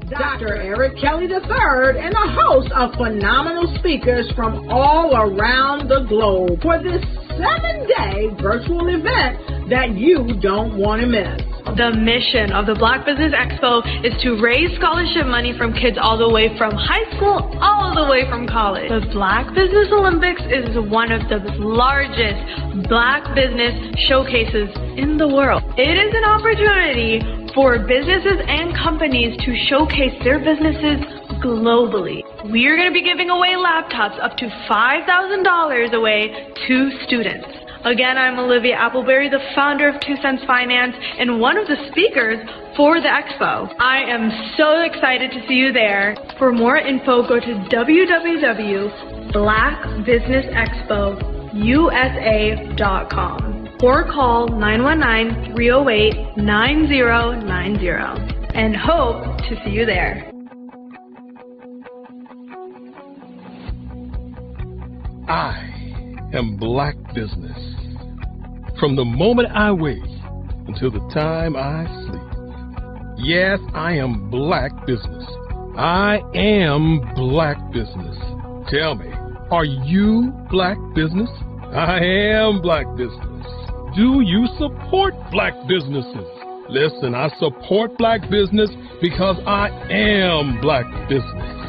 Dr. Eric Kelly III and a host of phenomenal speakers from all around the globe for this 7-day virtual event that you don't want to miss. The mission of the Black Business Expo is to raise scholarship money from kids all the way from high school all the way from college. The Black Business Olympics is one of the largest Black business showcases in the world. It is an opportunity for businesses and companies to showcase their businesses globally. We are going to be giving away laptops up to $5,000 away to students. Again, I'm Olivia Appleberry, the founder of 2 Cents Finance and one of the speakers for the expo. I am so excited to see you there. For more info, go to www.blackbusinessexpousa.com or call 919-308-9090 and hope to see you there. I am Black Business. From the moment I wake until the time I sleep. Yes, I am Black Business. I am Black Business. Tell me, are you Black Business? I am Black Business. Do you support Black businesses? Listen, I support Black business because I am Black Business.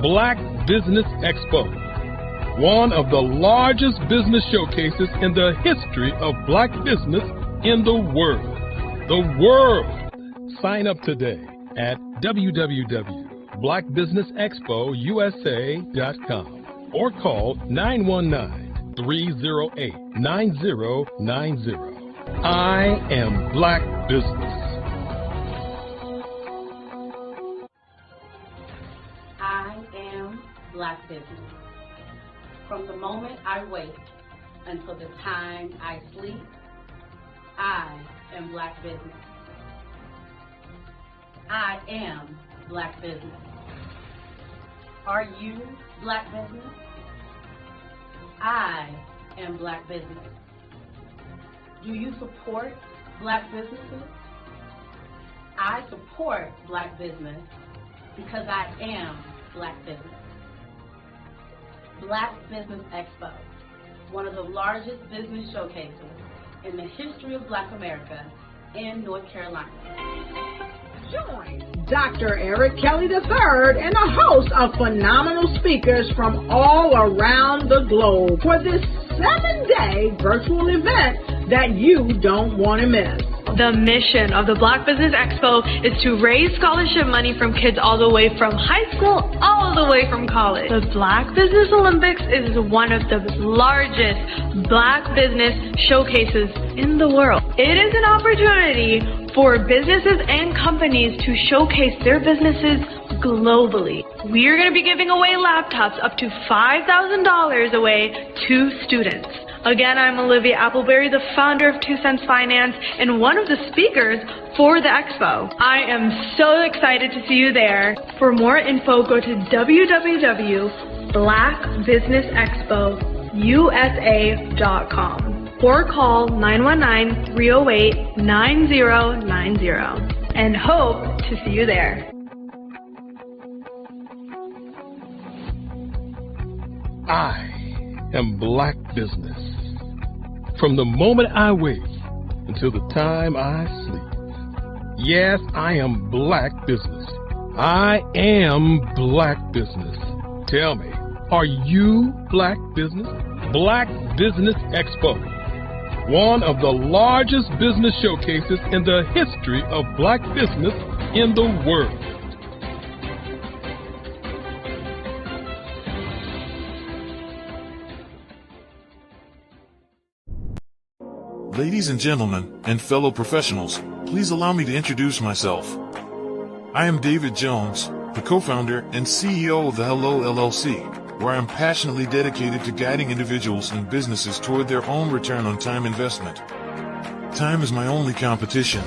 Black Business Expo, one of the largest business showcases in the history of Black business in the world. The world! Sign up today at www.blackbusinessexpousa.com or call 919-308-9090. I am Black Business. I am Black Business. From the moment I wake until the time I sleep, I am Black Business. I am Black Business. Are you Black Business? I am Black Business. Do you support Black businesses? I support Black business because I am Black Business. Black Business Expo, one of the largest business showcases in the history of Black America in North Carolina. Join Dr. Eric Kelly III and a host of phenomenal speakers from all around the globe for this 7-day virtual event that you don't want to miss. The mission of the Black Business Expo is to raise scholarship money from kids all the way from high school all the way from college. The Black Business Olympics is one of the largest Black business showcases in the world. It is an opportunity for businesses and companies to showcase their businesses globally. We are going to be giving away laptops up to $5,000 away to students. Again, I'm Olivia Appleberry, the founder of 2 Cents Finance and one of the speakers for the expo. I am so excited to see you there. For more info, go to www.blackbusinessexpousa.com or call 919-308-9090 and hope to see you there. I am Black Business. From the moment I wake until the time I sleep. Yes, I am Black Business. I am Black Business. Tell me, are you Black Business? Black Business Expo, one of the largest business showcases in the history of Black business in the world. Ladies and gentlemen, and fellow professionals, please allow me to introduce myself. I am David Jones, the co-founder and CEO of the Hello LLC, where I am passionately dedicated to guiding individuals and businesses toward their own return on time investment. Time is my only competition.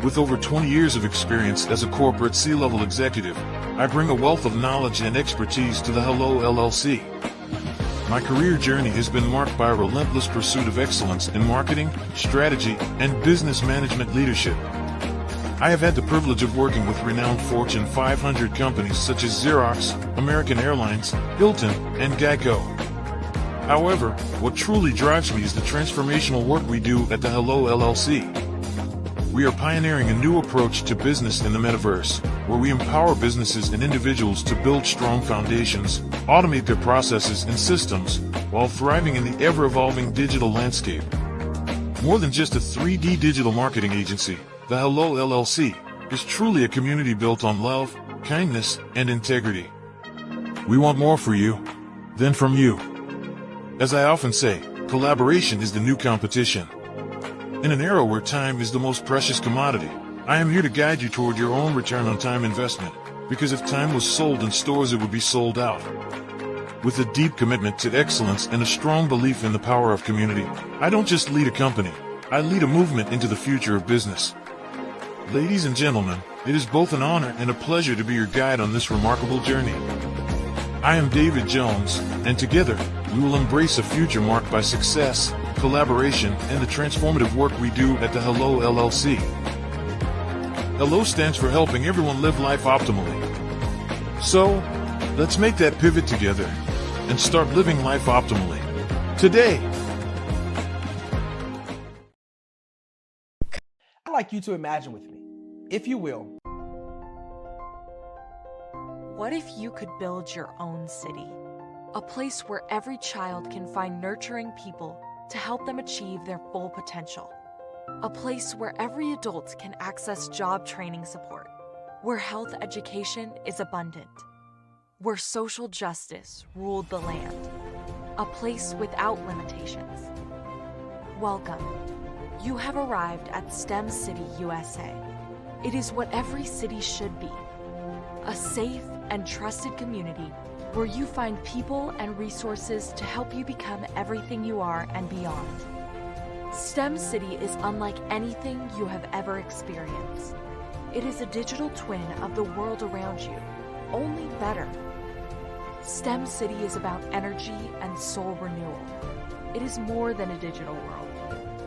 With over 20 years of experience as a corporate C-level executive, I bring a wealth of knowledge and expertise to the Hello LLC. My career journey has been marked by a relentless pursuit of excellence in marketing, strategy, and business management leadership. I have had the privilege of working with renowned Fortune 500 companies such as Xerox, American Airlines, Hilton, and Geico. However, what truly drives me is the transformational work we do at the Hello LLC. We are pioneering a new approach to business in the metaverse, where we empower businesses and individuals to build strong foundations, automate their processes and systems, while thriving in the ever-evolving digital landscape. More than just a 3D digital marketing agency, the Hello LLC is truly a community built on love, kindness, and integrity. We want more for you than from you. As I often say, collaboration is the new competition. In an era where time is the most precious commodity, I am here to guide you toward your own return on time investment, because if time was sold in stores, it would be sold out. With a deep commitment to excellence and a strong belief in the power of community, I don't just lead a company, I lead a movement into the future of business. Ladies and gentlemen, it is both an honor and a pleasure to be your guide on this remarkable journey. I am David Jones, and together, we will embrace a future marked by success, collaboration, and the transformative work we do at the Hello LLC. Hello stands for helping everyone live life optimally. So, let's make that pivot together and start living life optimally today. I'd like you to imagine with me, if you will. What if you could build your own city? A place where every child can find nurturing people to help them achieve their full potential. A place where every adult can access job training support. Where health education is abundant. Where social justice ruled the land. A place without limitations. Welcome. You have arrived at STEM City USA. It is what every city should be. A safe and trusted community where you find people and resources to help you become everything you are and beyond. STEM City is unlike anything you have ever experienced. It is a digital twin of the world around you, only better. STEM City is about energy and soul renewal. It is more than a digital world.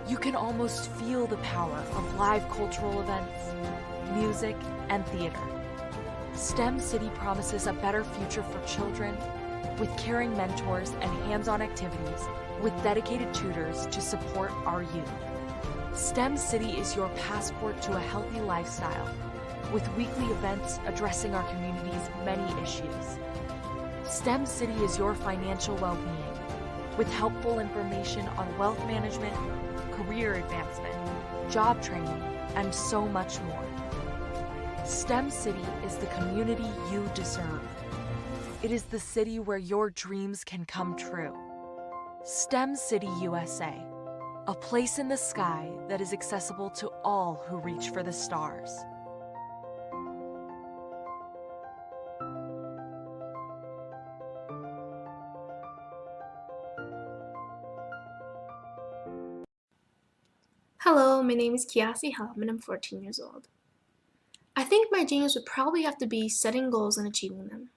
You can almost feel the power of live cultural events, music, and theater. STEM City promises a better future for children with caring mentors and hands-on activities with dedicated tutors to support our youth. STEM City is your passport to a healthy lifestyle with weekly events addressing our community's many issues. STEM City is your financial well-being with helpful information on wealth management, career advancement, job training, and so much more. STEM City is the community you deserve. It is the city where your dreams can come true. STEM City USA, a place in the sky that is accessible to all who reach for the stars. Hello, my name is Kiasi Helm and I'm 14 years old. I think my genius would probably have to be setting goals and achieving them.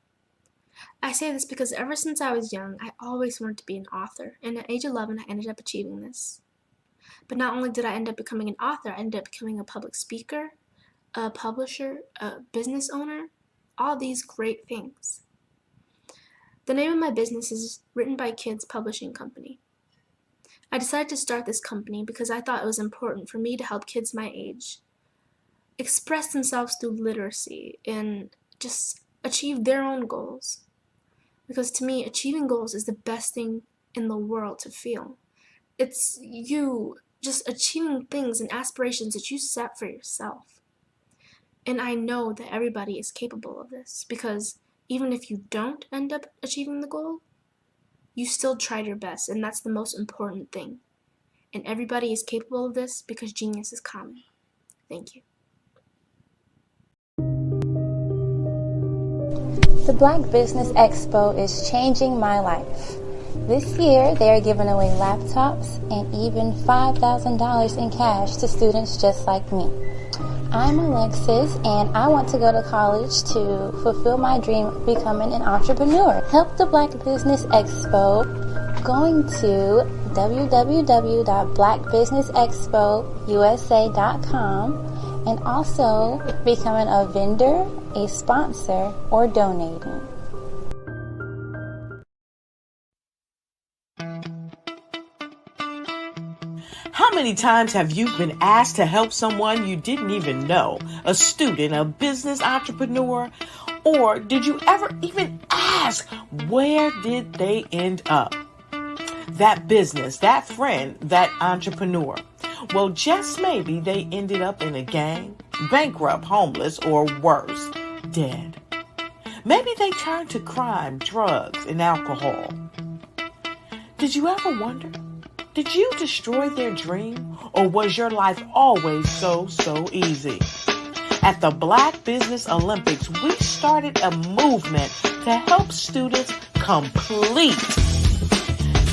I say this because ever since I was young, I always wanted to be an author, and at age 11, I ended up achieving this. But not only did I end up becoming an author, I ended up becoming a public speaker, a publisher, a business owner, all these great things. The name of my business is Written by Kids Publishing Company. I decided to start this company because I thought it was important for me to help kids my age express themselves through literacy and just achieve their own goals. Because to me, achieving goals is the best thing in the world to feel. It's you just achieving things and aspirations that you set for yourself. And I know that everybody is capable of this because even if you don't end up achieving the goal, you still tried your best, and that's the most important thing. and everybody is capable of this because genius is common. Thank you. The Black Business Expo is changing my life. This year, they are giving away laptops and even $5,000 in cash to students just like me. I'm Alexis, and I want to go to college to fulfill my dream of becoming an entrepreneur. Help the Black Business Expo going to www.blackbusinessexpousa.com and also becoming a vendor, a sponsor, or donating. How many times have you been asked to help someone you didn't even know, a student, a business entrepreneur, or did you ever even ask, where did they end up? That business, that friend, that entrepreneur. Well, just maybe they ended up in a gang, bankrupt, homeless, or worse, dead. Maybe they turned to crime, drugs, and alcohol. Did you ever wonder? Did you destroy their dream, or was your life always so easy? At the Black Business Olympics, we started a movement to help students complete.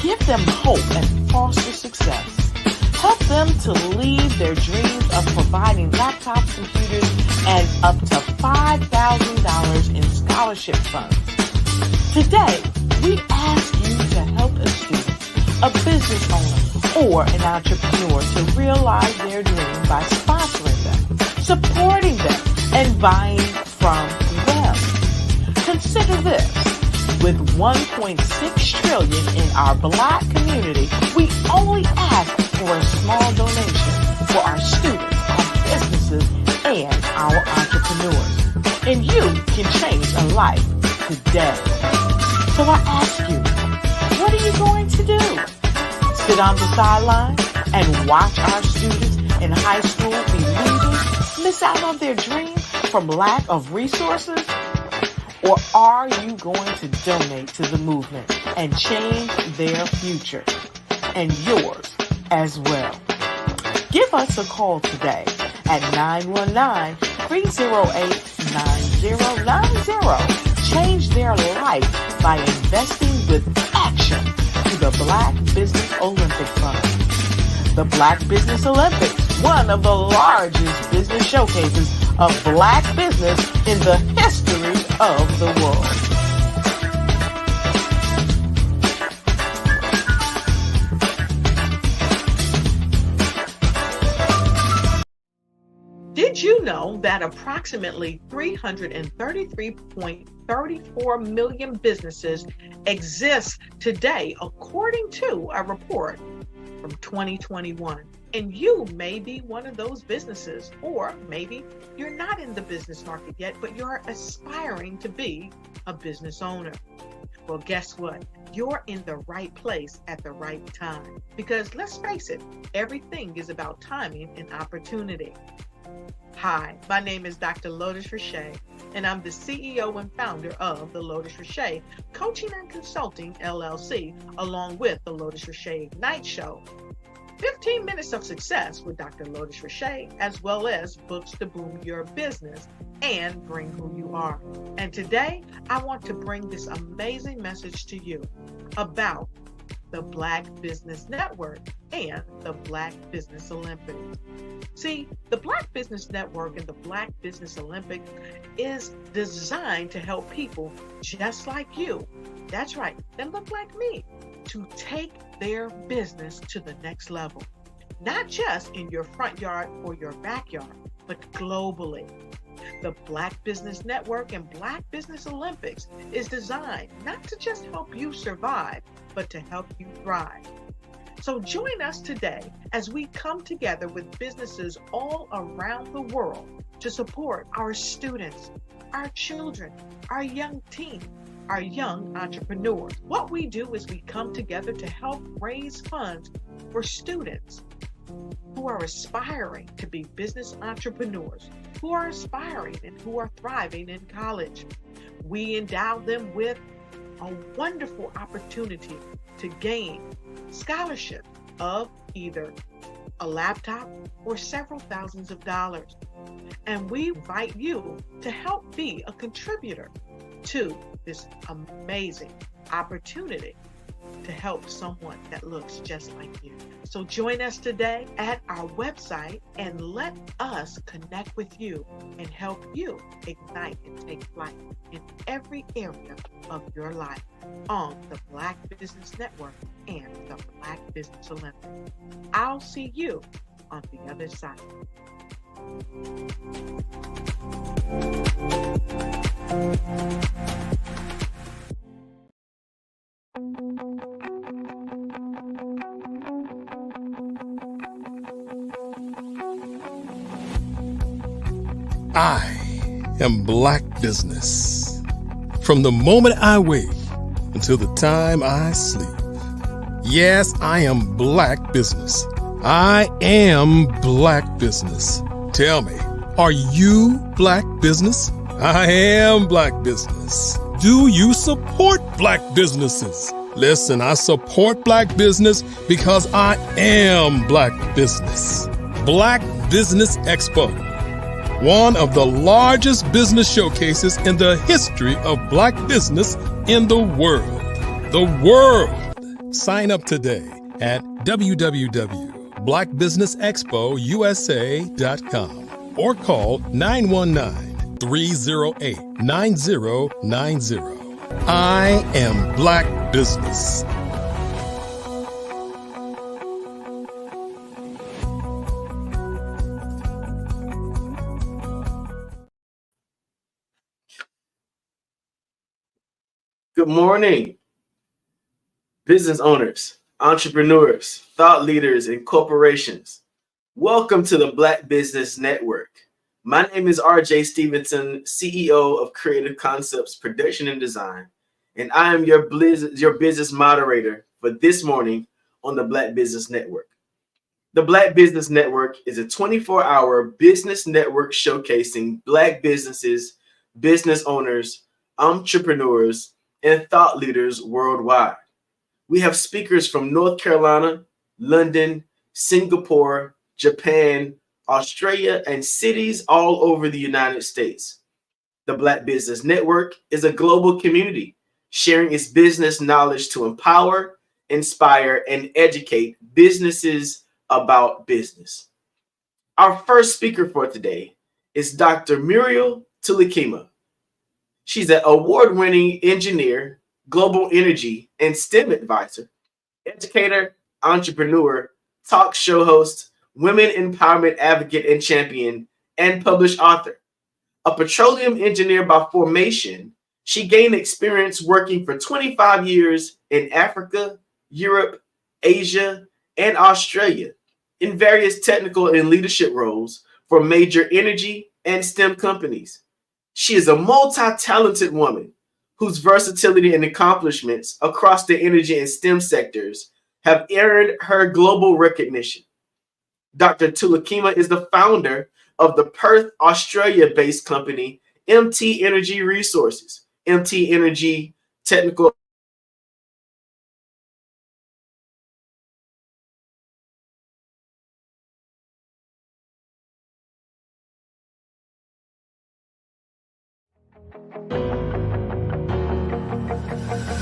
Give them hope and foster success. Help them to leave their dreams of providing laptops, computers, and up to $5,000 in scholarship funds. Today, we ask you to help a student, a business owner, or an entrepreneur to realize their dream by sponsoring them, supporting them, and buying from them. Consider this. With $1.6 trillion in our Black community, we only ask for a small donation for our students, our businesses, and our entrepreneurs. And you can change a life today. So I ask you, what are you going to do? Sit on the sideline and watch our students in high school be leaders, miss out on their dream from lack of resources? Or are you going to donate to the movement and change their future and yours as well? Give us a call today at 919-308-9090. Change their life by investing with action to the Black Business Olympic Fund. The Black Business Olympics, one of the largest business showcases of Black business in the history of the world. Did you know that approximately 333.34 million businesses exist today, according to a report from 2021? And you may be one of those businesses, or maybe you're not in the business market yet, but you're aspiring to be a business owner. Well, guess what? You're in the right place at the right time. Because let's face it, everything is about timing and opportunity. Hi, my name is Dr. Lotus Richey, and I'm the CEO and founder of the Lotus Richey Coaching and Consulting LLC, along with the Lotus Richey Ignite Show. 15 minutes of success with Dr. Lotus Richey, as well as books to boom your business and bring who you are. And today, I want to bring this amazing message to you about the Black Business Network and the Black Business Olympics. See, the Black Business Network and the Black Business Olympics is designed to help people just like you, that's right, that look like me, to take their business to the next level. Not just in your front yard or your backyard, but globally. The Black Business Network and Black Business Olympics is designed not to just help you survive, but to help you thrive. So join us today as we come together with businesses all around the world to support our students, our children, our young teens, our young entrepreneurs. What we do is we come together to help raise funds for students who are aspiring to be business entrepreneurs, who are aspiring and who are thriving in college. We endow them with a wonderful opportunity to gain scholarship of either a laptop or several thousands of dollars. And we invite you to help be a contributor to this amazing opportunity to help someone that looks just like you. So join us today at our website and let us connect with you and help you ignite and take flight in every area of your life on the Black Business Network and the Black Business Olympics. I'll see you on the other side. I am Black Business. From the moment I wake until the time I sleep. Yes, I am Black Business. I am Black Business. Tell me, are you Black Business? I am Black Business. Do you support Black businesses? Listen, I support Black business because I am Black Business. Black Business Expo, one of the largest business showcases in the history of Black business in the world. The world. Sign up today at www.blackbusinessexpousa.com or call 919-308-9090. I am Black Business. Good morning, business owners, entrepreneurs, thought leaders, and corporations. Welcome to the Black Business Network. My name is RJ Stevenson, CEO of Creative Concepts Production and Design, and I am your business moderator for this morning on the Black Business Network. The Black Business Network is a 24-hour business network showcasing Black businesses, business owners, entrepreneurs, and thought leaders worldwide. We have speakers from North Carolina, London, Singapore, Japan, Australia, and cities all over the United States. The Black Business Network is a global community sharing its business knowledge to empower, inspire, and educate businesses about business. Our first speaker for today is Dr. Muriel Tulikima. She's an award-winning engineer, global energy, and STEM advisor, educator, entrepreneur, talk show host, women empowerment advocate and champion, and published author. A petroleum engineer by formation, she gained experience working for 25 years in Africa, Europe, Asia, and Australia in various technical and leadership roles for major energy and STEM companies. She is a multi-talented woman whose versatility and accomplishments across the energy and STEM sectors have earned her global recognition. Dr. Tulikima is the founder of the Perth, Australia-based company MT Energy Resources, MT Energy Technical.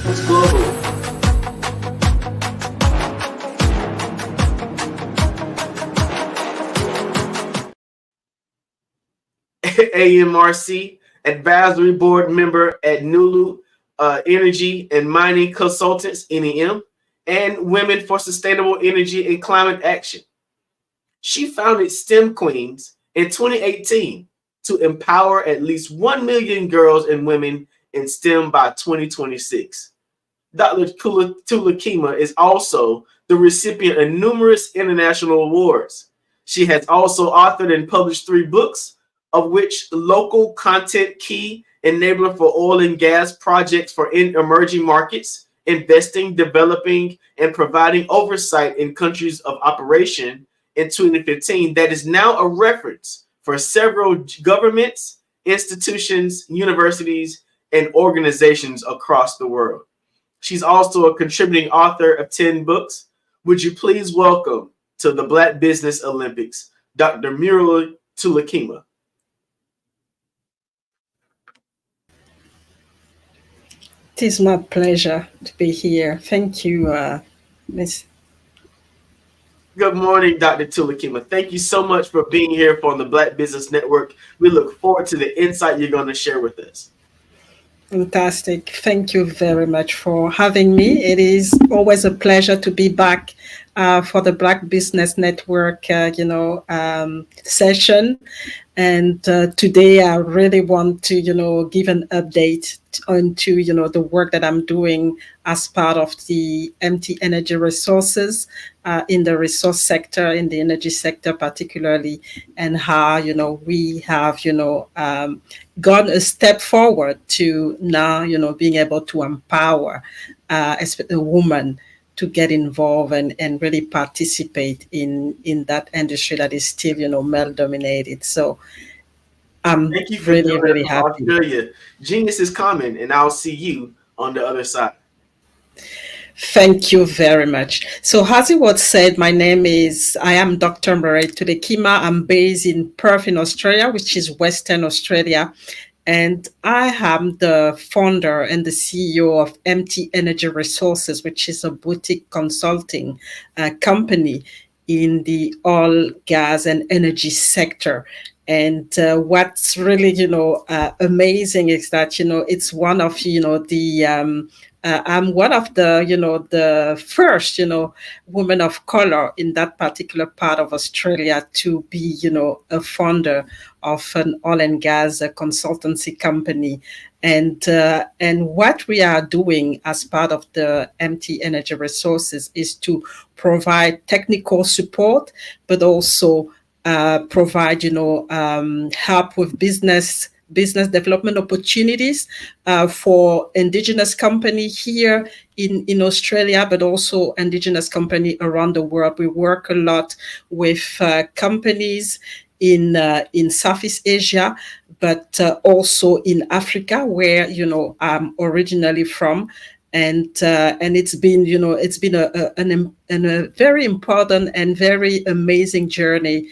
It's global. AMRC advisory board member at Nulu Energy and Mining Consultants, NEM, and Women for Sustainable Energy and Climate Action. She founded STEM Queens in 2018 to empower at least 1 million girls and women in STEM by 2026. Dr. Tulikima is also the recipient of numerous international awards. She has also authored and published 3 books, of which Local Content Key Enabler for Oil and Gas Projects for Emerging Markets, Investing, Developing, and Providing Oversight in Countries of Operation in 2015, that is now a reference for several governments, institutions, universities, and organizations across the world. She's also a contributing author of 10 books. Would you please welcome to the Black Business Olympics, Dr. Muriel Tulakema. It is my pleasure to be here. Thank you, Miss. Good morning, Dr. Tulakema. Thank you so much for being here for the Black Business Network. We look forward to the insight you're going to share with us. Fantastic. Thank you very much for having me. It is always a pleasure to be back for the Black Business Network, session. And today I really want to, give an update onto, the work that I'm doing as part of the MT Energy Resources in the resource sector, in the energy sector particularly, and how, we have, gone a step forward to now, being able to empower a woman to get involved and really participate in that industry that is still, male dominated. So I'm Thank you for really, really happy. Australia. Genius is coming, and I'll see you on the other side. Thank you very much. So as it was said, I am Dr. Muriel Tulakema. I'm based in Perth in Australia, which is Western Australia. And I am the founder and the CEO of MT Energy Resources, which is a boutique consulting company in the oil, gas, and energy sector. And what's really, amazing is that, it's one of, I'm one of the first, women of color in that particular part of Australia to be, a founder of an oil and gas consultancy company. And what we are doing as part of the MT Energy Resources is to provide technical support, but also provide, help with business development opportunities for Indigenous company here in Australia, but also Indigenous company around the world. We work a lot with companies in Southeast Asia, but also in Africa, where I'm originally from. And it's been, a very important and very amazing journey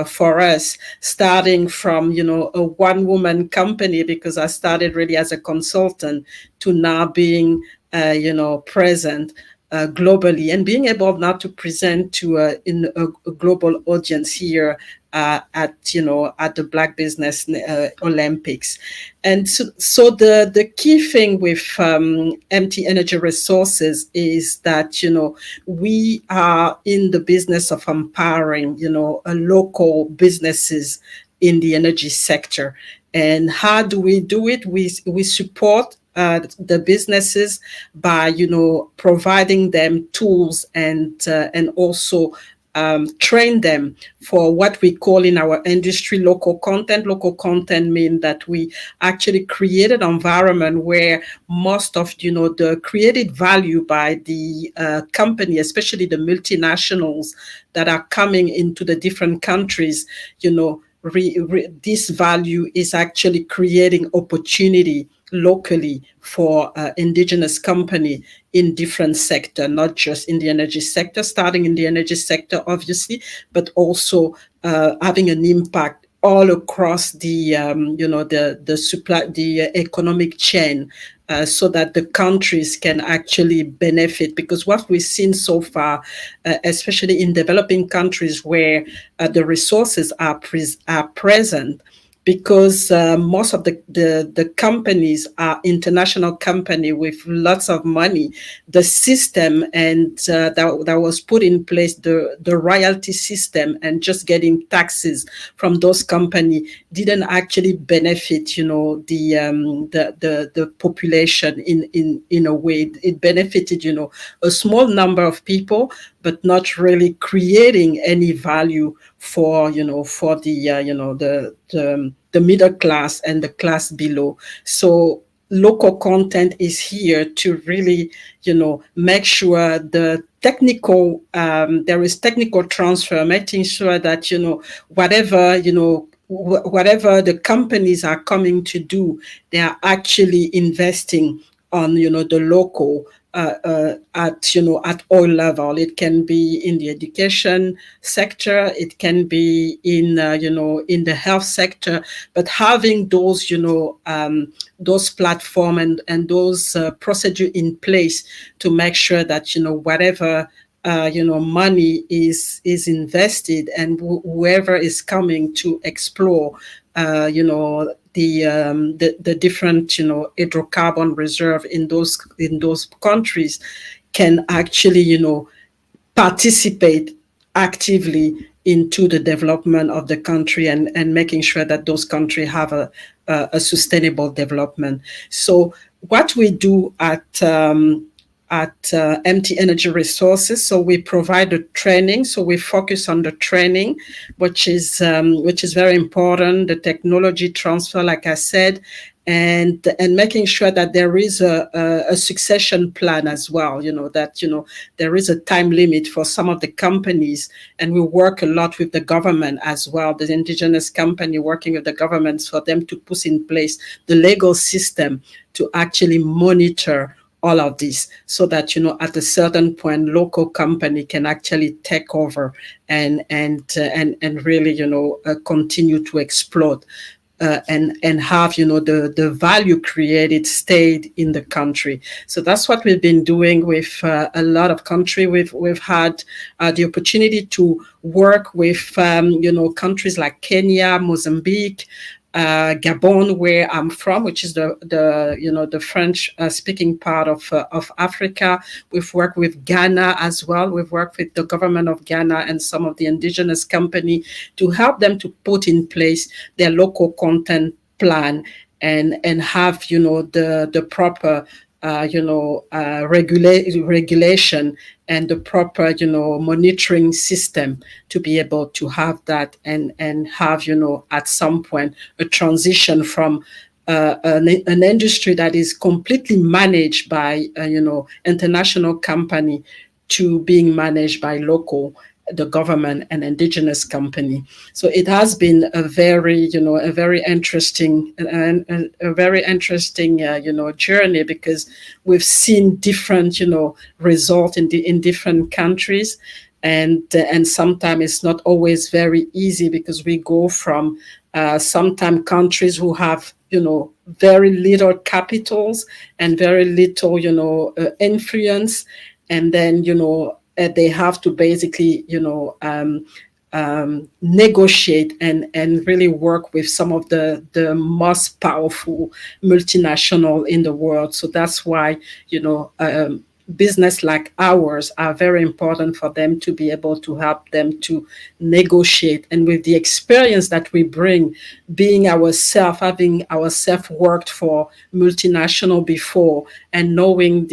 for us, starting from, a one-woman company, because I started really as a consultant, to now being, present globally and being able now to present to in a global audience here at the Black Business Olympics. And so the key thing with MT Energy Resources is that we are in the business of empowering local businesses in the energy sector. And how do we do it? We support the businesses by providing them tools and also train them for what we call in our industry local content. Local content means that we actually create an environment where most of the created value by the company, especially the multinationals that are coming into the different countries, this value is actually creating opportunity locally for Indigenous company in different sector, not just in the energy sector, starting in the energy sector, obviously, but also having an impact all across the the supply, the economic chain, so that the countries can actually benefit. Because what we've seen so far, especially in developing countries where the resources are present, because most of the companies are international company with lots of money, the system and that was put in place, the royalty system and just getting taxes from those companies didn't actually benefit, the population in a way. It benefited, a small number of people, but not really creating any value for the middle class and the class below. So local content is here to really make sure the technical there is technical transfer, making sure that whatever the companies are coming to do, they are actually investing on the local at all level. It can be in the education sector, it can be in in the health sector, but having those platform and those procedure in place to make sure that whatever money is invested, and whoever is coming to explore the different hydrocarbon reserve in those countries can actually participate actively into the development of the country, and making sure that those countries have a sustainable development. So what we do at MT Energy Resources, so we provide the training. So we focus on the training, which is very important. The technology transfer, like I said, and making sure that there is a succession plan as well. That there is a time limit for some of the companies, and we work a lot with the government as well. The indigenous company working with the governments for them to put in place the legal system to actually monitor all of this, so that at a certain point local company can actually take over and really continue to explode and have the value created stayed in the country. So that's what we've been doing with a lot of country. We've had the opportunity to work with countries like Kenya, Mozambique, Gabon, where I'm from, which is the French speaking part of Africa. We've worked with Ghana as well. We've worked with the government of Ghana and some of the indigenous company to help them to put in place their local content plan and have the proper regulation and the proper monitoring system to be able to have that and have at some point a transition from an industry that is completely managed by international company to being managed by the government and indigenous company. So it has been a very interesting journey, because we've seen different results in different countries, and sometimes it's not always very easy, because we go from sometimes countries who have very little capitals and very little influence, and then they have to basically negotiate and really work with some of the most powerful multinational in the world. So that's why business like ours are very important for them to be able to help them to negotiate. And with the experience that we bring, being ourselves, having ourselves worked for multinational before, and knowing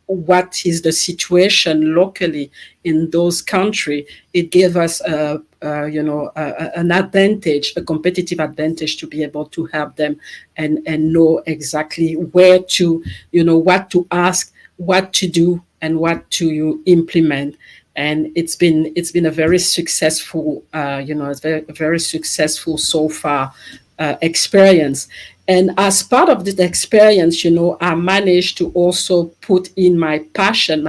what is the situation locally in those countries, it gave us an advantage, a competitive advantage, to be able to help them and know exactly where to, what to ask, what to do, and what to implement. And it's been a very successful, very successful so far experience. And as part of this experience, I managed to also put in my passion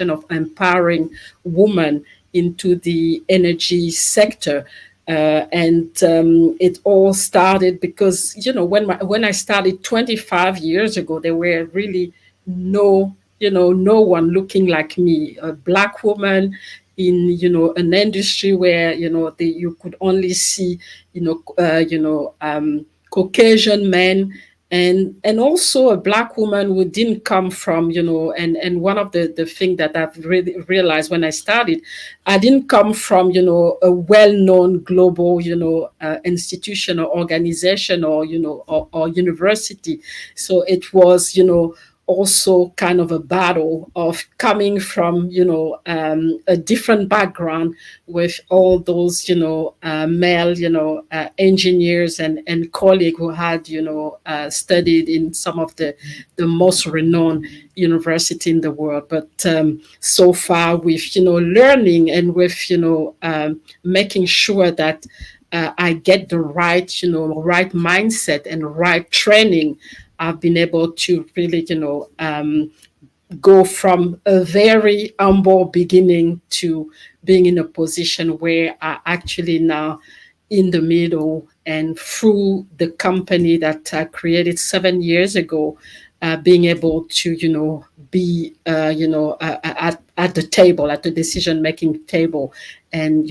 of empowering women into the energy sector. And it all started because, when I started 25 years ago, there were really no one looking like me, a Black woman in, an industry where, you could only see, Caucasian men, and also a Black woman who didn't come from, and one of the things that I've really realized when I started, I didn't come from, a well-known global, institution or organization or, or university. So it was, also kind of a battle of coming from, a different background with all those, male, engineers and colleagues who had, studied in some of the most renowned university in the world. But so far with, learning and with, making sure that I get the right, right mindset and right training I've been able to really, go from a very humble beginning to being in a position where I actually now in the middle, and through the company that I created 7 years ago, being able to, be, at the table, at the decision-making table, and,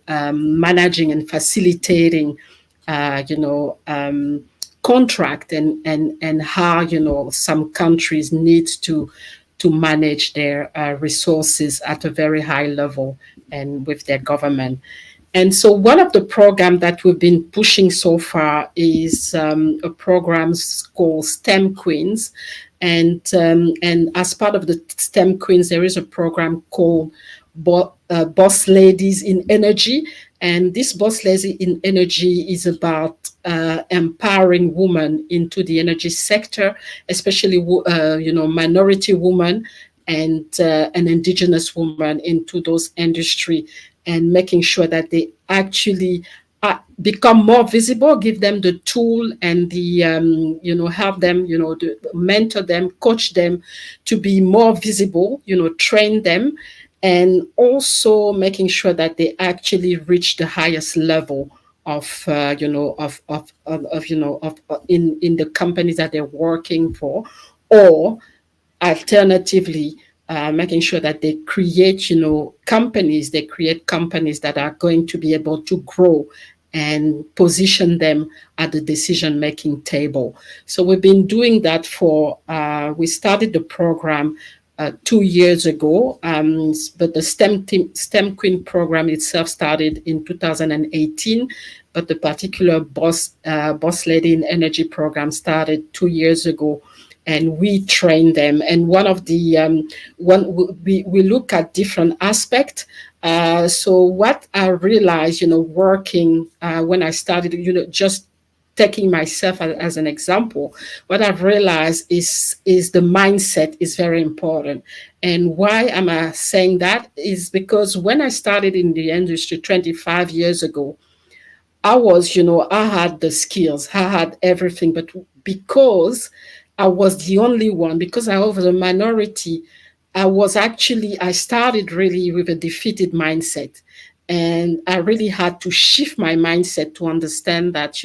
managing and facilitating, contract and how, some countries need to manage their resources at a very high level and with their government. And so one of the programs that we've been pushing so far is a program called STEM Queens. And as part of the STEM Queens, there is a program called Boss Ladies in Energy. And this Boss Lady in Energy is about empowering women into the energy sector, especially minority women and indigenous women into those industry, and making sure that they actually become more visible, give them the tool and the help them, mentor them, coach them to be more visible, train them, and also making sure that they actually reach the highest level of in the companies that they're working for, or alternatively making sure that they create companies that are going to be able to grow and position them at the decision-making table. So we've been doing that we started the program 2 years ago, but the STEM Queen program itself started in 2018, but the particular Boss Lady in Energy program started 2 years ago, and we train them. And one of the we look at different aspects. So what I realized, working when I started, just taking myself as an example, what I've realized is the mindset is very important. And why am I saying that is because when I started in the industry 25 years ago, I was, I had the skills, I had everything, but because I was the only one, because I was a minority, I started really with a defeated mindset. And I really had to shift my mindset to understand that,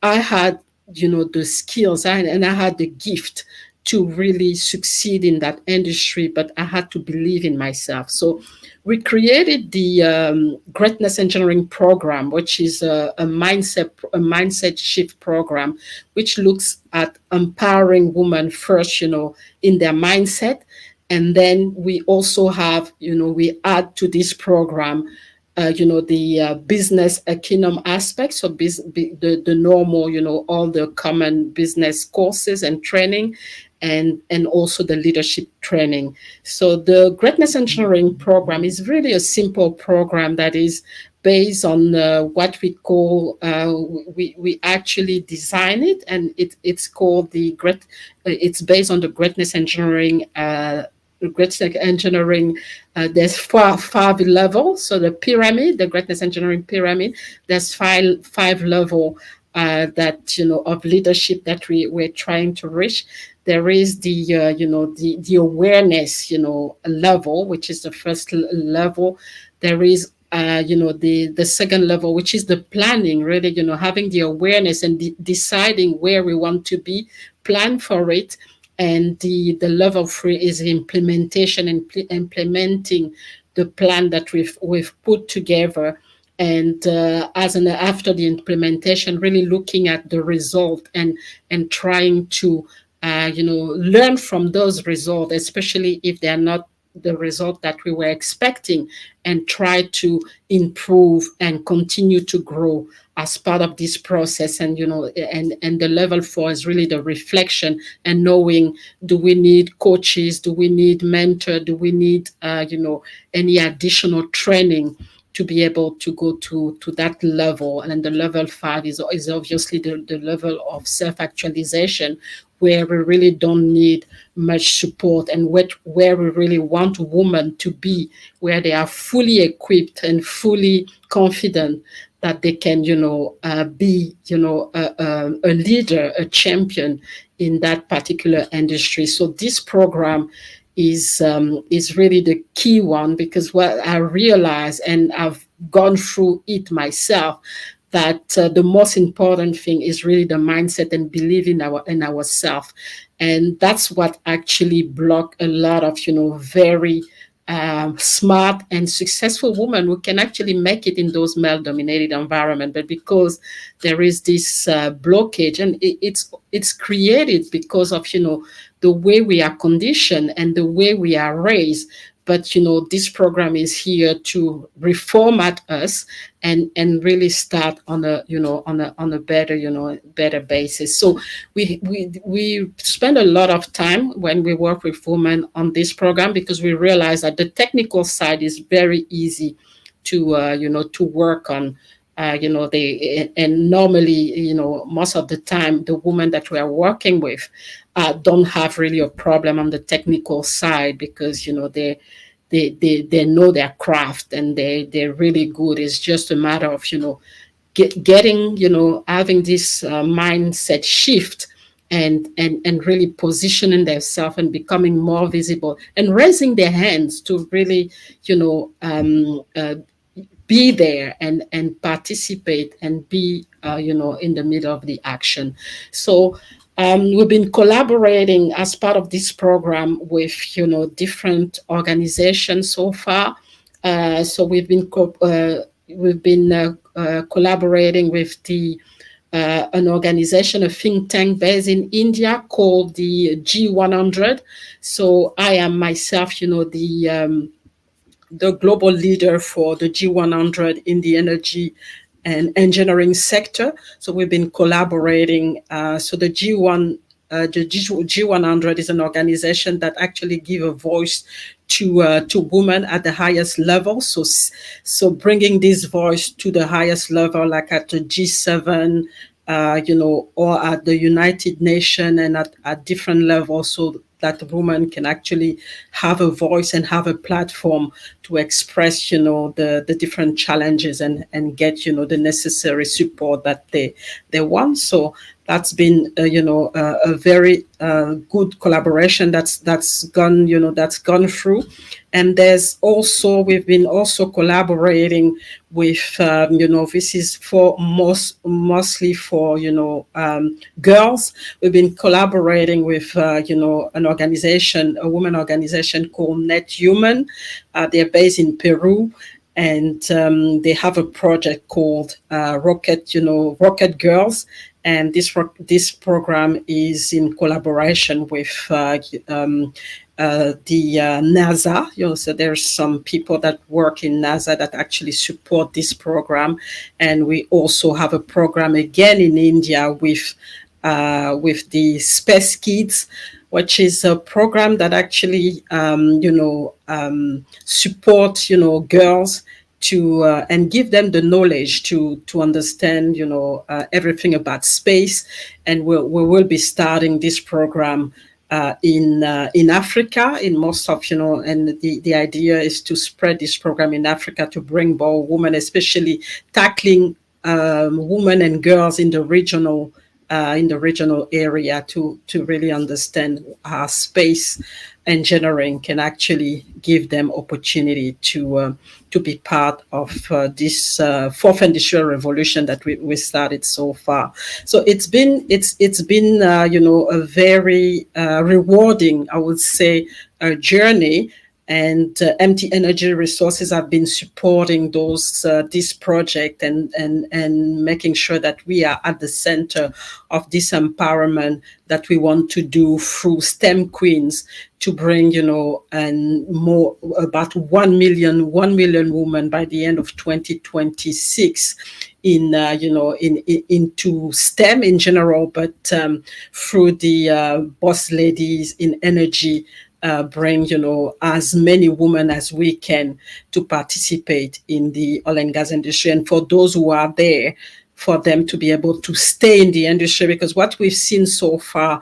I had, the skills and I had the gift to really succeed in that industry, but I had to believe in myself. So we created the Greatness Engineering program, which is a mindset shift program, which looks at empowering women first, in their mindset. And then we also have, we add to this program the business acumen aspects, so the normal, all the common business courses and training, and also the leadership training. So the Greatness Engineering program is really a simple program that is based on what we call, we actually design it, and it's called it's based on the Greatness Engineering there's five levels. So the pyramid, the Greatness Engineering pyramid, there's five level that of leadership that we're trying to reach. There is the awareness level, which is the first level. There is the second level, which is the planning, really, having the awareness and deciding where we want to be, plan for it. And the level 3 is implementation and implementing the plan that we've put together. And after the implementation, really looking at the result and trying to learn from those results, especially if they are not the result that we were expecting, and try to improve and continue to grow as part of this process. And and the level 4 is really the reflection and knowing, do we need coaches, do we need mentor, do we need any additional training to be able to go to that level. And the level 5 is obviously the level of self-actualization, where we really don't need much support, and where we really want women to be, where they are fully equipped and fully confident that they can, be, a leader, a champion in that particular industry. So this program is really the key one, because what I realize, and I've gone through it myself, that the most important thing is really the mindset and believe in ourselves, and that's what actually block a lot of very smart and successful women who can actually make it in those male-dominated environment. But because there is this blockage, and it's created because of the way we are conditioned and the way we are raised. But this program is here to reformat us and really start on a better basis. So we spend a lot of time when we work with women on this program, because we realize that the technical side is very easy to work on. And normally, most of the time, the women that we are working with don't have really a problem on the technical side, because they know their craft and they're really good. It's just a matter of getting having this mindset shift and really positioning themselves and becoming more visible and raising their hands to really be there and participate and be in the middle of the action. So we've been collaborating as part of this program with different organizations so far. So we've been collaborating with an organization, a think tank based in India called the G100. So I am myself, the global leader for the G100 in the energy and engineering sector. So we've been collaborating. So the G100 is an organization that actually give a voice to women at the highest level. So bringing this voice to the highest level, like at the G7, or at the United Nations, and at different levels, so that the woman can actually have a voice and have a platform to express, the different challenges and get, the necessary support that they want. So that's been, a very good collaboration that's gone through. And we've been also collaborating with, this is mostly for, girls. We've been collaborating with, an organization, a women organization called Net Human. They're based in Peru, and they have a project called Rocket Girls. And this program is in collaboration with the NASA. So there's some people that work in NASA that actually support this program, and we also have a program again in India with the Space Kids, which is a program that actually support girls to and give them the knowledge to understand everything about space. And we will be starting this program in Africa, in most of and the idea is to spread this program in Africa to bring more women, especially tackling women and girls in the regional area to really understand how space engineering can actually give them opportunity to be part of this fourth industrial revolution that we started so far. So it's been a very rewarding, I would say, journey. And MT Energy Resources have been supporting this project and making sure that we are at the center of this empowerment that we want to do through STEM Queens to bring, and more about 1 million women by the end of 2026 into STEM in general, but through the boss ladies in energy. Bring, as many women as we can to participate in the oil and gas industry. And for those who are there, for them to be able to stay in the industry, because what we've seen so far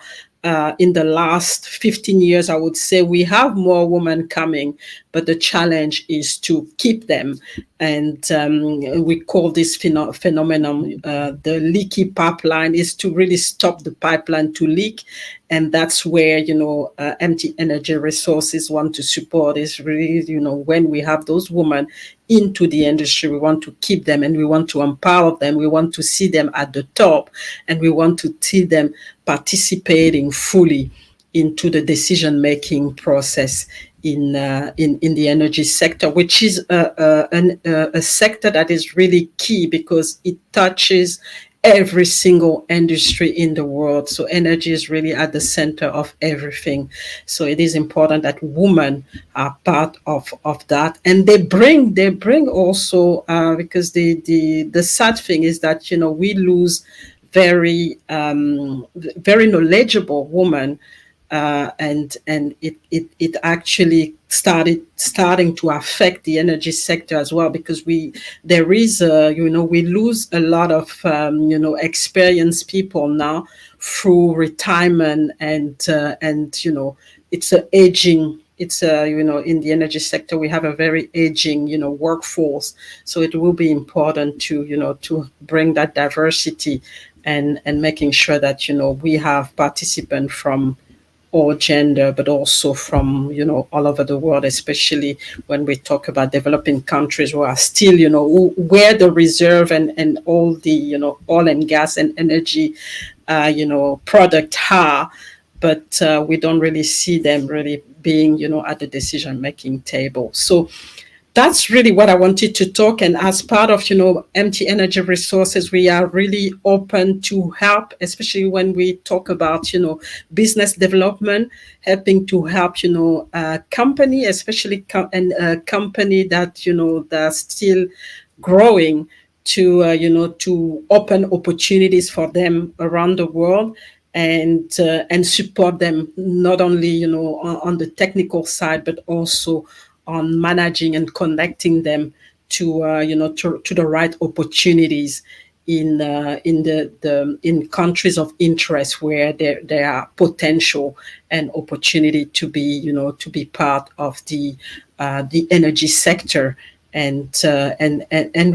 in the last 15 years, I would say we have more women coming, but the challenge is to keep them And we call this phenomenon the leaky pipeline, is to really stop the pipeline to leak. And that's where, empty energy resources want to support, is really, when we have those women into the industry, we want to keep them and we want to empower them. We want to see them at the top, and we want to see them participating fully into the decision-making process in the energy sector, which is a sector that is really key because it touches every single industry in the world. So energy is really at the center of everything. So it is important that women are part of that, and they bring also because the sad thing is that we lose very very knowledgeable women. And it actually starting to affect the energy sector as well, because we lose a lot of experienced people now through retirement, and it's a aging. It's in the energy sector we have a very aging workforce, so it will be important to bring that diversity and making sure that we have participants from all gender, but also from all over the world, especially when we talk about developing countries who are still where the reserve and all the oil and gas and energy product are, but we don't really see them really being at the decision making table. So that's really what I wanted to talk. And as part of, empty energy resources, we are really open to help, especially when we talk about, business development, helping to help, a company, especially a company that, that's still growing, to open opportunities for them around the world, and support them not only, on the technical side, but also on managing and connecting them to the right opportunities in countries of interest where there are potential and opportunity to be part of the energy sector, and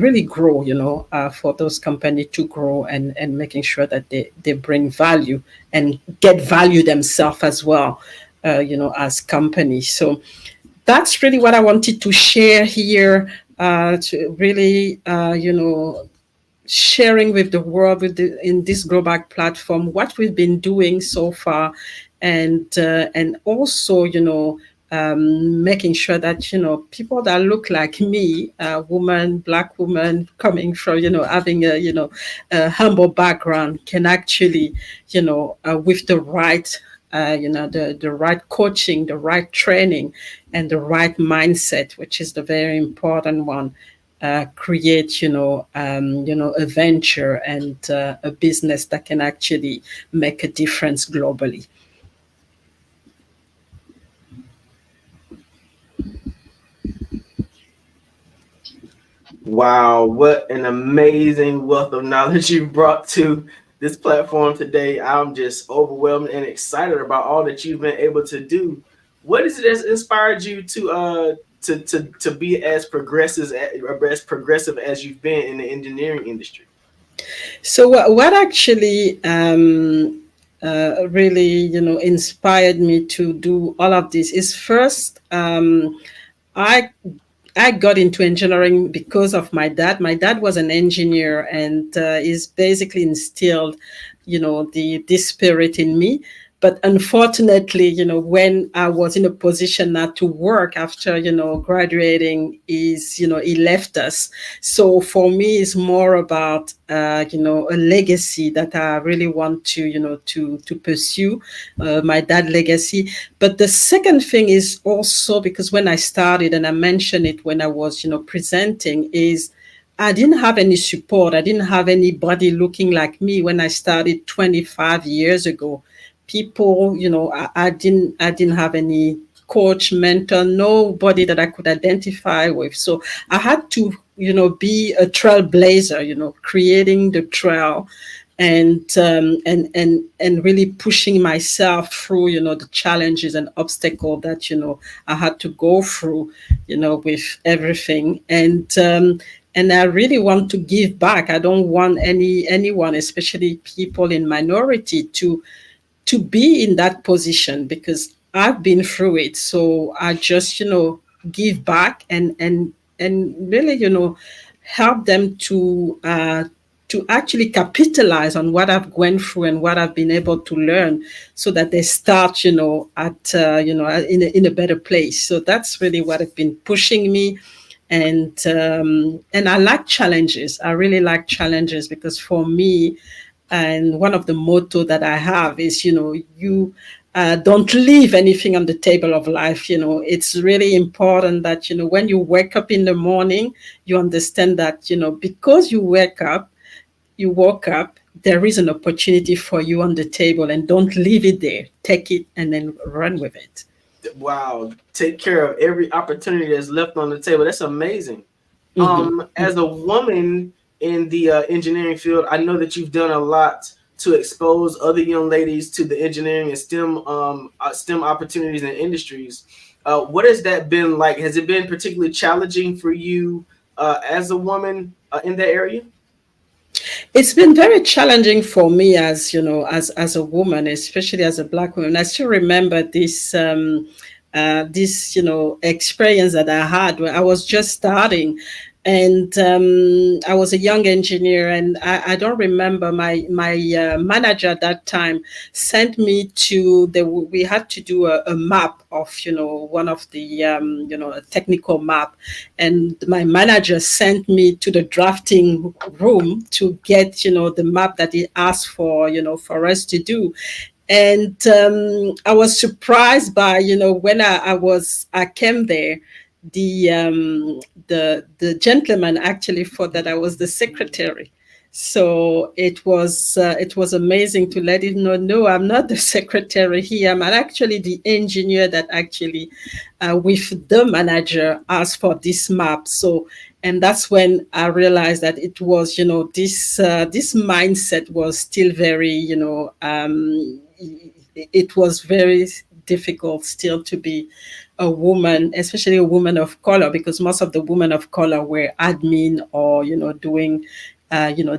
really grow, for those companies to grow, and making sure that they bring value and get value themselves as well, as companies. So that's really what I wanted to share here, to really, sharing with the world in this global platform what we've been doing so far, and also, making sure that, people that look like me, woman, Black woman, coming from, having a humble background, can actually, with the right the right coaching, the right training, and the right mindset, which is the very important one, create a venture and a business that can actually make a difference globally. Wow, what an amazing wealth of knowledge you brought to this platform today. I'm just overwhelmed and excited about all that you've been able to do. What is it that's inspired you to be as progressive as you've been in the engineering industry? So what actually really inspired me to do all of this is, first, I got into engineering because of my dad. My dad was an engineer, and he's basically instilled, this spirit in me. But unfortunately, when I was in a position not to work after, graduating, he left us. So for me, it's more about, a legacy that I really want to, to pursue, my dad's legacy. But the second thing is also because when I started, and I mentioned it when I was, presenting, is I didn't have any support. I didn't have anybody looking like me when I started 25 years ago. People, I didn't have any coach, mentor, nobody that I could identify with. So I had to, be a trailblazer, creating the trail and really pushing myself through, the challenges and obstacles that, I had to go through, with everything. And I really want to give back. I don't want anyone, especially people in minority, to be in that position, because I've been through it. So I just, give back and really, help them to actually capitalize on what I've gone through and what I've been able to learn, so that they start, at in a better place. So that's really what has been pushing me. And I like challenges. I really like challenges, because for me, and one of the motto that I have is, you don't leave anything on the table of life. It's really important that, when you wake up in the morning, you understand that, because you woke up, there is an opportunity for you on the table, and don't leave it there. Take it and then run with it. Wow. Take care of every opportunity that's left on the table. That's amazing. As a woman in the engineering field, I know that you've done a lot to expose other young ladies to the engineering and STEM opportunities and industries. What has that been like? Has it been particularly challenging for you as a woman in that area? It's been very challenging for me, as as a woman, especially as a Black woman. I still remember this experience that I had when I was just starting, and I was a young engineer, and I don't remember my manager at that time sent me to we had to do a map of one of the a technical map, and my manager sent me to the drafting room to get the map that he asked for for us to do. And I was surprised by when I came there, the gentleman actually thought that I was the secretary. So it was amazing to let him know, no, I'm not the secretary here. I'm actually the engineer that actually, with the manager, asked for this map. So, and that's when I realized that it was, this mindset was still very, it was very difficult still to be a woman, especially a woman of color, because most of the women of color were admin or doing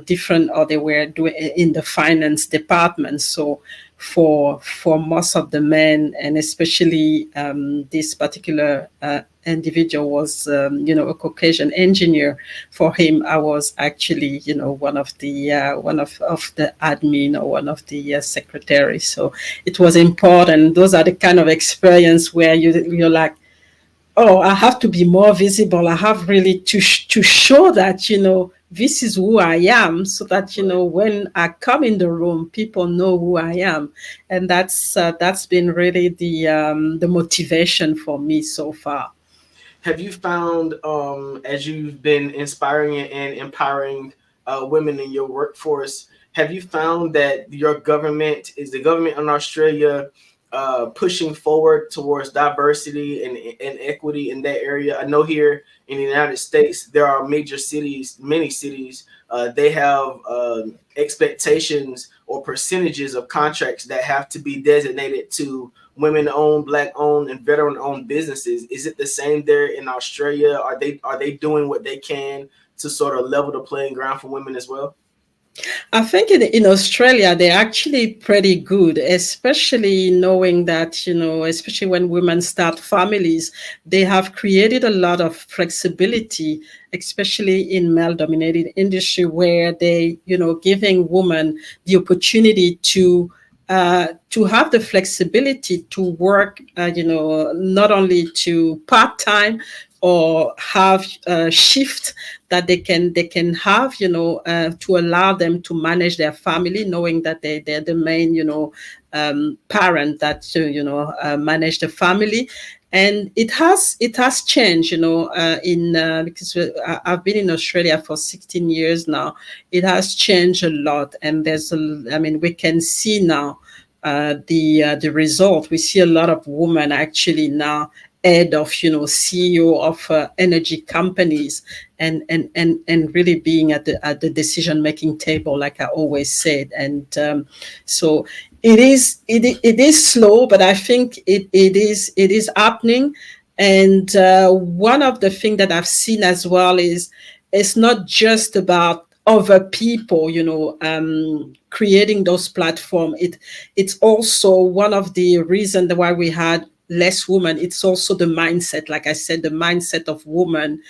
different, or they were doing in the finance department. So for most of the men, and especially this particular individual was a Caucasian engineer. For him, I was actually one of the admin, or one of the secretaries. So it was important. Those are the kind of experience where you're like, oh, I have to be more visible. I have really to show that this is who I am, so that when I come in the room, people know who I am. And that's been really the motivation for me so far. Have you found, as you've been inspiring and empowering women in your workforce, have you found that the government in Australia pushing forward towards diversity and equity in that area? I know here in the United States, there are many cities, they have expectations or percentages of contracts that have to be designated to women-owned, Black-owned, and veteran-owned businesses. Is it the same there in Australia? Are they doing what they can to sort of level the playing ground for women as well? I think in Australia, they're actually pretty good, especially knowing that, especially when women start families, they have created a lot of flexibility, especially in male-dominated industry, where they, giving women the opportunity to have the flexibility to work, not only to part-time or have a shift that they can have, to allow them to manage their family, knowing that they're the main, parent that, manage the family. And it has changed, because I've been in Australia for 16 years now. It has changed a lot, and we can see now the result. We see a lot of women actually now head of, CEO of energy companies, and really being at the decision making table, like I always said. And so it is slow, but I think it is happening. And one of the things that I've seen as well is it's not just about other people, creating those platforms. It's also one of the reasons why we had less women. It's also the mindset, like I said, the mindset of women,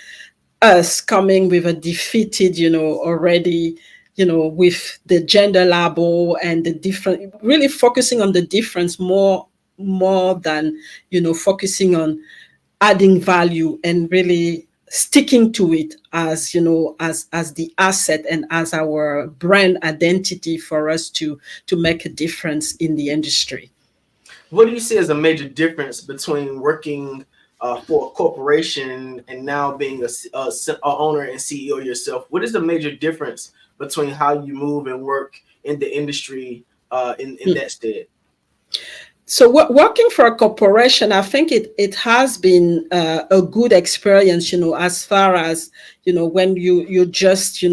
us coming with a defeated, already, with the gender label and the different, really focusing on the difference more than, focusing on adding value and really sticking to it as, as the asset and as our brand identity for us to make a difference in the industry. What do you see as a major difference between working for a corporation and now being a owner and CEO yourself? What is the major difference between how you move and work in the industry in that stead? So working for a corporation, I think it has been a good experience, as far as, when you just,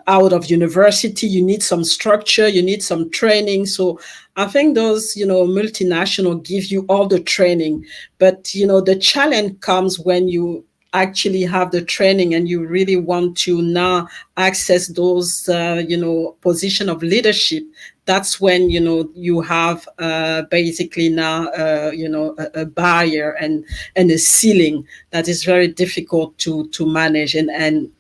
out of university, you need some structure, you need some training. So I think those, multinational give you all the training, but, the challenge comes when you actually have the training and you really want to now access those, position of leadership. That's when, you have basically now, a barrier and a ceiling that is very difficult to manage. And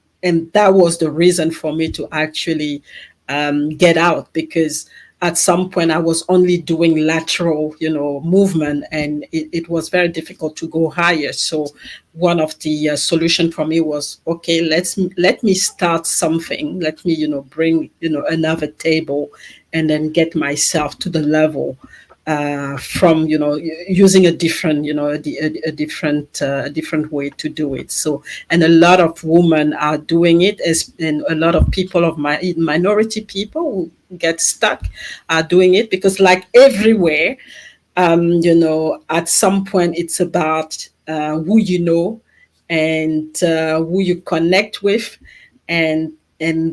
that was the reason for me to actually get out, because at some point I was only doing lateral, movement, and it was very difficult to go higher. So one of the solution for me was, okay, let me start something. Let me, bring, another table, and then get myself to the level from, using a different, a different way to do it. So, and a lot of women are doing it, and a lot of people of minority people who get stuck are doing it, because like everywhere, at some point it's about who you know, and who you connect with, and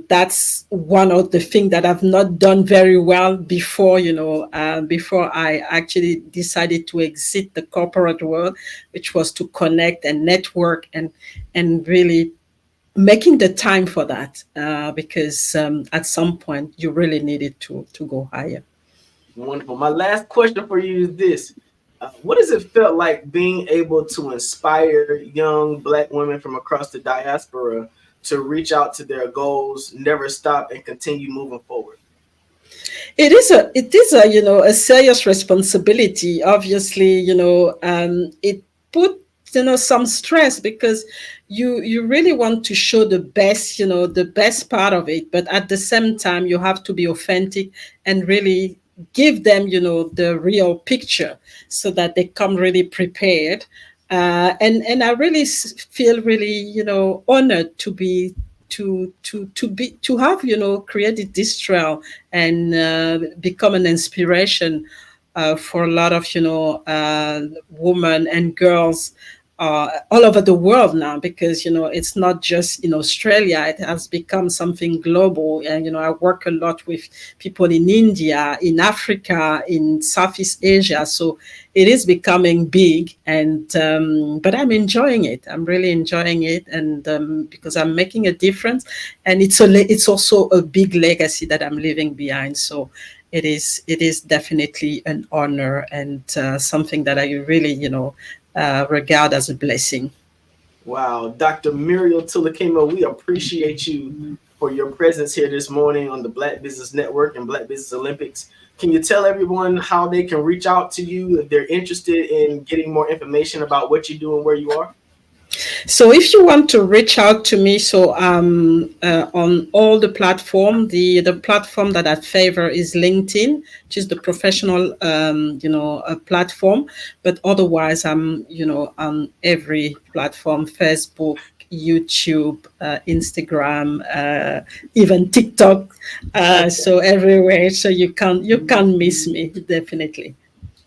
that's one of the things that I've not done very well before, before I actually decided to exit the corporate world, which was to connect and network and really making the time for that, because at some point you really needed to go higher. Wonderful. My last question for you is this. What does it feel like being able to inspire young Black women from across the diaspora to reach out to their goals, never stop, and continue moving forward? It is a a serious responsibility. Obviously, it put some stress, because you really want to show the best, the best part of it, but at the same time you have to be authentic and really give them, the real picture, so that they come really prepared. And I really feel really, honored to have, created this trail and become an inspiration for a lot of, women and girls all over the world now, because it's not just in Australia, it has become something global. And I work a lot with people in India, in Africa, in Southeast Asia, so it is becoming big. And but I'm enjoying it. I'm really enjoying it, and because I'm making a difference, and it's also a big legacy that I'm leaving behind. So it is definitely an honor, and something that I really regard as a blessing. Wow, Dr. Muriel Tulakema, we appreciate you for your presence here this morning on the Black Business Network and Black Business Olympics. Can you tell everyone how they can reach out to you if they're interested in getting more information about what you do and where you are? So if you want to reach out to me, so on all the platform, the platform that I favor is LinkedIn, which is the professional platform. But otherwise, I'm on every platform: Facebook, YouTube, Instagram, even TikTok. So everywhere. So you can't miss me, definitely.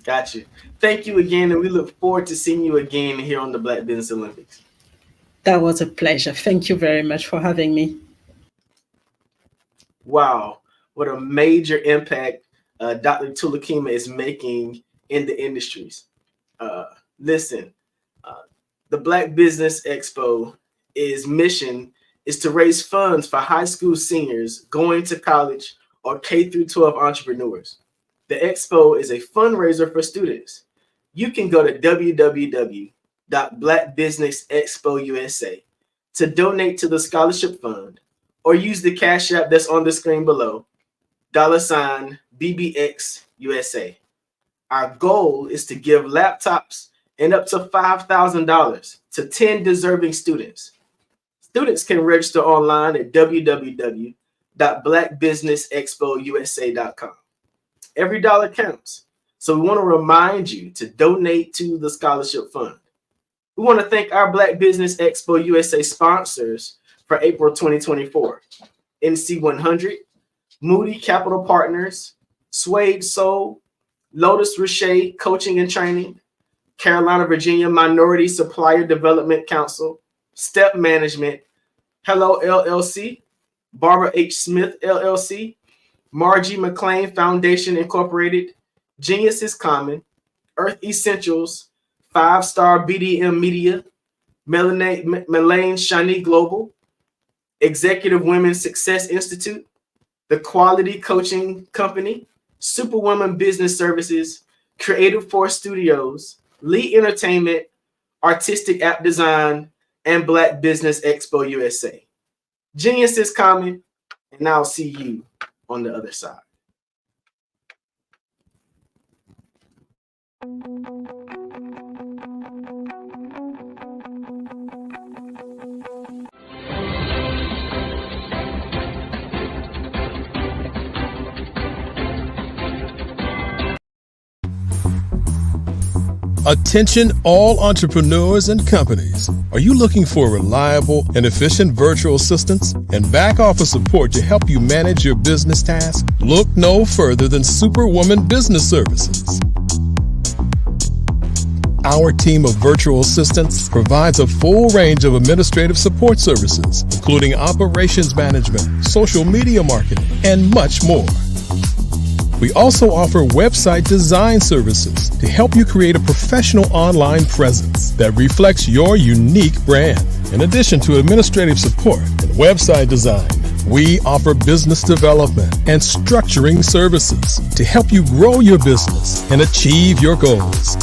Got you. Thank you again, and we look forward to seeing you again here on the Black Business Olympics. That was a pleasure. Thank you very much for having me. Wow, what a major impact Dr. Tulakema is making in the industries. Listen, the Black Business Expo mission is to raise funds for high school seniors going to college or K through 12 entrepreneurs. The expo is a fundraiser for students. You can go to www.blackbusinessexpo USA to donate to the scholarship fund, or use the Cash App that's on the screen below, $BBX USA. Our goal is to give laptops and up to $5,000 to 10 deserving students. Students can register online at www.blackbusinessexpousa.com. Every dollar counts, so we want to remind you to donate to the scholarship fund. We want to thank our Black Business Expo USA sponsors for April 2024. NC100, Moody Capital Partners, Suede Soul, Lotus Rocher Coaching and Training, Carolina, Virginia Minority Supplier Development Council, Step Management, Hello LLC, Barbara H. Smith LLC, Margie McLean Foundation Incorporated, Genius is Common, Earth Essentials, 5-Star BDM Media, Melane Shani Global, Executive Women's Success Institute, The Quality Coaching Company, Superwoman Business Services, Creative Force Studios, Lee Entertainment, Artistic App Design, and Black Business Expo USA. Genius is Common, and I'll see you on the other side. Attention all entrepreneurs and companies. Are you looking for reliable and efficient virtual assistants and back office support to help you manage your business tasks? Look no further than Superwoman Business Services. Our team of virtual assistants provides a full range of administrative support services, including operations management, social media marketing, and much more. We also offer website design services to help you create a professional online presence that reflects your unique brand. In addition to administrative support and website design, we offer business development and structuring services to help you grow your business and achieve your goals.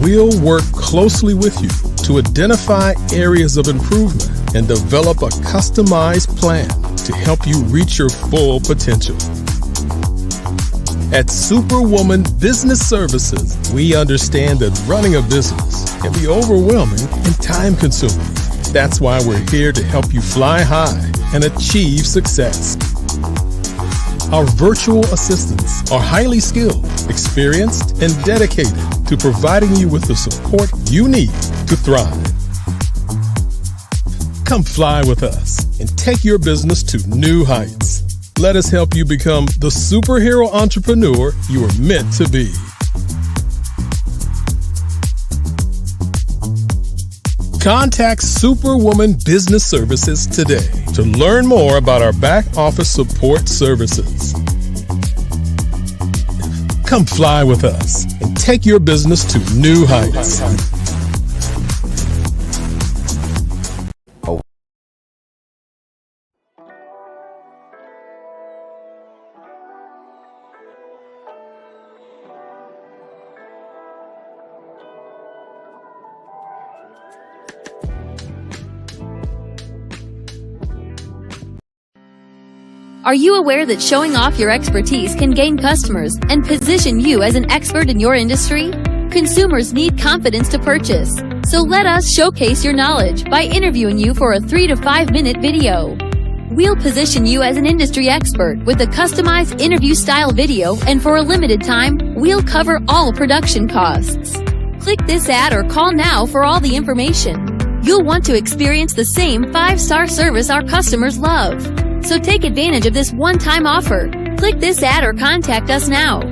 We'll work closely with you to identify areas of improvement and develop a customized plan to help you reach your full potential. At Superwoman Business Services, we understand that running a business can be overwhelming and time-consuming. That's why we're here to help you fly high and achieve success. Our virtual assistants are highly skilled, experienced, and dedicated to providing you with the support you need to thrive. Come fly with us and take your business to new heights. Let us help you become the superhero entrepreneur you are meant to be. Contact Superwoman Business Services today to learn more about our back office support services. Come fly with us and take your business to new heights. Are you aware that showing off your expertise can gain customers and position you as an expert in your industry? Consumers need confidence to purchase, so let us showcase your knowledge by interviewing you for a 3 to 5 minute video. We'll position you as an industry expert with a customized interview-style video, and for a limited time, we'll cover all production costs. Click this ad or call now for all the information. You'll want to experience the same 5-star service our customers love. So take advantage of this one-time offer. Click this ad or contact us now.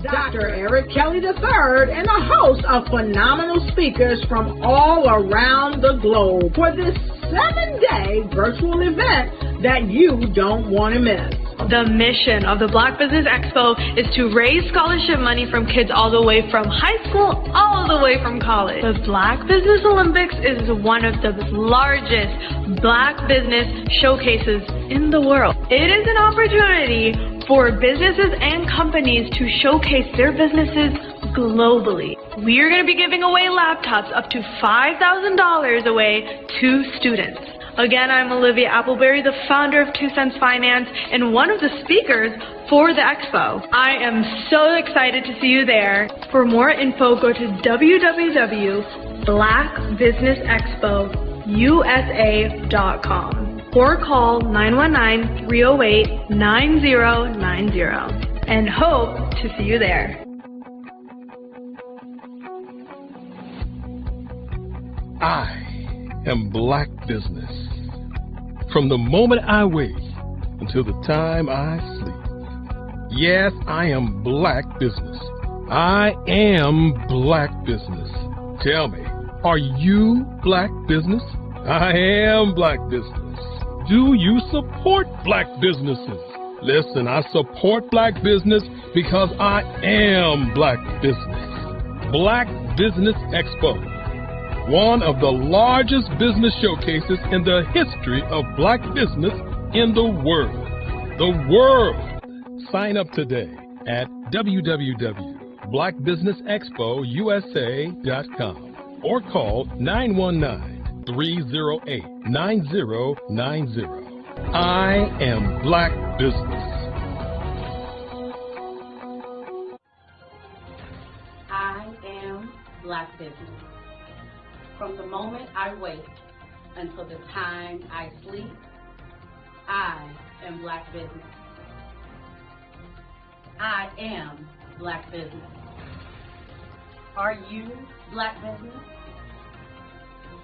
Dr. Eric Kelly III and a host of phenomenal speakers from all around the globe for this 7-day virtual event that you don't want to miss. The mission of the Black Business Expo is to raise scholarship money from kids all the way from high school, all the way from college. The Black Business Olympics is one of the largest Black business showcases in the world. It is an opportunity for businesses and companies to showcase their businesses globally. We are going to be giving away laptops up to $5,000 away to students. Again, I'm Olivia Appleberry, the founder of 2 Cents Finance and one of the speakers for the expo. I am so excited to see you there. For more info, go to www.blackbusinessexpousa.com or call 919-308-9090 and hope to see you there. I am Black Business. From the moment I wake until the time I sleep. Yes, I am Black Business. I am Black Business. Tell me, are you Black Business? I am Black Business. Do you support Black businesses? Listen, I support Black business because I am Black Business. Black Business Expo, one of the largest business showcases in the history of Black business in the world. The world! Sign up today at www.blackbusinessexpousa.com or call 919-308-9090. I am Black Business. I am Black Business. From the moment I wake until the time I sleep, I am Black Business. I am Black Business. Are you Black Business?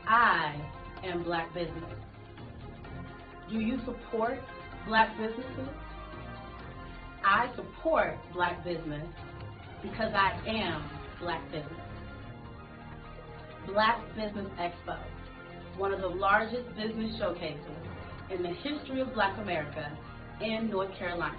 I am Black Business. Do you support Black businesses? I support Black business because I am Black Business. Black Business Expo, one of the largest business showcases in the history of Black America in North Carolina.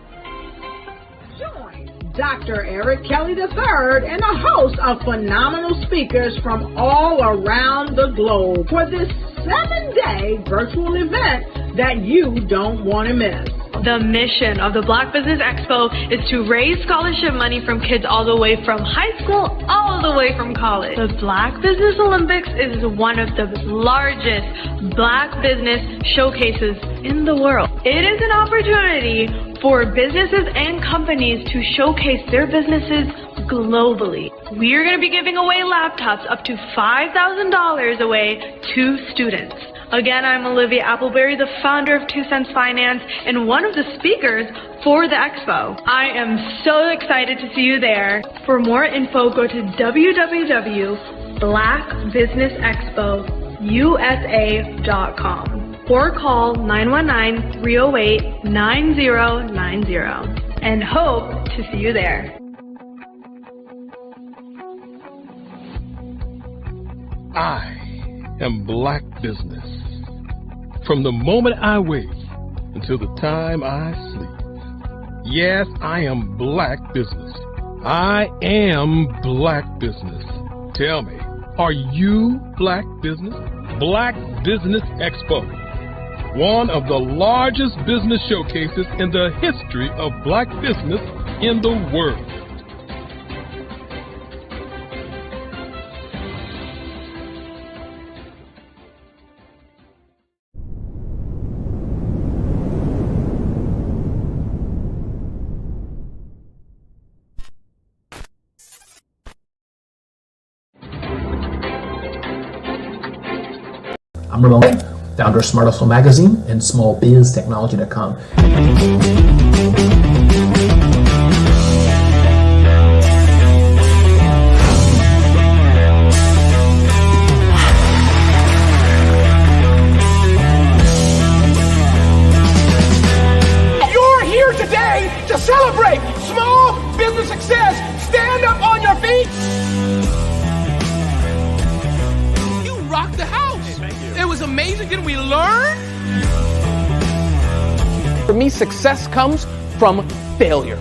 Join Dr. Eric Kelly III and a host of phenomenal speakers from all around the globe for this 7-day virtual event that you don't want to miss. The mission of the Black Business Expo is to raise scholarship money from kids all the way from high school, all the way from college. The Black Business Olympics is one of the largest Black business showcases in the world. It is an opportunity for businesses and companies to showcase their businesses globally. We are going to be giving away laptops up to $5,000 away to students. Again, I'm Olivia Appleberry, the founder of 2 Cents Finance and one of the speakers for the expo. I am so excited to see you there. For more info, go to www.blackbusinessexpousa.com or call 919-308-9090 and hope to see you there. I am Black Business. From the moment I wake until the time I sleep. Yes, I am Black Business. I am Black Business. Tell me, are you Black Business? Black Business Expo, one of the largest business showcases in the history of Black business in the world. I'm Ramon, founder of Smart Hustle Magazine and smallbiztechnology.com. You're here today to celebrate Small business success. Stand up on your feet. You rocked the house. Hey, thank you. It was amazing. Didn't we learn? For me, success comes from failure.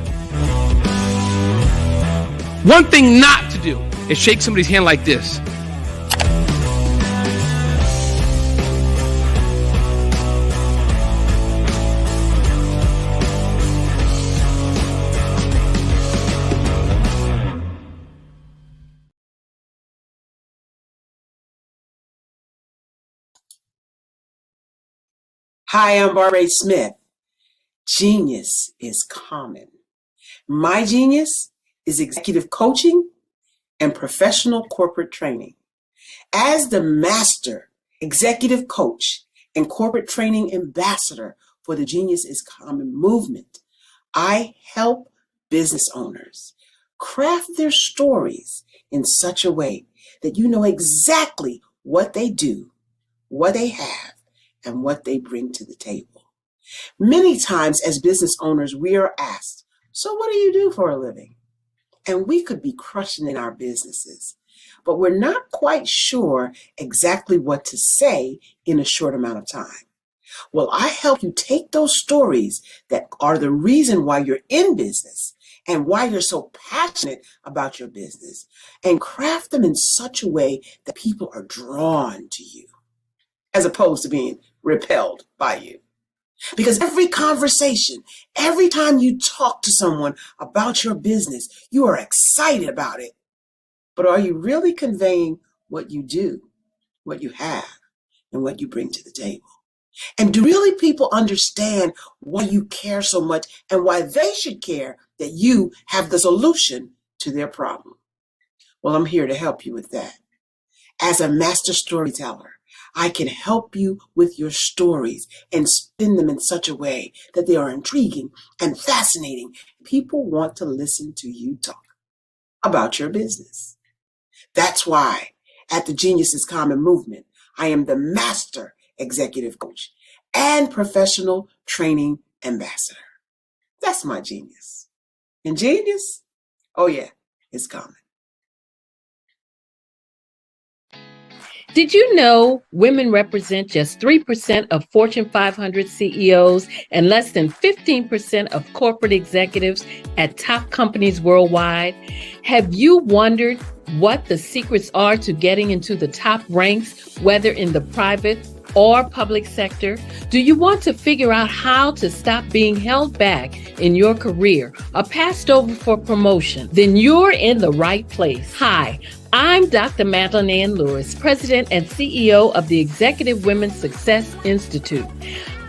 One thing not to do is shake somebody's hand like this. Hi, I'm Barbara Smith. Genius is common. My genius is executive coaching and professional corporate training. As the master executive coach and corporate training ambassador for the Genius is Common movement, I help business owners craft their stories in such a way that you know exactly what they do, what they have, and what they bring to the table. Many times as business owners, we are asked, so what do you do for a living? And we could be crushing in our businesses, but we're not quite sure exactly what to say in a short amount of time. Well, I help you take those stories that are the reason why you're in business and why you're so passionate about your business and craft them in such a way that people are drawn to you as opposed to being repelled by you. Because every conversation, every time you talk to someone about your business, you are excited about it. But are you really conveying what you do, what you have, and what you bring to the table? And do really people understand why you care so much and why they should care that you have the solution to their problem? Well, I'm here to help you with that. As a master storyteller, I can help you with your stories and spin them in such a way that they are intriguing and fascinating. People want to listen to you talk about your business. That's why at the Genius is Common movement, I am the master executive coach and professional training ambassador. That's my genius. And genius? Oh yeah, it's common. Did you know women represent just 3% of Fortune 500 CEOs and less than 15% of corporate executives at top companies worldwide? Have you wondered what the secrets are to getting into the top ranks, whether in the private or public sector? Do you want to figure out how to stop being held back in your career or passed over for promotion? Then you're in the right place. Hi, I'm Dr. Madeline Ann Lewis, President and CEO of the Executive Women's Success Institute.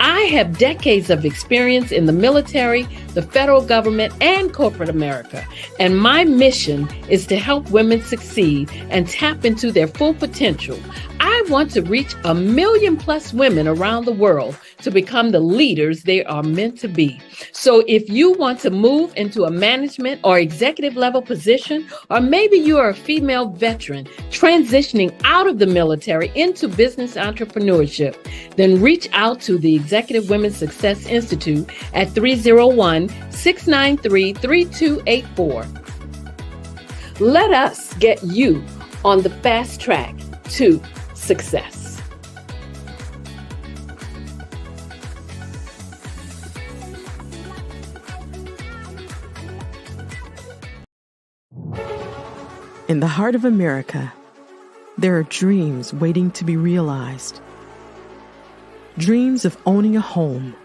I have decades of experience in the military, the federal government, and corporate America, and my mission is to help women succeed and tap into their full potential. I want to reach 1 million plus women around the world to become the leaders they are meant to be. So if you want to move into a management or executive level position, or maybe you are a female veteran transitioning out of the military into business entrepreneurship, then reach out to the Executive Women's Success Institute at 301-693-3284. Let us get you on the fast track to success. In the heart of America, there are dreams waiting to be realized. Dreams of owning a home,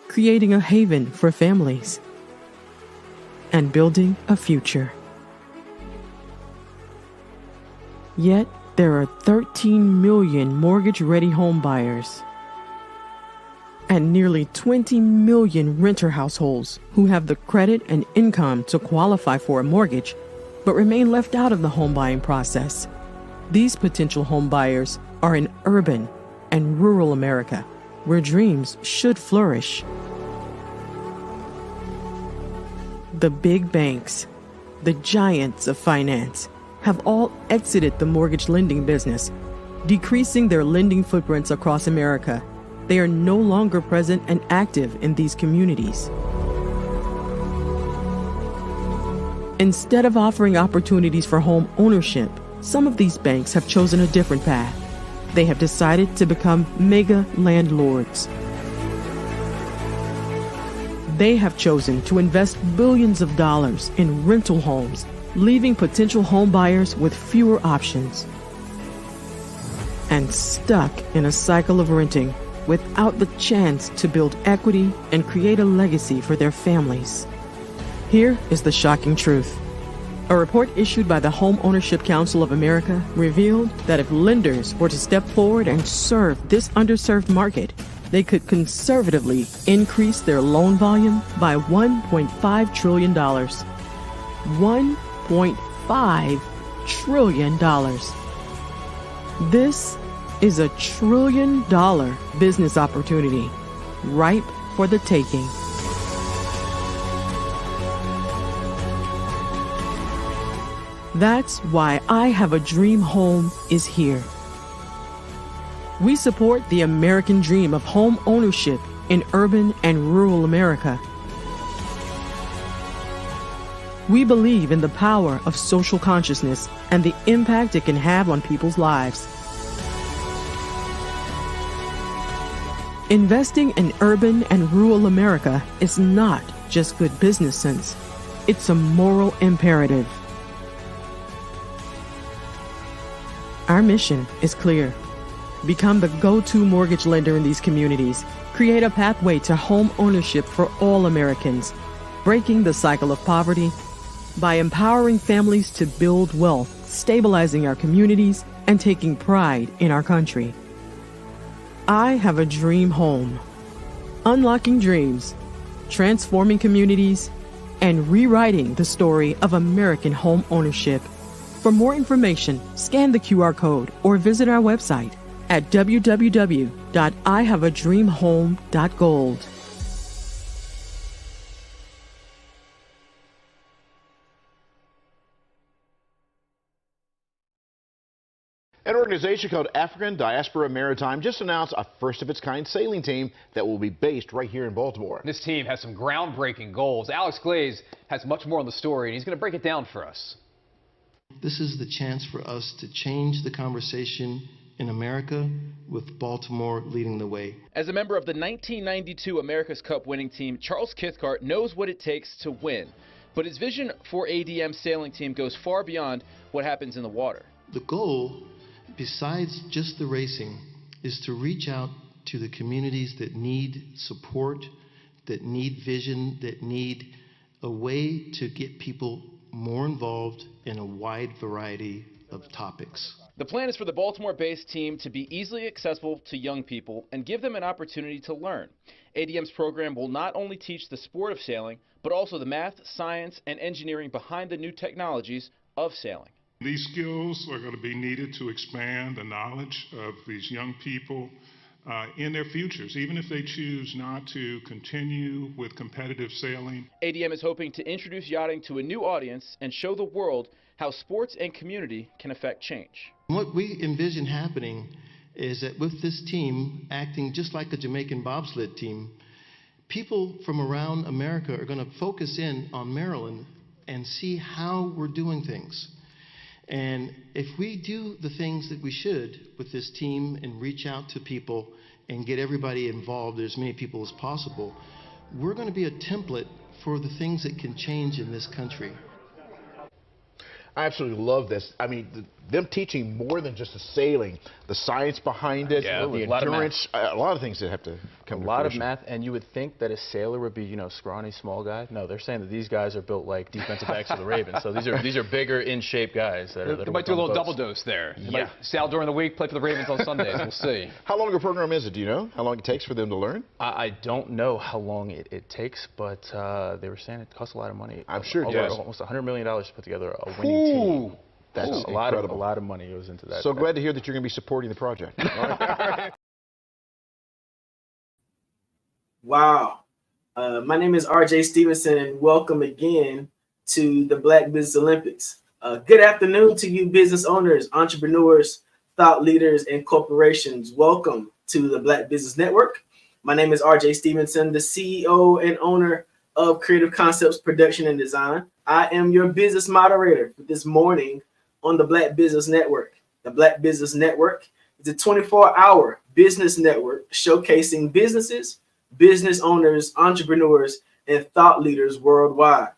creating a haven for families, and building a future. Yet, there are 13 million mortgage-ready home buyers and nearly 20 million renter households who have the credit and income to qualify for a mortgage but remain left out of the home buying process. These potential home buyers are in urban and rural America, where dreams should flourish. The big banks, the giants of finance, have all exited the mortgage lending business, decreasing their lending footprints across America. They are no longer present and active in these communities. Instead of offering opportunities for home ownership, some of these banks have chosen a different path. They have decided to become mega landlords. They have chosen to invest billions of dollars in rental homes, leaving potential home buyers with fewer options and stuck in a cycle of renting without the chance to build equity and create a legacy for their families. Here is the shocking truth. A report issued by the Home Ownership Council of America revealed that if lenders were to step forward and serve this underserved market, they could conservatively increase their loan volume by $1.5 trillion. $1.5 trillion. This is a $1 trillion business opportunity, ripe for the taking. That's why I Have a Dream Home is here. We support the American dream of home ownership in urban and rural America. We believe in the power of social consciousness and the impact it can have on people's lives. Investing in urban and rural America is not just good business sense. It's a moral imperative. Our mission is clear. Become the go-to mortgage lender in these communities. Create a pathway to home ownership for all Americans, breaking the cycle of poverty by empowering families to build wealth, stabilizing our communities, and taking pride in our country. I Have a Dream Home. Unlocking dreams, transforming communities, and rewriting the story of American home ownership. For more information, scan the QR code or visit our website at www.ihaveadreamhome.gold. An organization called African Diaspora Maritime just announced a first-of-its-kind sailing team that will be based right here in Baltimore. This team has some groundbreaking goals. Alex Glaze has much more on the story, and he's going to break it down for us. This is the chance for us to change the conversation in America, with Baltimore leading the way. As a member of the 1992 America's Cup winning team, Charles Cathcart knows what it takes to win. But his vision for ADM's sailing team goes far beyond what happens in the water. The goal, besides just the racing, is to reach out to the communities that need support, that need vision, that need a way to get people more involved in a wide variety of topics. The plan is for the Baltimore-based team to be easily accessible to young people and give them an opportunity to learn. ADM's program will not only teach the sport of sailing, but also the math, science, and engineering behind the new technologies of sailing. These skills are going to be needed to expand the knowledge of these young people in their futures, even if they choose not to continue with competitive sailing. ADM is hoping to introduce yachting to a new audience and show the world how sports and community can affect change. What we envision happening is that with this team acting just like a Jamaican bobsled team, people from around America are going to focus in on Maryland and see how we're doing things. And if we do the things that we should with this team and reach out to people and get everybody involved, as many people as possible, we're going to be a template for the things that can change in this country. I absolutely love this. I mean, them teaching more than just the sailing, the science behind it, the endurance, a lot of things that have to come to fruition. A lot of math, and you would think that a sailor would be, you know, scrawny, small guy. No, they're saying that these guys are built like defensive backs of the Ravens. So these are bigger, in shape guys. That they might do a little double dose there. They might sail during the week, play for the Ravens on Sundays. We'll see. How long a program is it? Do you know how long it takes for them to learn? I don't know how long it takes, but they were saying it costs a lot of money. I'm sure it does. Almost $100 million to put together a winning team. That's a lot of money goes into that. So glad to hear that you're going to be supporting the project. Wow. My name is RJ Stevenson, and welcome again to the Black Business Olympics. Good afternoon to you business owners, entrepreneurs, thought leaders, and corporations. Welcome to the Black Business Network. My name is RJ Stevenson, the CEO and owner of Creative Concepts Production and Design. I am your business moderator for this morning on the Black Business Network. The Black Business Network is a 24-hour business network showcasing businesses, business owners, entrepreneurs, and thought leaders worldwide.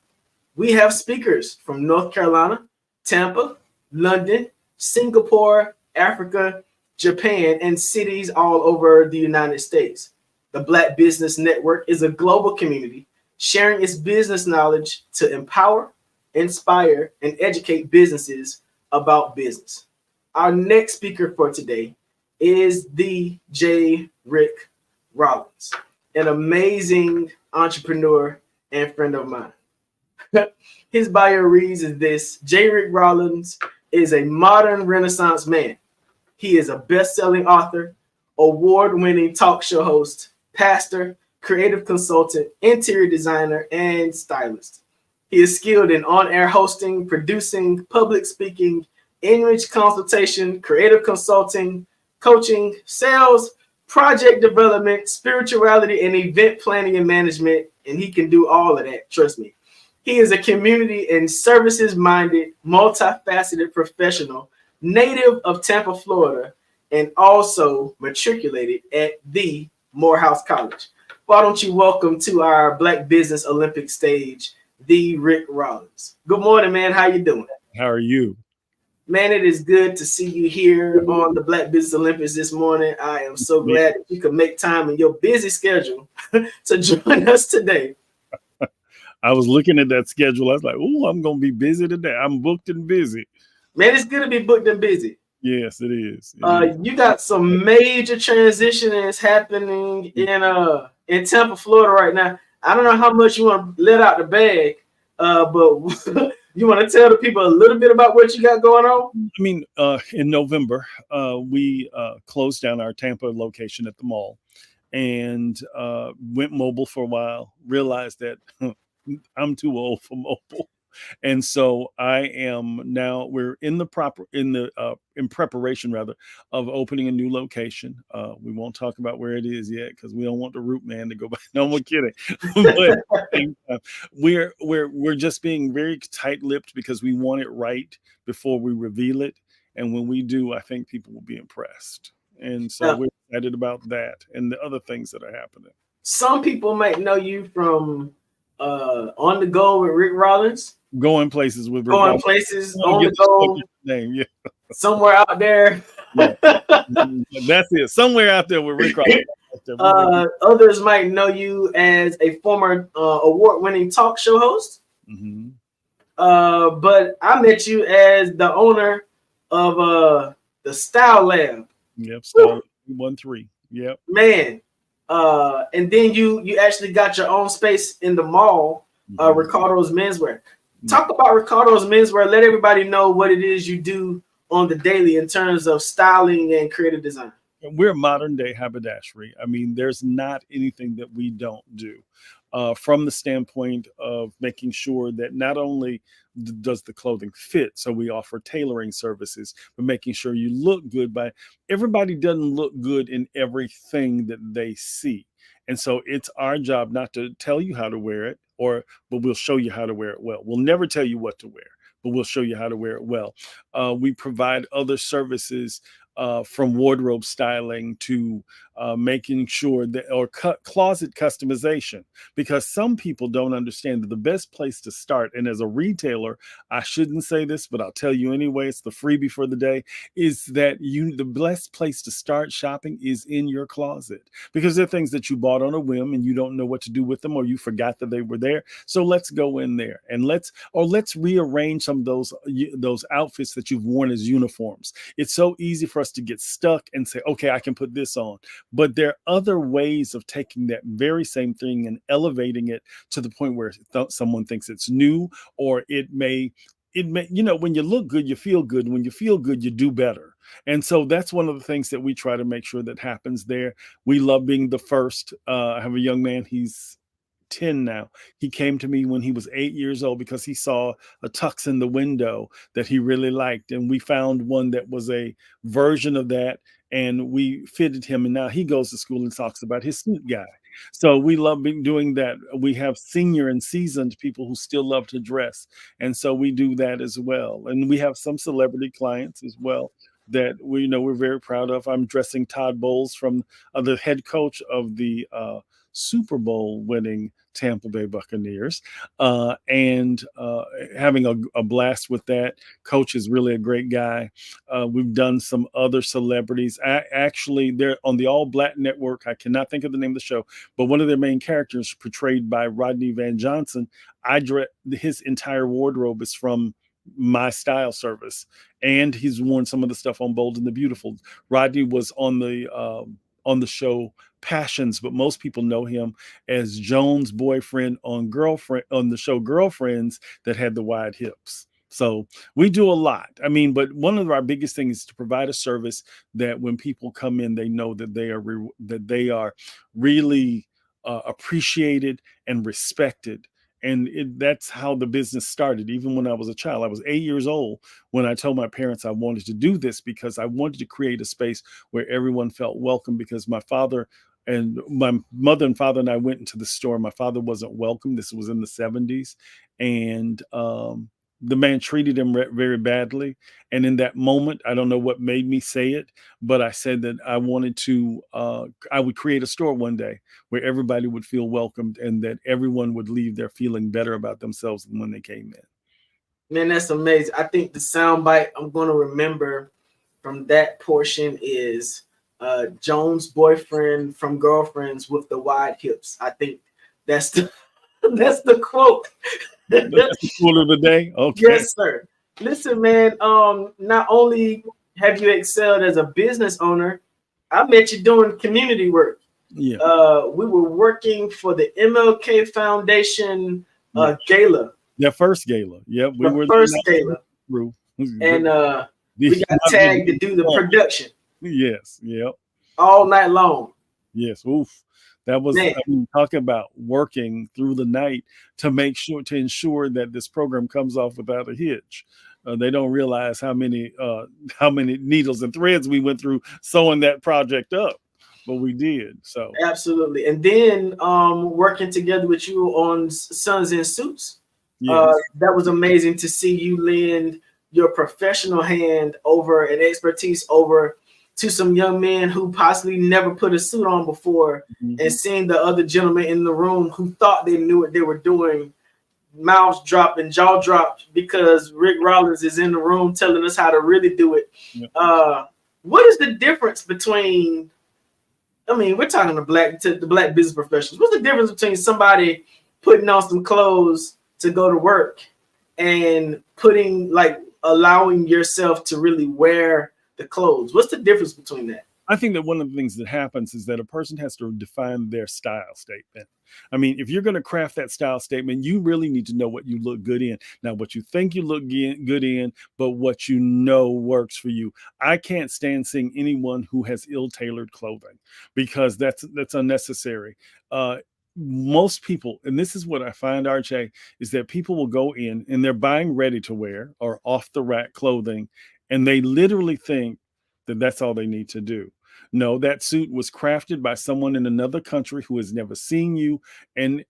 We have speakers from North Carolina, Tampa, London, Singapore, Africa, Japan, and cities all over the United States. The Black Business Network is a global community sharing its business knowledge to empower, inspire, and educate businesses about business. Our next speaker for today is the J. Rick Rollins, an amazing entrepreneur and friend of mine. His bio reads as this: J. Rick Rollins is a modern Renaissance man. He is a best-selling author, award-winning talk show host, pastor, creative consultant, interior designer, and stylist. He is skilled in on-air hosting, producing, public speaking, in-reach consultation, creative consulting, coaching, sales, project development, spirituality, and event planning and management. And he can do all of that, trust me. He is a community and services-minded, multifaceted professional, native of Tampa, Florida, and also matriculated at the Morehouse College. Why don't you welcome to our Black Business Olympic stage, the Rick Rollins. Good morning, man. How you doing? How are you? Man, it is good to see you here on the Black Business Olympics this morning. I am so glad that you could make time in your busy schedule to join us today. I was looking at that schedule. I was like, oh, I'm going to be busy today. I'm booked and busy. Man, it's good to be booked and busy. Yes, it is. You got some major transitions happening in Tampa, Florida right now. I don't know how much you want to let out the bag, but you want to tell the people a little bit about what you got going on? I mean, in November, we closed down our Tampa location at the mall and went mobile for a while, realized that I'm too old for mobile. And so I am now, we're in preparation rather of opening a new location. We won't talk about where it is yet because we don't want the root man to go by. No, I'm kidding. But we're just being very tight-lipped because we want it right before we reveal it. And when we do, I think people will be impressed. And so we're excited about that and the other things that are happening. Some people might know you from On the Go with Rick Rollins. Going places with Rick Going Rollins. Places on the go. Name, yeah. Somewhere out there. Yeah. That's it. Somewhere out there with Rick Rollins. Others might know you as a former award-winning talk show host. Mm-hmm. But I met you as the owner of the Style Lab. Yep, Style 13. Yep. Man. And then you actually got your own space in the mall, Ricardo's Menswear. Talk about Ricardo's Menswear. Let everybody know what it is you do on the daily in terms of styling and creative design. We're modern day haberdashery. I mean, there's not anything that we don't do from the standpoint of making sure that not only does the clothing fit, so we offer tailoring services, but making sure you look good. But everybody doesn't look good in everything that they see. And so it's our job not to tell you how to wear it, but we'll show you how to wear it well. We'll never tell you what to wear, but we'll show you how to wear it well. We provide other services from wardrobe styling to making sure that, or closet customization, because some people don't understand that the best place to start, and as a retailer, I shouldn't say this, but I'll tell you anyway, it's the freebie for the day, is that the best place to start shopping is in your closet, because there are things that you bought on a whim and you don't know what to do with them, or you forgot that they were there. So let's go in there and let's rearrange some of those outfits that you've worn as uniforms. It's so easy for us to get stuck and say, okay, I can put this on. But there are other ways of taking that very same thing and elevating it to the point where someone thinks it's new, or it may, when you look good, you feel good. When you feel good, you do better. And so that's one of the things that we try to make sure that happens there. We love being the first. I have a young man, he's 10 now. He came to me when he was 8 years old because he saw a tux in the window that he really liked. And we found one that was a version of that, and we fitted him. And now he goes to school and talks about his suit guy. So we love doing that. We have senior and seasoned people who still love to dress. And so we do that as well. And we have some celebrity clients as well that we're very proud of. I'm dressing Todd Bowles from the head coach of the Super Bowl winning Tampa Bay Buccaneers, and having a blast with that. Coach is really a great guy. We've done some other celebrities. Actually, they're on the All Black Network. I cannot think of the name of the show, but one of their main characters, portrayed by Rodney Van Johnson, his entire wardrobe is from my style service, and he's worn some of the stuff on Bold and the Beautiful. Rodney was on the show Passions, but most people know him as Joan's boyfriend on the show Girlfriends, that had the wide hips. So we do a lot. I mean, but one of our biggest things is to provide a service that when people come in, they know that they are really appreciated and respected. And that's how the business started. Even when I was a child, I was 8 years old when I told my parents I wanted to do this, because I wanted to create a space where everyone felt welcome. Because my mother and father and I went into the store. My father wasn't welcome. This was in the 70s. And the man treated him very badly. And in that moment, I don't know what made me say it, but I said that I would create a store one day where everybody would feel welcomed and that everyone would leave there feeling better about themselves than when they came in. Man, that's amazing. I think the soundbite I'm going to remember from that portion is Joan's boyfriend from Girlfriends with the wide hips. I think that's the quote. That's the quote of the day. Okay. Yes, sir. Listen, man. Not only have you excelled as a business owner, I met you doing community work. Yeah. We were working for the MLK Foundation gala. Their first gala. Yep. We were first gala. And we got tagged to do the production. Yes. Yep. All night long. Yes. Oof. That was, talking about working through the night to ensure that this program comes off without a hitch. They don't realize how many needles and threads we went through sewing that project up, but we did. So absolutely. And then working together with you on Sons in Suits. Yes. That was amazing to see you lend your professional hand over and expertise over to some young men who possibly never put a suit on before, and seeing the other gentlemen in the room who thought they knew what they were doing, mouths dropped and jaw dropped because Rick Rollins is in the room telling us how to really do it. What is the difference between, we're talking to the black business professionals. What's the difference between somebody putting on some clothes to go to work and allowing yourself to really wear the clothes? What's the difference between that? I think that one of the things that happens is that a person has to define their style statement. I mean, if you're going to craft that style statement, you really need to know what you look good in. Not what you think you look good in, but what you know works for you. I can't stand seeing anyone who has ill-tailored clothing, because that's unnecessary. Most people, and this is what I find, RJ, is that people will go in and they're buying ready to wear or off the rack clothing, and they literally think that that's all they need to do. No, that suit was crafted by someone in another country who has never seen you, and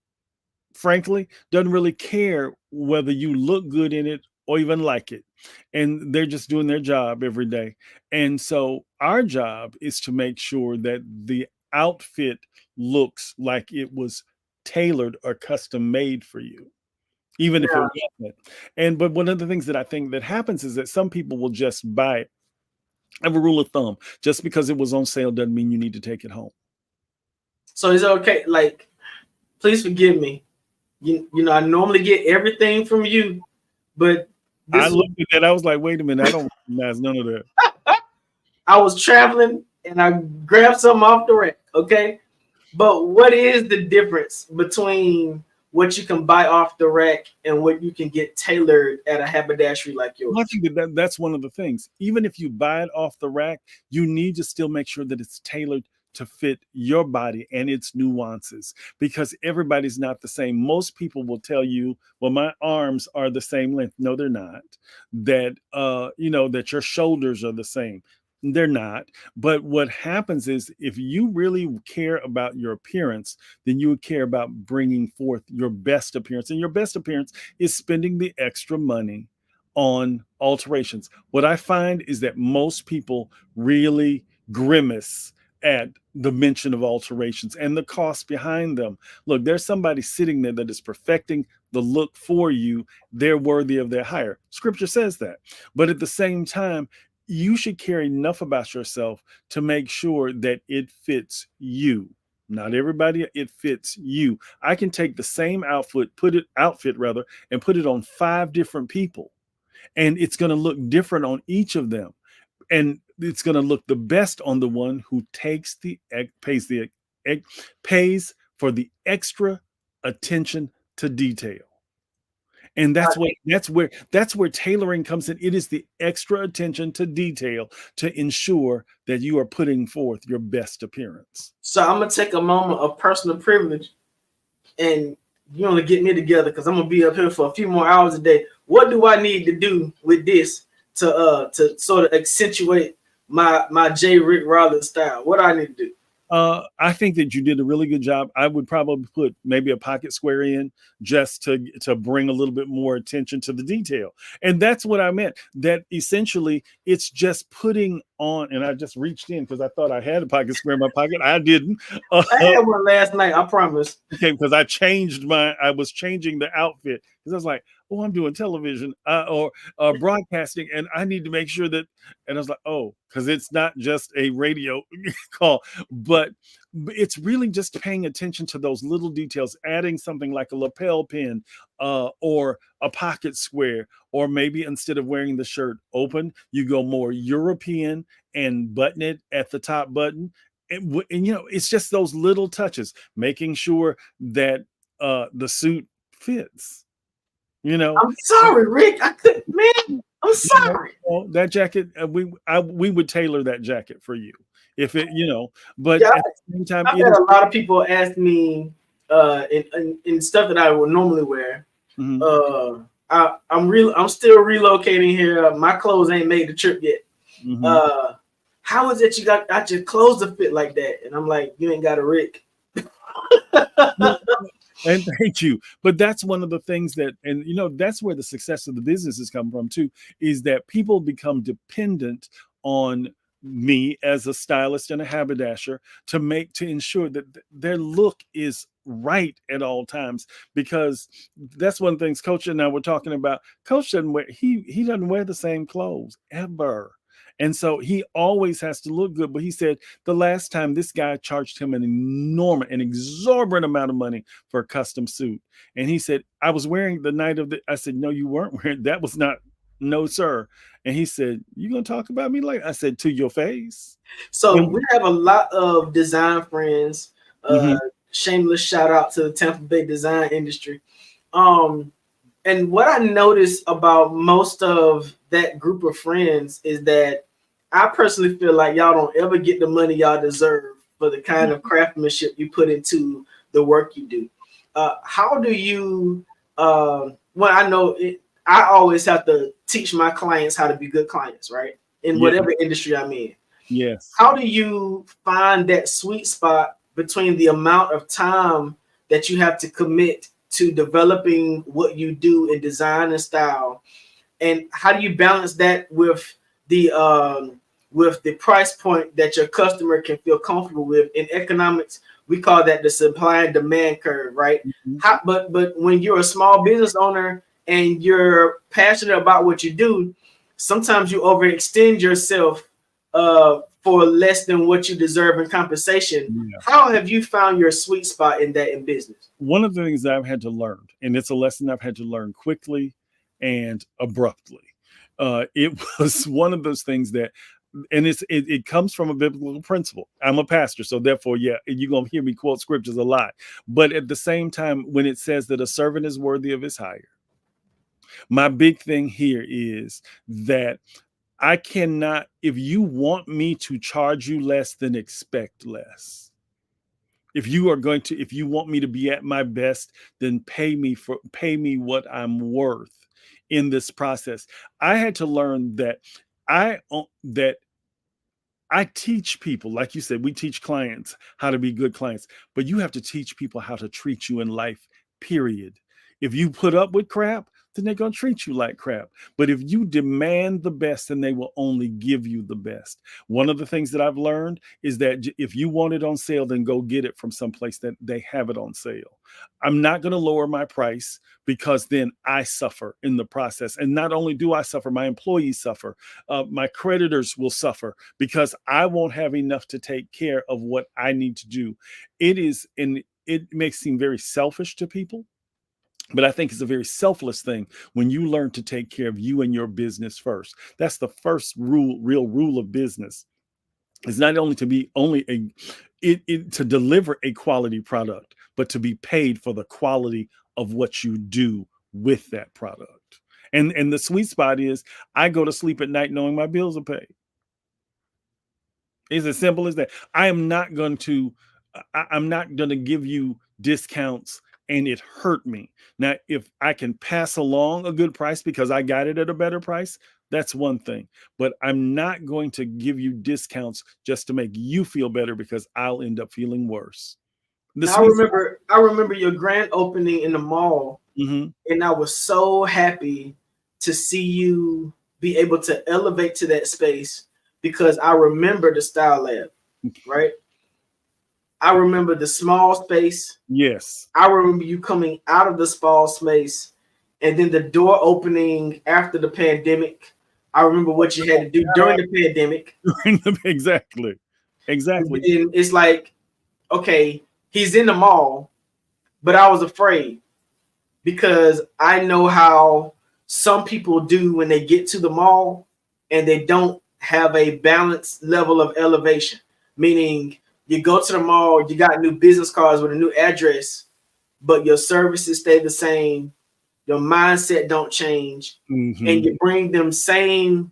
frankly, doesn't really care whether you look good in it or even like it. And they're just doing their job every day. And so our job is to make sure that the outfit looks like it was tailored or custom made for you, even if it wasn't. But one of the things that I think that happens is that some people will just buy it. I have a rule of thumb: just because it was on sale doesn't mean you need to take it home. So is it okay? Please forgive me. You know, I normally get everything from you, but I looked at that. I was like, wait a minute, I don't recognize none of that. I was traveling and I grabbed something off the rack. Okay. But what is the difference between what you can buy off the rack and what you can get tailored at a haberdashery like yours? I think that's one of the things. Even if you buy it off the rack, you need to still make sure that it's tailored to fit your body and its nuances, because everybody's not the same. Most people will tell you, well, my arms are the same length. No, they're not. That, that your shoulders are the same. They're not. But what happens is if you really care about your appearance, then you would care about bringing forth your best appearance. And your best appearance is spending the extra money on alterations. What I find is that most people really grimace at the mention of alterations and the cost behind them. Look, there's somebody sitting there that is perfecting the look for you. They're worthy of their hire. Scripture says that. But at the same time, you should care enough about yourself to make sure that it fits you. Not everybody, it fits you. I can take the same outfit rather, and put it on 5 different people, and it's going to look different on each of them. And it's going to look the best on the one who pays for the extra attention to detail. And that's where tailoring comes in. It is the extra attention to detail to ensure that you are putting forth your best appearance. So I'm gonna take a moment of personal privilege, and you want to get me together because I'm gonna be up here for a few more hours a day. What do I need to do with this to sort of accentuate my J. Rick Rollins style? What do I need to do? I think that you did a really good job. I would probably put maybe a pocket square in just to bring a little bit more attention to the detail. And that's what I meant, that essentially it's just putting on, and I just reached in because I thought I had a pocket square in my pocket. I didn't. I had one last night, I promise. Okay, because I was changing the outfit because I was like, oh, I'm doing television or broadcasting, and I need to make sure that, and I was like, oh, because it's not just a radio call, but it's really just paying attention to those little details, adding something like a lapel pin or a pocket square, or maybe instead of wearing the shirt open, you go more European and button it at the top button. And it's just those little touches, making sure that the suit fits. I'm sorry, Rick. I couldn't, man. I'm sorry. That jacket, we would tailor that jacket for you if it, But at the same time, I've had a lot of people ask me in stuff that I would normally wear. Mm-hmm. I'm still relocating here. My clothes ain't made the trip yet. Mm-hmm. How is it you got your clothes to fit like that? And I'm like, you ain't got a Rick. And thank you. But that's one of the things that, and that's where the success of the business has come from too, is that people become dependent on me as a stylist and a haberdasher to ensure that their look is right at all times, because that's one of the things Coach and I were talking about. Coach doesn't wear, he doesn't wear the same clothes ever. And so he always has to look good. But he said the last time this guy charged him an exorbitant amount of money for a custom suit. And he said, I was wearing the night of the, I said, no, you weren't wearing, that was not, no, sir. And he said, you going to talk about me like, I said, to your face. So we have a lot of design friends. Shameless shout out to the Tampa Bay design industry. And what I noticed about most of that group of friends is that I personally feel like y'all don't ever get the money y'all deserve for the kind of craftsmanship you put into the work you do. How do you, I know I always have to teach my clients how to be good clients, right? In whatever industry I'm in. Yes. How do you find that sweet spot between the amount of time that you have to commit to developing what you do in design and style, and how do you balance that with the price point that your customer can feel comfortable with? In economics, we call that the supply and demand curve, right? But when you're a small business owner and you're passionate about what you do, sometimes you overextend yourself for less than what you deserve in compensation. Yeah. How have you found your sweet spot in business? One of the things that I've had to learn, and it's a lesson I've had to learn quickly and abruptly. It was one of those things that, and it comes from a biblical principle. I'm a pastor, so therefore, you're going to hear me quote scriptures a lot. But at the same time, when it says that a servant is worthy of his hire, my big thing here is that I cannot, if you want me to charge you less, then expect less. If you want me to be at my best, then pay me what I'm worth in this process. I had to learn that I teach people, like you said, we teach clients how to be good clients, but you have to teach people how to treat you in life, period. If you put up with crap, then they're going to treat you like crap. But if you demand the best, then they will only give you the best. One of the things that I've learned is that if you want it on sale, then go get it from someplace that they have it on sale. I'm not going to lower my price because then I suffer in the process. And not only do I suffer, my employees suffer. My creditors will suffer because I won't have enough to take care of what I need to do. It may seem very selfish to people, but I think it's a very selfless thing when you learn to take care of you and your business first. That's the first real rule of business. It's not only to be to deliver a quality product, but to be paid for the quality of what you do with that product. And the sweet spot is I go to sleep at night knowing my bills are paid. It's as simple as that. I'm not going to give you discounts and it hurt me. Now, if I can pass along a good price because I got it at a better price, that's one thing. But I'm not going to give you discounts just to make you feel better because I'll end up feeling worse. I remember your grand opening in the mall, and I was so happy to see you be able to elevate to that space because I remember the Style Lab, right? I remember the small space. Yes. I remember you coming out of the small space and then the door opening after the pandemic. I remember what you had to do during the pandemic. Exactly. And it's like, okay, he's in the mall, but I was afraid because I know how some people do when they get to the mall and they don't have a balanced level of elevation, meaning you go to the mall, you got new business cards with a new address, but your services stay the same. Your mindset don't change. And you bring them same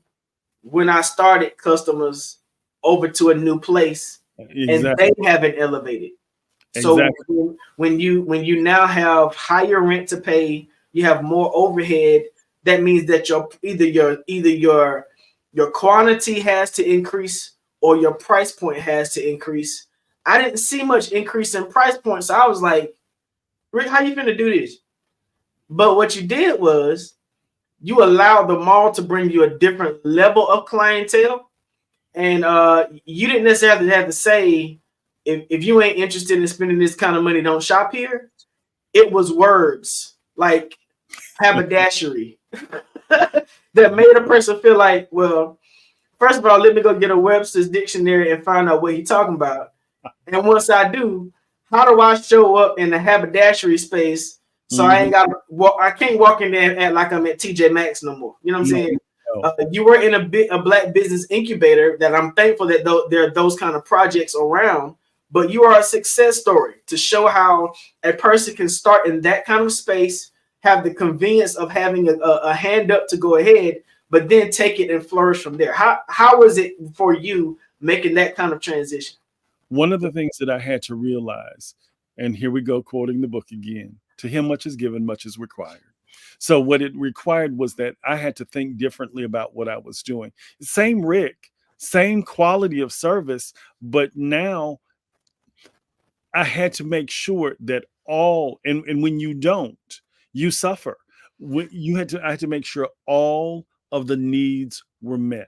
when I started customers over to a new place and they haven't elevated. So when you now have higher rent to pay, you have more overhead, that means that your quantity has to increase or your price point has to increase. I didn't see much increase in price points. So I was like, Rick, how you finna do this? But what you did was you allowed the mall to bring you a different level of clientele. And you didn't necessarily have to say, if you ain't interested in spending this kind of money, don't shop here. It was words like haberdashery that made a person feel like, well, first of all, let me go get a Webster's dictionary and find out what he's talking about. And once I do, how do I show up in the haberdashery space so I ain't got I can't walk in there and act like I'm at TJ Maxx no more. You know what I'm saying? You were in a Black Business incubator that I'm thankful that there are those kind of projects around, but you are a success story to show how a person can start in that kind of space, have the convenience of having a hand up to go ahead, but then take it and flourish from there. How was it for you making that kind of transition? One of the things that I had to realize, and here we go quoting the book again, to him much is given, much is required. So what it required was that I had to think differently about what I was doing. Same Rick, same quality of service, but now I had to make sure that and when you don't, you suffer. I had to make sure all of the needs were met.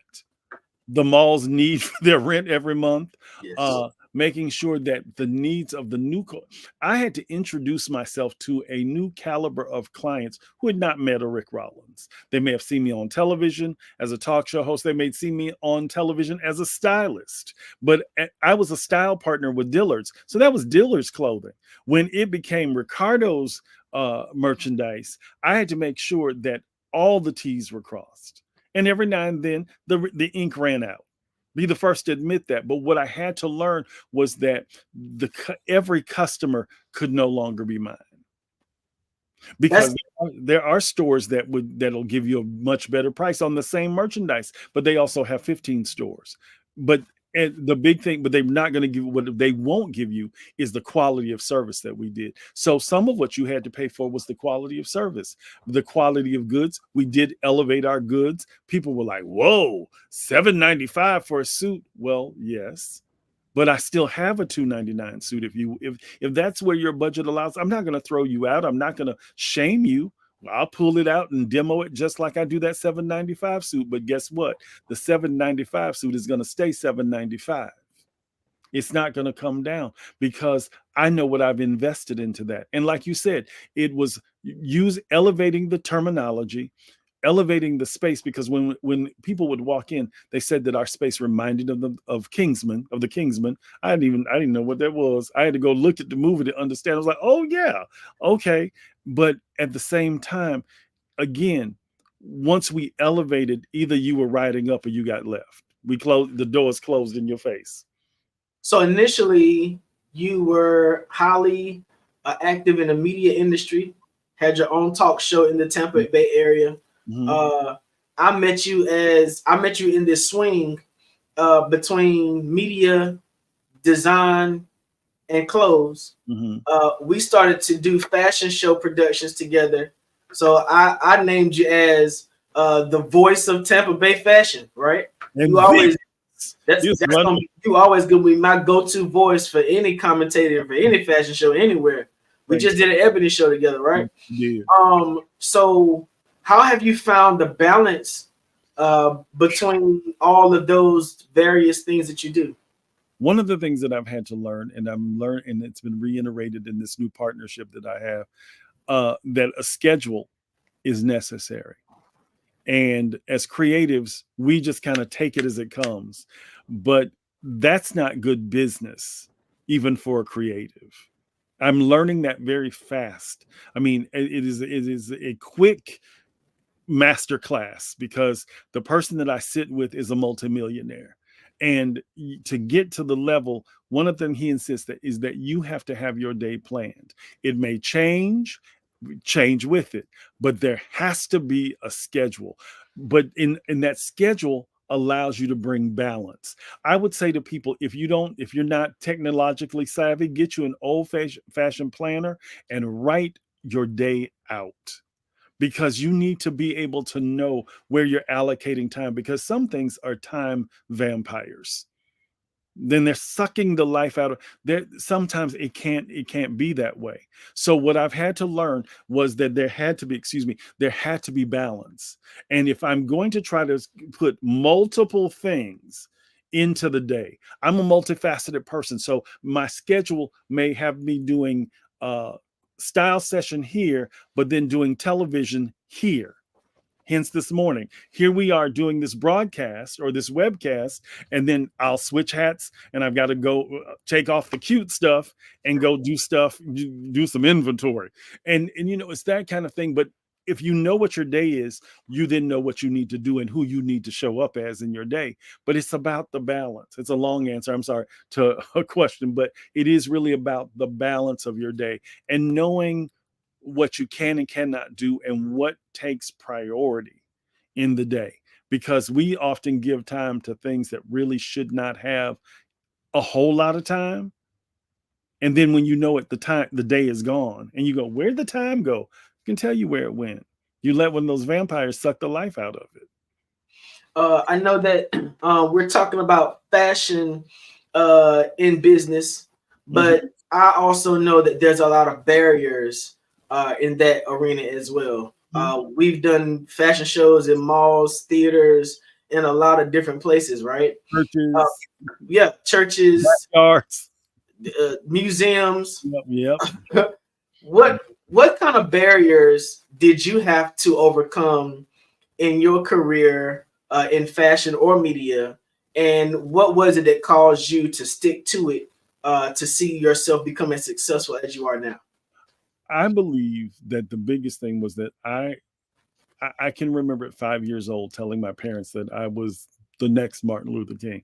The malls need their rent every month. Yes. Making sure that the needs of the I had to introduce myself to a new caliber of clients who had not met a Rick Rollins. They may have seen me on television as a talk show host. They may see me on television as a stylist, but I was a style partner with Dillard's. So that was Dillard's clothing. When it became Ricardo's merchandise, I had to make sure that all the T's were crossed. And every now and then the ink ran out. Be the first to admit that. But what I had to learn was that every customer could no longer be mine. Because there are stores that'll give you a much better price on the same merchandise, but they also have 15 stores. But And the big thing, but they're not going to give, what they won't give you is the quality of service that we did. So some of what you had to pay for was the quality of service, the quality of goods. We did elevate our goods. People were like, whoa, $7.95 for a suit. Well, yes, but I still have a $2.99 suit. If that's where your budget allows, I'm not going to throw you out. I'm not going to shame you. I'll pull it out and demo it just like I do that $7.95 suit. But guess what? The $7.95 suit is going to stay $7.95. It's not going to come down because I know what I've invested into that. And like you said, it was elevating the terminology, elevating the space, because when people would walk in, they said that our space reminded them of Kingsman, of the Kingsman. I didn't know what that was. I had to go look at the movie to understand. I was like, oh yeah, okay. But at the same time, again, once we elevated, either you were riding up or you got left. We closed, the doors closed in your face. So initially, you were highly active in the media industry, had your own talk show in the Tampa Bay area. Mm-hmm. I met you in this swing between media, design, and clothes. Mm-hmm. We started to do fashion show productions together. So I named you as the voice of Tampa Bay fashion, right? And you always you always gonna be my go-to voice for any commentator for any fashion show anywhere. We just did an Ebony show together, right? Yeah. So how have you found the balance between all of those various things that you do? One of the things that I've had to learn, and and it's been reiterated in this new partnership that I have, that a schedule is necessary. And as creatives, we just kind of take it as it comes. But that's not good business, even for a creative. I'm learning that very fast. I mean, it is a quick masterclass because the person that I sit with is a multimillionaire. And to get to the level, one of them he insists that is that you have to have your day planned. It may change with it, but there has to be a schedule. But in that schedule allows you to bring balance. I would say to people, if you're not technologically savvy, get you an old-fashioned planner and write your day out. Because you need to be able to know where you're allocating time, because some things are time vampires. Then they're sucking the life out of there. Sometimes it can't be that way. So what I've had to learn was that there had to be balance. And if I'm going to try to put multiple things into the day, I'm a multifaceted person. So my schedule may have me doing style session here, but then doing television here. Hence this morning, here we are doing this broadcast or this webcast, and then I'll switch hats and I've got to go take off the cute stuff and go do some inventory. And it's that kind of thing. But if you know what your day is, you then know what you need to do and who you need to show up as in your day. But it's about the balance. It's a long answer, I'm sorry, to a question, but it is really about the balance of your day and knowing what you can and cannot do and what takes priority in the day. Because we often give time to things that really should not have a whole lot of time. And then when you know it, the day is gone and you go, where'd the time go? I can tell you where it went. You let one of those vampires suck the life out of it. I know that we're talking about fashion in business, but I also know that there's a lot of barriers in that arena as well. We've done fashion shows in malls, theaters, in a lot of different places, right? Churches. Churches. Backyards. Museums. Yep. What kind of barriers did you have to overcome in your career in fashion or media? And what was it that caused you to stick to it to see yourself become as successful as you are now? I believe that the biggest thing was that I can remember at 5 years old telling my parents that I was the next Martin Luther King.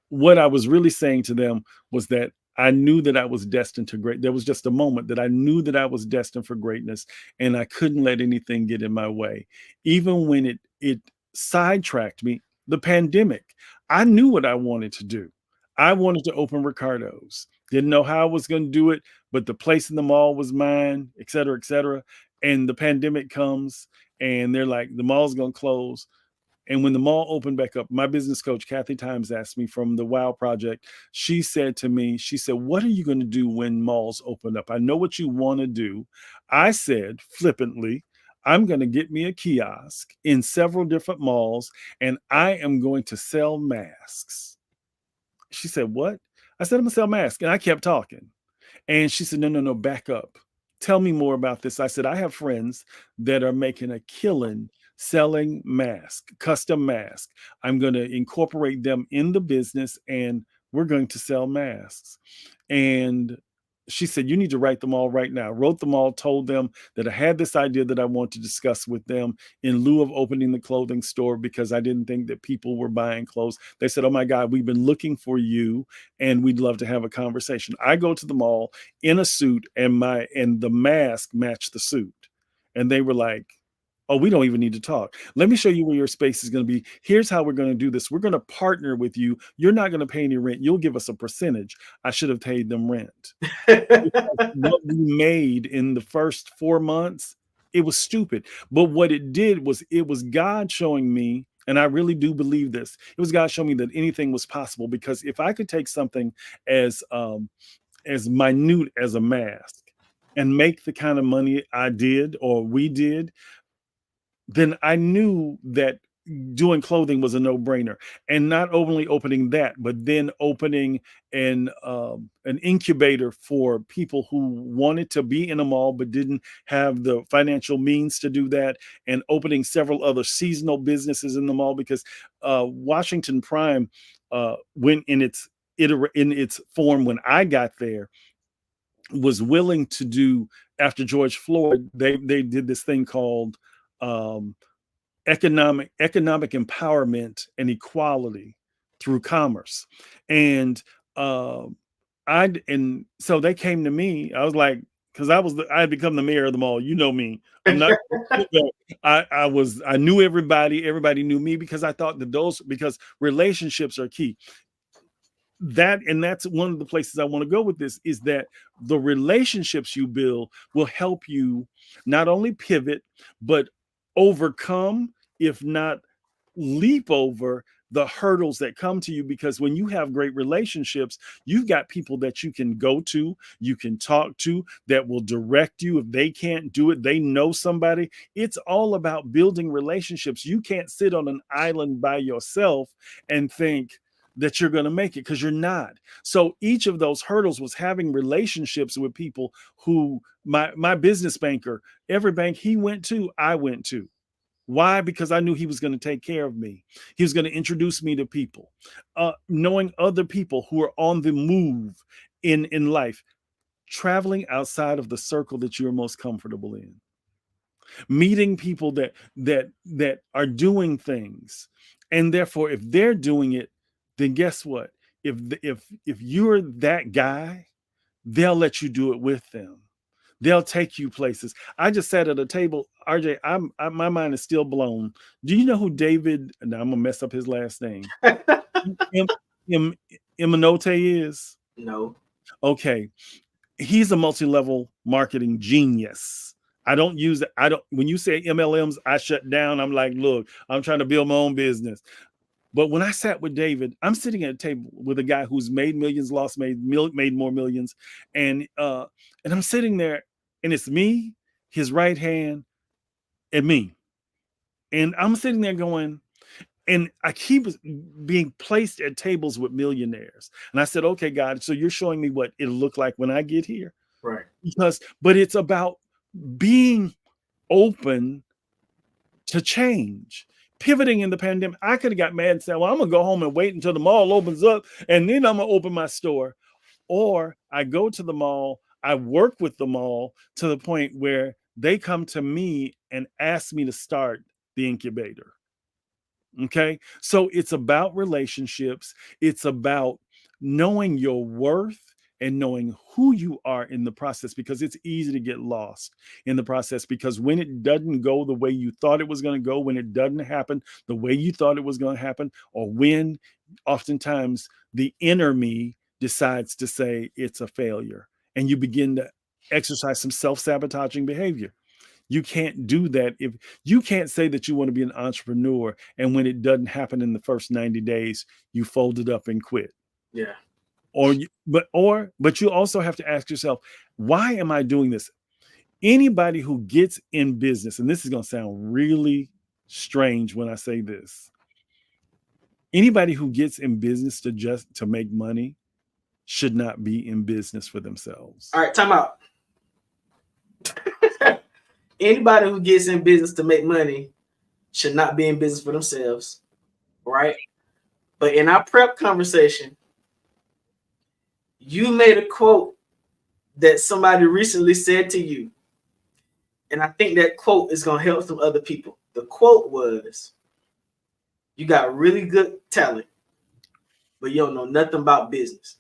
What I was really saying to them was that I knew that I was destined to great. There was just a moment that I knew that I was destined for greatness, and I couldn't let anything get in my way. Even when it sidetracked me, the pandemic, I knew what I wanted to do. I wanted to open Ricardo's. Didn't know how I was going to do it, but the place in the mall was mine, et cetera, et cetera. And the pandemic comes and they're like, the mall's going to close. And when the mall opened back up, my business coach, Kathy Times, asked me from the WOW Project. She said to me, she said, what are you going to do when malls open up? I know what you want to do. I said flippantly, I'm going to get me a kiosk in several different malls and I am going to sell masks. She said, what? I said, I'm going to sell masks. And I kept talking. And she said, no, back up. Tell me more about this. I said, I have friends that are making a killing selling masks, custom masks. I'm going to incorporate them in the business and we're going to sell masks. And she said, you need to write them all right now. Wrote them all, told them that I had this idea that I want to discuss with them in lieu of opening the clothing store because I didn't think that people were buying clothes. They said, oh my God, we've been looking for you and we'd love to have a conversation. I go to the mall in a suit and the mask matched the suit. And they were like, oh, we don't even need to talk. Let me show you where your space is going to be. Here's how we're going to do this. We're going to partner with you. You're not going to pay any rent. You'll give us a percentage. I should have paid them rent. What we made in the first 4 months, it was stupid. But what it did was it was God showing me, and I really do believe this, it was God showing me that anything was possible. Because if I could take something as minute as a mask and make the kind of money I did or we did, then I knew that doing clothing was a no-brainer. And not only opening that, but then opening an incubator for people who wanted to be in a mall but didn't have the financial means to do that, and opening several other seasonal businesses in the mall because Washington Prime, when in its form when I got there, was willing to do, after George Floyd, they did this thing called economic empowerment and equality through commerce. And so they came to me. I was like, because I had become the mayor of the mall. You know me. I'm not. I knew everybody. Everybody knew me because I thought that because relationships are key. That's one of the places I want to go with this, is that the relationships you build will help you not only pivot, but overcome, if not leap over, the hurdles that come to you. Because when you have great relationships, you've got people that you can go to, you can talk to, that will direct you. If they can't do it, they know somebody. It's all about building relationships. You can't sit on an island by yourself and think that you're going to make it, because you're not. So each of those hurdles was having relationships with people who my business banker, every bank he went to, I went to. Why? Because I knew he was going to take care of me. He was going to introduce me to people, knowing other people who are on the move in life, traveling outside of the circle that you're most comfortable in, meeting people that are doing things. And therefore, if they're doing it, then guess what? If you're that guy, they'll let you do it with them. They'll take you places. I just sat at a table, RJ. My mind is still blown. Do you know who David? Now I'm gonna mess up his last name. Imanote is? No. Okay, he's a multi-level marketing genius. I don't use it. When you say MLMs, I shut down. I'm like, look, I'm trying to build my own business. But when I sat with David, I'm sitting at a table with a guy who's made millions, made more millions. And I'm sitting there, and it's me, his right hand, and me. And I'm sitting there going, and I keep being placed at tables with millionaires. And I said, okay, God, so you're showing me what it'll look like when I get here. Right. But it's about being open to change. Pivoting in the pandemic, I could have got mad and said, well, I'm going to go home and wait until the mall opens up, and then I'm going to open my store. Or I go to the mall, I work with the mall to the point where they come to me and ask me to start the incubator. Okay. So it's about relationships. It's about knowing your worth and knowing who you are in the process, because it's easy to get lost in the process, because when it doesn't go the way you thought it was going to go, when it doesn't happen the way you thought it was going to happen, or when oftentimes the inner me decides to say it's a failure, and you begin to exercise some self-sabotaging behavior. You can't do that. If you can't say that you want to be an entrepreneur, and when it doesn't happen in the first 90 days, you fold it up and quit. Yeah. But you also have to ask yourself, why am I doing this? Anybody who gets in business, and this is going to sound really strange when I say this, anybody who gets in business to make money should not be in business for themselves. All right, time out. Anybody who gets in business to make money should not be in business for themselves, right? But in our prep conversation, you made a quote that somebody recently said to you, and I think that quote is going to help some other people. The quote was, "You got really good talent, but you don't know nothing about business."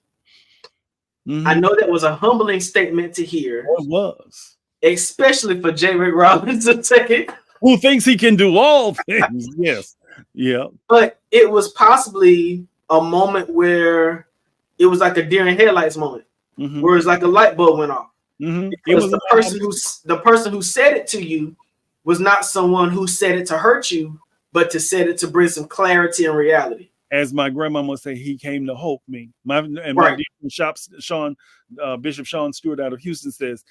Mm-hmm. I know that was a humbling statement to hear. It was. Especially for J. Rick Rollins to take it. Who thinks he can do all things. Yes. Yeah. But it was possibly a moment where it was like a deer in headlights moment, where it's like a light bulb went off. Because the person who said it to you was not someone who said it to hurt you, but to said it to bring some clarity and reality. As my grandmama would say, he came to hope me. My Bishop Sean Stewart out of Houston says,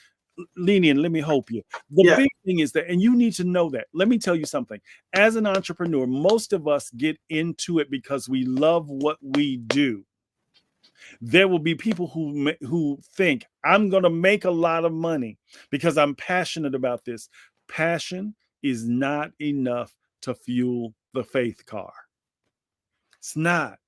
"Lenient, let me hope you." The big thing is that, and you need to know that. Let me tell you something. As an entrepreneur, most of us get into it because we love what we do. There will be people who think, I'm going to make a lot of money because I'm passionate about this. Passion is not enough to fuel the faith car. It's not.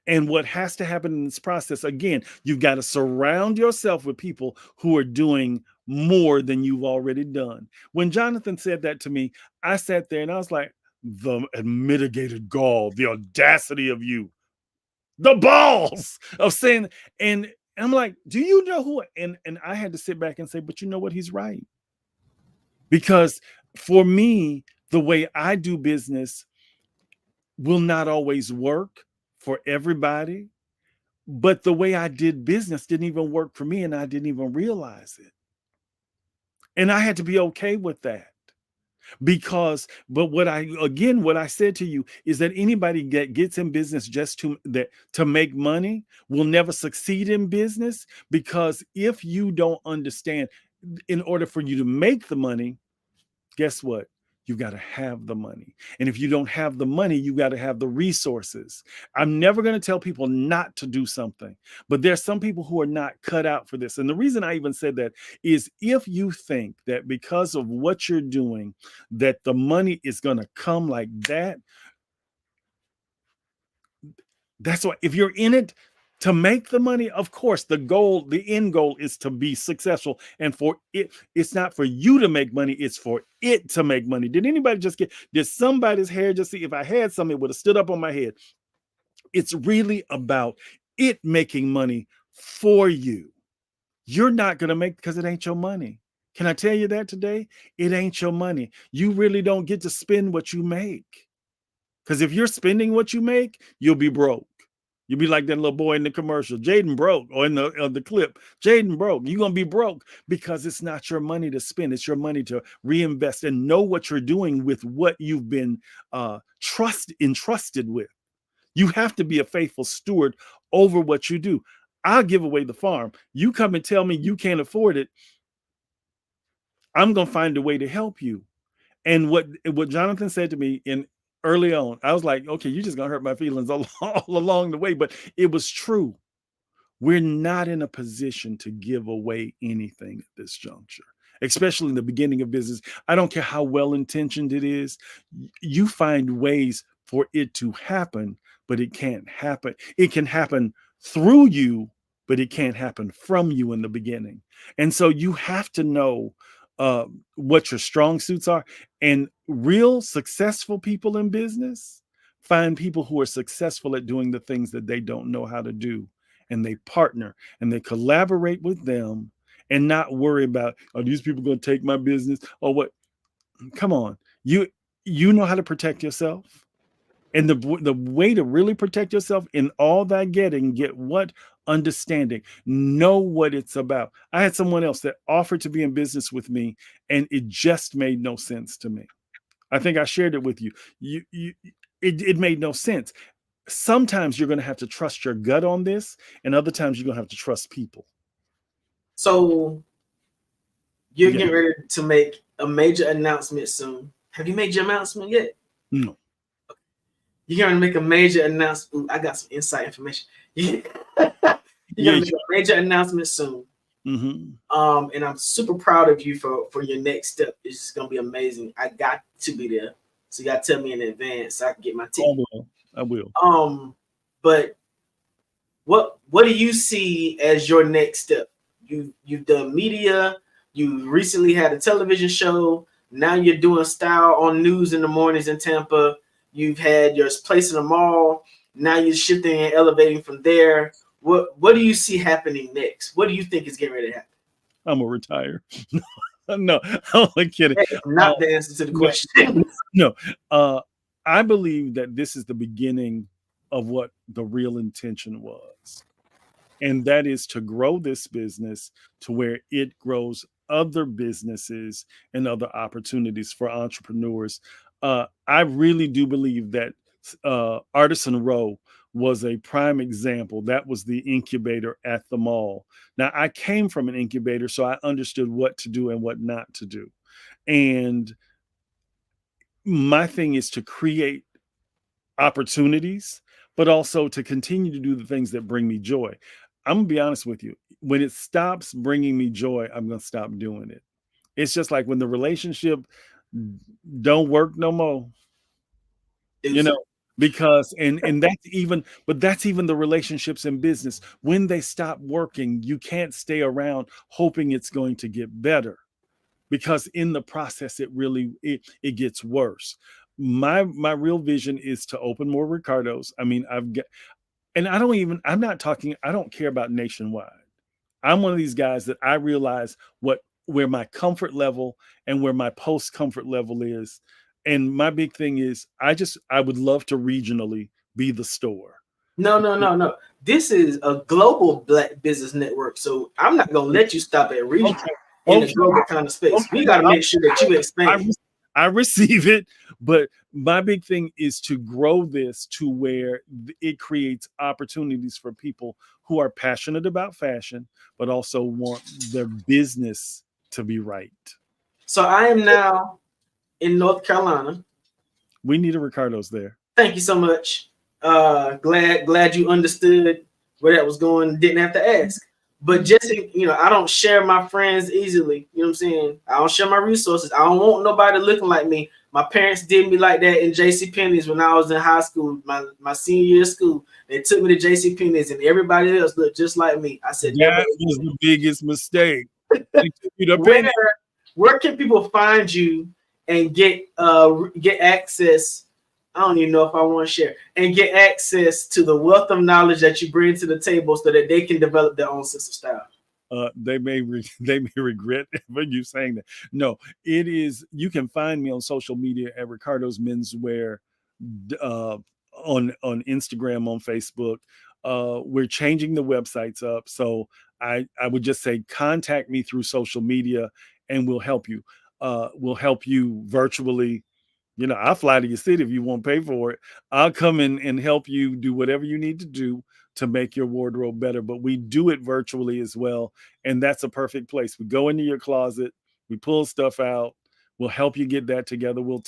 And what has to happen in this process, again, you've got to surround yourself with people who are doing more than you've already done. When Jonathan said that to me, I sat there and I was like, the unmitigated gall, the audacity of you, the balls of saying, and I'm like, do you know who? And I had to sit back and say, but you know what? He's right. Because for me, the way I do business will not always work for everybody, but the way I did business didn't even work for me, and I didn't even realize it. And I had to be okay with that. But what I said to you is that anybody that gets in business just to make money will never succeed in business, because if you don't understand, in order for you to make the money, guess what? You got to have the money. And if you don't have the money, you got to have the resources. I'm never going to tell people not to do something, but there's some people who are not cut out for this. And the reason I even said that is, if you think that because of what you're doing, that the money is going to come like that, that's why, if you're in it to make the money, of course, the end goal is to be successful. And it's not for you to make money, it's for it to make money. Did somebody's hair just see? If I had something, it would have stood up on my head. It's really about it making money for you. You're not going to make, because it ain't your money. Can I tell you that today? It ain't your money. You really don't get to spend what you make. Because if you're spending what you make, you'll be broke. You'll be like that little boy in the commercial, Jaden broke, or in the clip, Jaden broke. You're going to be broke because it's not your money to spend. It's your money to reinvest, and know what you're doing with what you've been entrusted with. You have to be a faithful steward over what you do. I'll give away the farm. You come and tell me you can't afford it, I'm going to find a way to help you. And what Jonathan said to me early on, I was like, okay, you're just going to hurt my feelings all along the way. But it was true. We're not in a position to give away anything at this juncture, especially in the beginning of business. I don't care how well-intentioned it is. You find ways for it to happen, but it can't happen. It can happen through you, but it can't happen from you in the beginning. And so you have to know what your strong suits are. And real successful people in business find people who are successful at doing the things that they don't know how to do, and they partner and they collaborate with them and not worry about, are these people going to take my business or what? Come on. You know how to protect yourself. And the way to really protect yourself in all that get what? Understanding. Know what it's about. I had someone else that offered to be in business with me, and it just made no sense to me. I think I shared it with you. It made no sense. Sometimes you're going to have to trust your gut on this, and other times you're going to have to trust people. So you're getting ready to make a major announcement soon. Have you made your announcement yet? No. You're going to make a major announcement. Ooh, I got some inside information. You're going to make a major announcement soon. Mm-hmm. And I'm super proud of you for your next step. It's just going to be amazing. I got to be there. So you got to tell me in advance so I can get my ticket. I will. But what do you see as your next step? You've done media. You recently had a television show. Now you're doing style on news in the mornings in Tampa. You've had your place in the mall. Now you're shifting and elevating from there. What do you see happening next? What do you think is getting ready to happen? I'm gonna retire. No, I'm kidding. That's not the answer to the question. No, I believe that this is the beginning of what the real intention was. And that is to grow this business to where it grows other businesses and other opportunities for entrepreneurs. I really do believe that Artisan Row was a prime example. That was the incubator at the mall. Now, I came from an incubator, so I understood what to do and what not to do. And my thing is to create opportunities, but also to continue to do the things that bring me joy. I'm gonna be honest with you. When it stops bringing me joy, I'm gonna stop doing it. It's just like when the relationship don't work no more, you know, because and that's even the relationships in business. When they stop working, you can't stay around hoping it's going to get better, because in the process it gets worse. My real vision is to open more Ricardos. I mean, I don't care about nationwide. I'm one of these guys that I realize where my comfort level and where my post comfort level is. And my big thing is I would love to regionally be the store. No. This is a global Black Business Network. So I'm not going to let you stop at regional in the global kind of space. We got to make sure that you expand. I receive it, but my big thing is to grow this to where it creates opportunities for people who are passionate about fashion, but also want their business to be right. So I am now in North Carolina. We need a Ricardo's there. Thank you so much. Glad you understood where that was going. Didn't have to ask. But just, I don't share my friends easily. You know what I'm saying? I don't share my resources. I don't want nobody looking like me. My parents did me like that in JCPenney's when I was in high school, my senior year of school. They took me to JCPenney's and everybody else looked just like me. I said, that was the biggest mistake. Where can people find you and get access? I don't even know if I want to share and get access to the wealth of knowledge that you bring to the table so that they can develop their own sense of style. They may regret you saying that. No, it is. You can find me on social media at Ricardo's Menswear, on Instagram, on Facebook. We're changing the websites up, so I would just say contact me through social media, and we'll help you. We'll help you virtually. I'll fly to your city if you won't pay for it. I'll come in and help you do whatever you need to do to make your wardrobe better. But we do it virtually as well. And that's a perfect place. We go into your closet, we pull stuff out, we'll help you get that together. We'll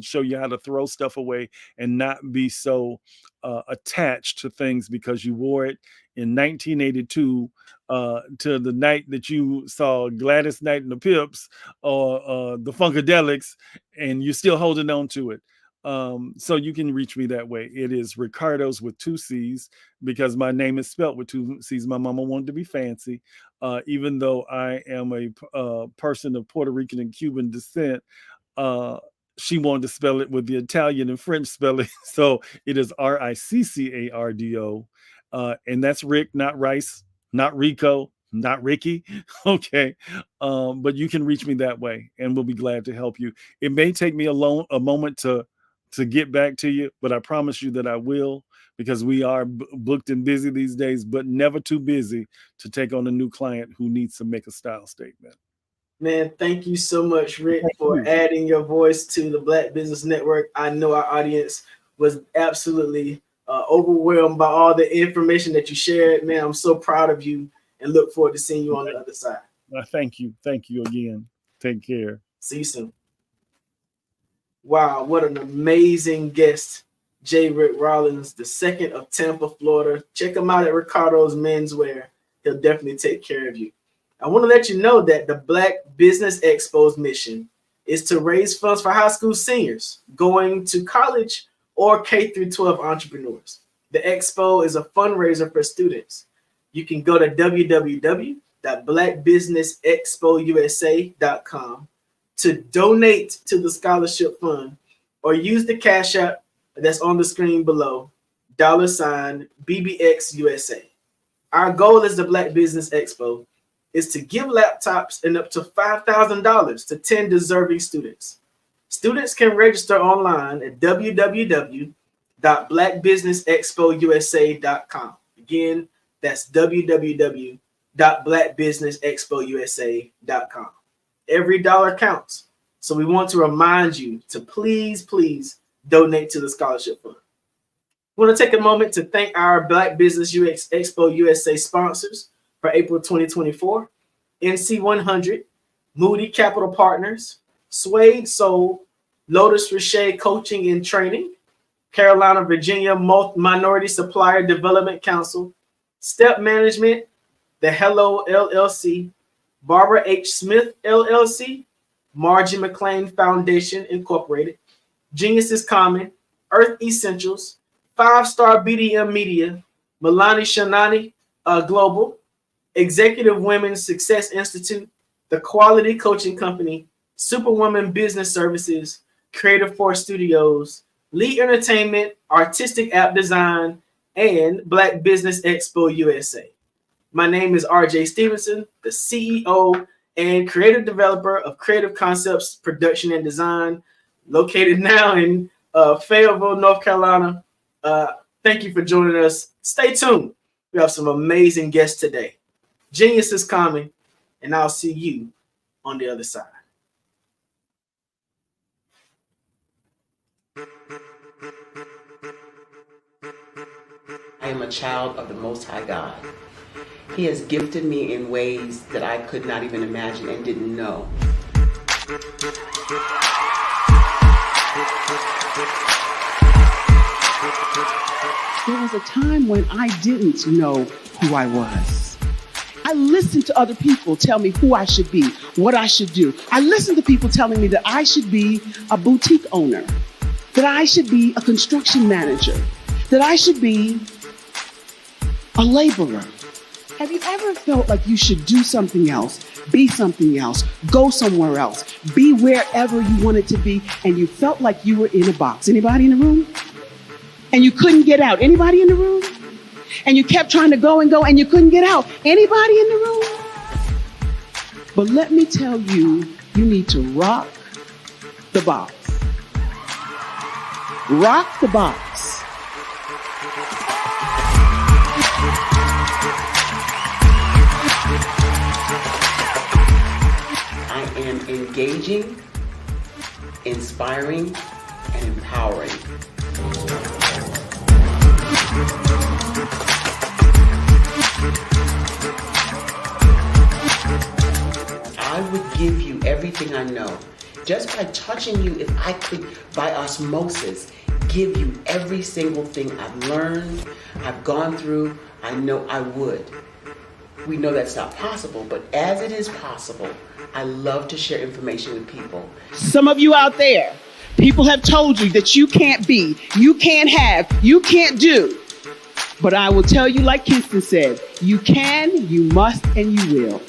show you how to throw stuff away and not be so attached to things because you wore it in 1982 to the night that you saw Gladys Knight and the Pips or the Funkadelics, and you're still holding on to it. So you can reach me that way. It is Ricardo's with 2 C's because my name is spelt with 2 C's. My mama wanted to be fancy. Even though I am a person of Puerto Rican and Cuban descent, she wanted to spell it with the Italian and French spelling. So it is Riccardo. And that's Rick, not Rice, not Rico, not Ricky. Okay. But you can reach me that way and we'll be glad to help you. It may take me a moment to get back to you, but I promise you that I will, because we are booked and busy these days, but never too busy to take on a new client who needs to make a style statement. Man, thank you so much, Rick, for adding your voice to the Black Business Network. I know our audience was absolutely overwhelmed by all the information that you shared. Man, I'm so proud of you and look forward to seeing you on the other side. Thank you. Thank you again. Take care. See you soon. Wow, what an amazing guest, J. Rick Rollins, the second of Tampa, Florida. Check him out at Ricardo's Menswear. He'll definitely take care of you. I want to let you know that the Black Business Expo's mission is to raise funds for high school seniors going to college or K-12 entrepreneurs. The expo is a fundraiser for students. You can go to www.blackbusinessexpousa.com to donate to the scholarship fund, or use the Cash App that's on the screen below, $BBXUSA. Our goal as the Black Business Expo is to give laptops and up to $5,000 to 10 deserving students. Students can register online at www.blackbusinessexpousa.com. Again, that's www.blackbusinessexpousa.com. Every dollar counts. So we want to remind you to please donate to the scholarship fund. We want to take a moment to thank our Black Business Expo USA sponsors for April 2024, NC100, Moody Capital Partners, Suede Soul, Lotus Richer Coaching and Training, Carolina, Virginia Minority Supplier Development Council, Step Management, The Hello LLC, Barbara H. Smith LLC, Margie McLean Foundation Incorporated, Genius is Common, Earth Essentials, 5-Star BDM Media, Milani Shanani Global, Executive Women's Success Institute, The Quality Coaching Company, Superwoman Business Services, Creative Force Studios, Lee Entertainment, Artistic App Design, and Black Business Expo USA. My name is RJ Stevenson, the CEO and creative developer of Creative Concepts Production and Design, located now in Fayetteville, North Carolina. Thank you for joining us. Stay tuned. We have some amazing guests today. Genius is coming, and I'll see you on the other side. I am a child of the Most High God. He has gifted me in ways that I could not even imagine and didn't know. There was a time when I didn't know who I was. I listened to other people tell me who I should be, what I should do. I listened to people telling me that I should be a boutique owner, that I should be a construction manager, that I should be a laborer. Have you ever felt like you should do something else, be something else, go somewhere else, be wherever you wanted to be, and you felt like you were in a box? Anybody in the room? And you couldn't get out? Anybody in the room? And you kept trying to go and go and you couldn't get out? Anybody in the room? But let me tell you, you need to rock the box. Rock the box. I am engaging, inspiring, and empowering. I would give you everything I know. Just by touching you, if I could, by osmosis, give you every single thing I've learned, I've gone through, I know I would. We know that's not possible, but as it is possible, I love to share information with people. Some of you out there, people have told you that you can't be, you can't have, you can't do. But I will tell you, like Kingston said, you can, you must, and you will.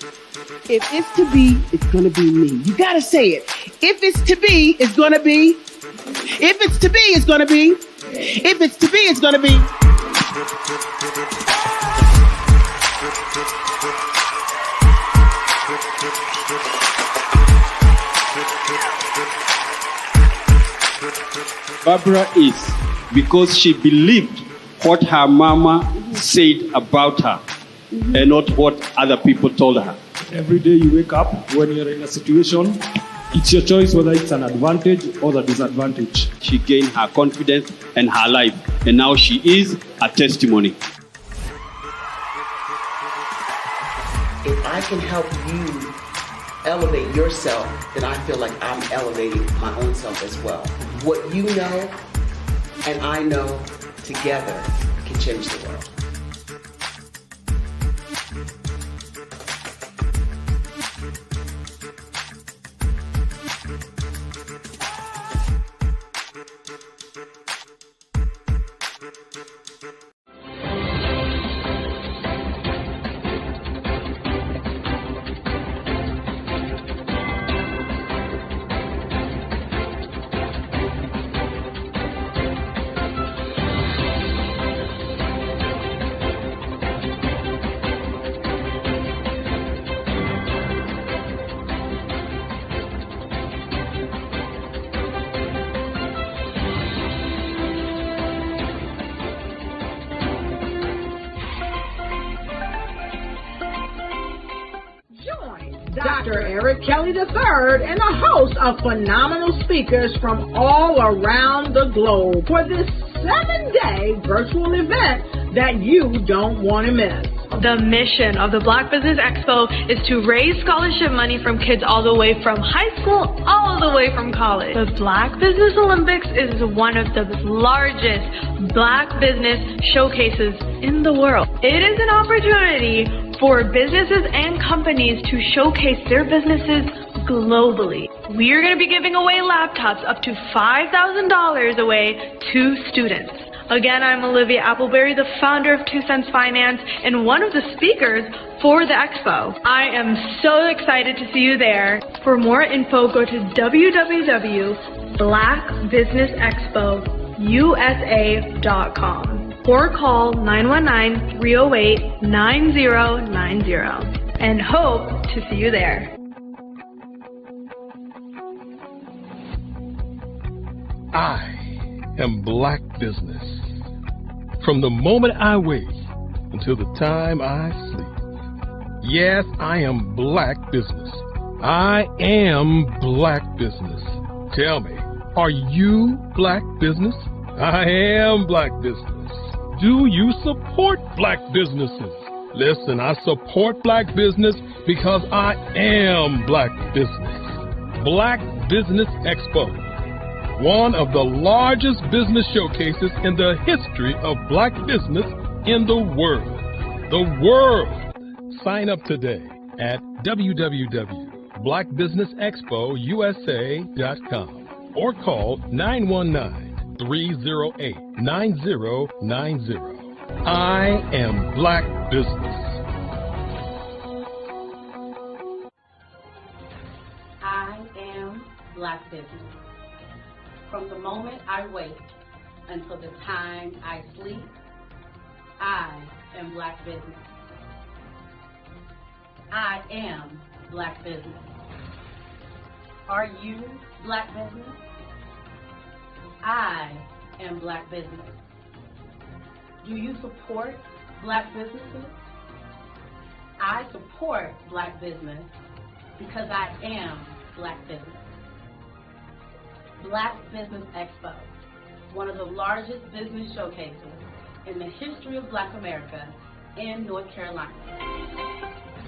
If it's to be, it's going to be me. You got to say it. If it's to be, it's going to be. If it's to be, it's going to be. If it's to be, it's going to be. Barbara is because she believed what her mama said about her and not what other people told her. Every day you wake up, when you're in a situation, it's your choice whether it's an advantage or the disadvantage. She gained her confidence and her life, and now she is a testimony. If I can help you elevate yourself, then I feel like I'm elevating my own self as well. What you know and I know together can change the world. Dr. Eric Kelly III and a host of phenomenal speakers from all around the globe for this 7-day virtual event that you don't want to miss. The mission of the Black Business Expo is to raise scholarship money from kids all the way from high school, all the way from college. The Black Business Olympics is one of the largest Black business showcases in the world. It is an opportunity for businesses and companies to showcase their businesses globally. We are going to be giving away laptops up to $5,000 away to students. Again, I'm Olivia Appleberry, the founder of 2 Cents Finance and one of the speakers for the expo. I am so excited to see you there. For more info, go to www.blackbusinessexpousa.com or call 919-308-9090 and hope to see you there. I am Black Business. From the moment I wake until the time I sleep. Yes, I am Black Business. I am Black Business. Tell me, are you Black Business? I am Black Business. Do you support Black businesses? Listen, I support Black business because I am Black Business. Black Business Expo, one of the largest business showcases in the history of Black business in the world. The world! Sign up today at www.blackbusinessexpousa.com or call 919-308-9090. I am Black Business. I am Black Business. From the moment I wake until the time I sleep, I am Black Business. I am Black Business. Are you Black Business? I am Black Business. Do you support Black businesses? I support Black business because I am Black business. Black Business Expo, one of the largest business showcases in the history of Black America in North Carolina.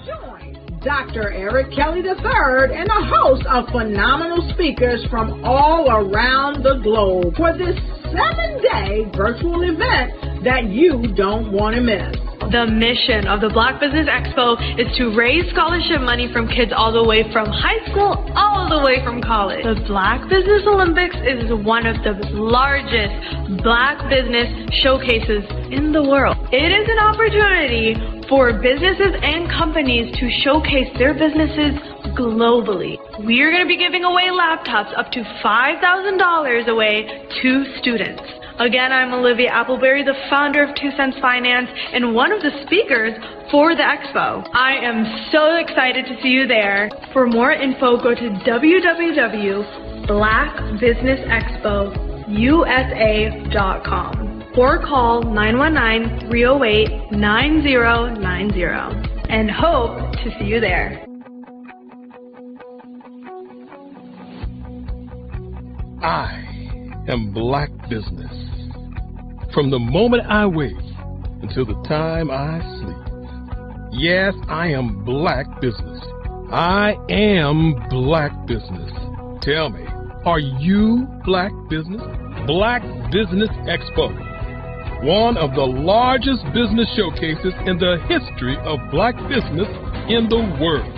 Join Dr. Eric Kelly III and a host of phenomenal speakers from all around the globe for this 7-day virtual event that you don't want to miss. The mission of the Black Business Expo is to raise scholarship money from kids all the way from high school, all the way from college. The Black Business Olympics is one of the largest Black business showcases in the world. It is an opportunity for businesses and companies to showcase their businesses globally. We are going to be giving away laptops up to $5,000 away to students. Again, I'm Olivia Appleberry, the founder of 2 Cents Finance and one of the speakers for the expo. I am so excited to see you there. For more info, go to www.blackbusinessexpousa.com blackbusinessusa.com or call 919-308-9090 and hope to see you there. I am Black Business. From the moment I wake until the time I sleep. Yes, I am Black Business. I am Black Business. Tell me, are you Black Business? Black Business Expo, one of the largest business showcases in the history of Black business in the world.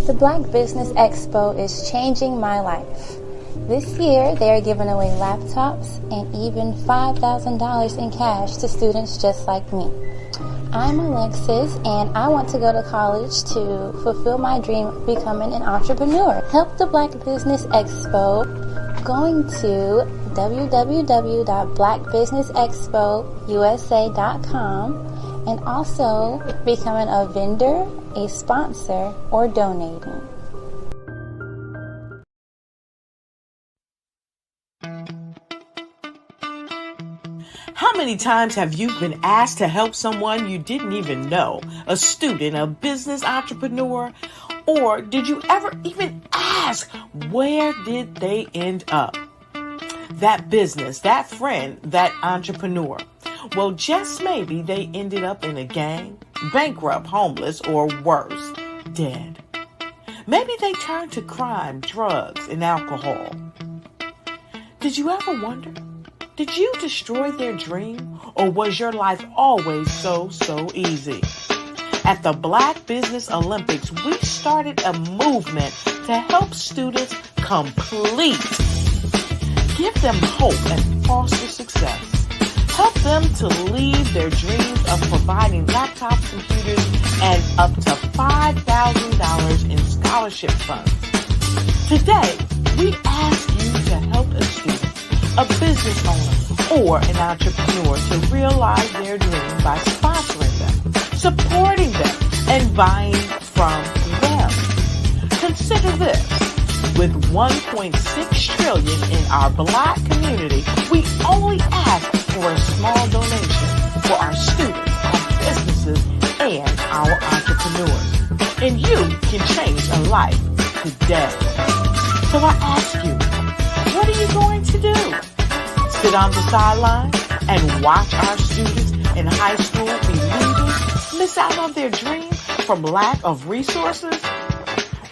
The Black Business Expo is changing my life. This year, they are giving away laptops and even $5,000 in cash to students just like me. I'm Alexis, and I want to go to college to fulfill my dream of becoming an entrepreneur. Help the Black Business Expo going to www.blackbusinessexpousa.com and also becoming a vendor, a sponsor, or donating. How many times have you been asked to help someone you didn't even know, a student, a business entrepreneur, or did you ever even ask, where did they end up? That business, that friend, that entrepreneur. Well, just maybe they ended up in a gang, bankrupt, homeless, or worse, dead. Maybe they turned to crime, drugs, and alcohol. Did you ever wonder? Did you destroy their dream, or was your life always so easy? At the Black Business Olympics, we started a movement to help students complete. Give them hope and foster success. Help them to leave their dreams of providing laptops, computers, and up to $5,000 in scholarship funds. Today, we ask you to help a student, a business owner, or an entrepreneur to realize their dream by sponsoring them, supporting them, and buying from them. Consider this. With $1.6 trillion in our Black community, we only ask for a small donation for our students, our businesses, and our entrepreneurs. And you can change a life today. So I ask you, what are you going to do? Sit on the sideline and watch our students in high school be leaders, miss out on their dream from lack of resources?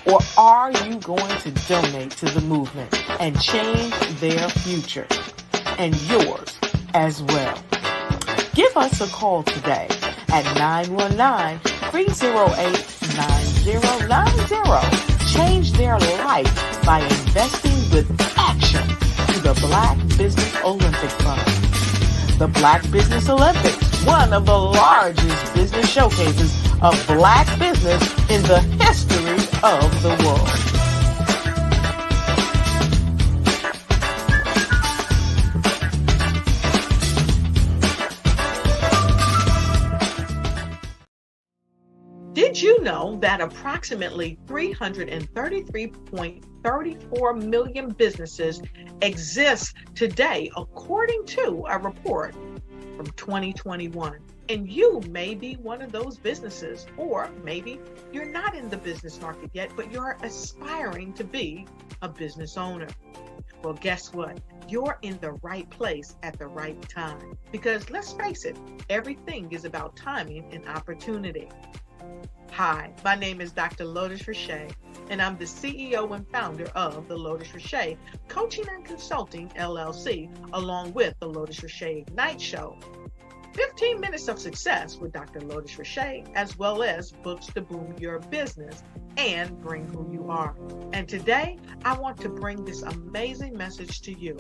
Or are you going to donate to the movement and change their future and yours as well? Give us a call today at 919-308-9090. Change their life by investing with action to the Black Business Olympic Fund. The Black Business Olympics, one of the largest business showcases of Black business in the history of the world. Did you know that approximately 333.34 million businesses exist today, according to a report from 2021? And you may be one of those businesses, or maybe you're not in the business market yet, but you're aspiring to be a business owner. Well, guess what? You're in the right place at the right time. Because let's face it, everything is about timing and opportunity. Hi, my name is Dr. Lotus Richey, and I'm the CEO and founder of the Lotus Richey Coaching and Consulting LLC, along with the Lotus Richey Ignite Show. 15 minutes of success with Dr. Lotus Richey, as well as books to boom your business and bring who you are. And today, I want to bring this amazing message to you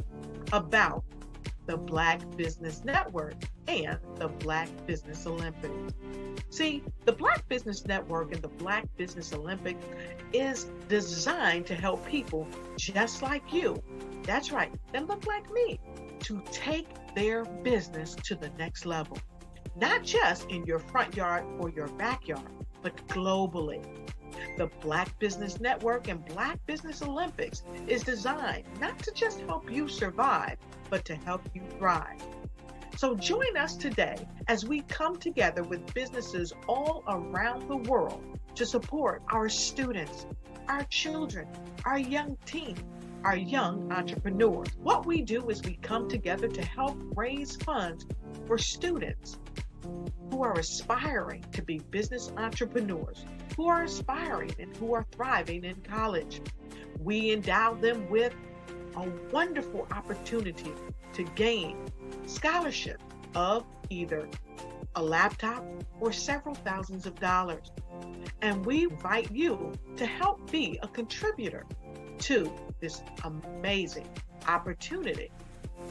about the Black Business Network and the Black Business Olympics. See, the Black Business Network and the Black Business Olympics is designed to help people just like you, that's right, that look like me, to take their business to the next level. Not just in your front yard or your backyard, but globally. The Black Business Network and Black Business Olympics is designed not to just help you survive, but to help you thrive. So join us today as we come together with businesses all around the world to support our students, our children, our young teens, our young entrepreneurs. What we do is we come together to help raise funds for students who are aspiring to be business entrepreneurs, who are aspiring and who are thriving in college. We endow them with a wonderful opportunity to gain scholarship of either a laptop or several thousands of dollars. And we invite you to help be a contributor to this amazing opportunity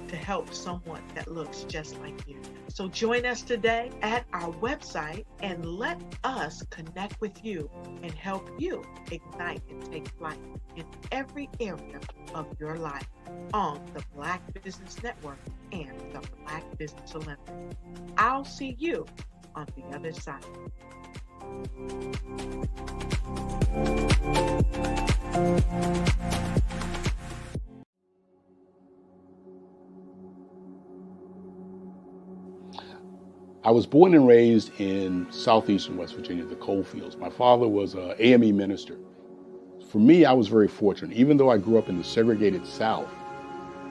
to help someone that looks just like you. So join us today at our website and let us connect with you and help you ignite and take flight in every area of your life on the Black Business Network and the Black Business Olympics. I'll see you on the other side. I was born and raised in southeastern West Virginia, the coal fields. My father was an AME minister. For me, I was very fortunate. Even though I grew up in the segregated South,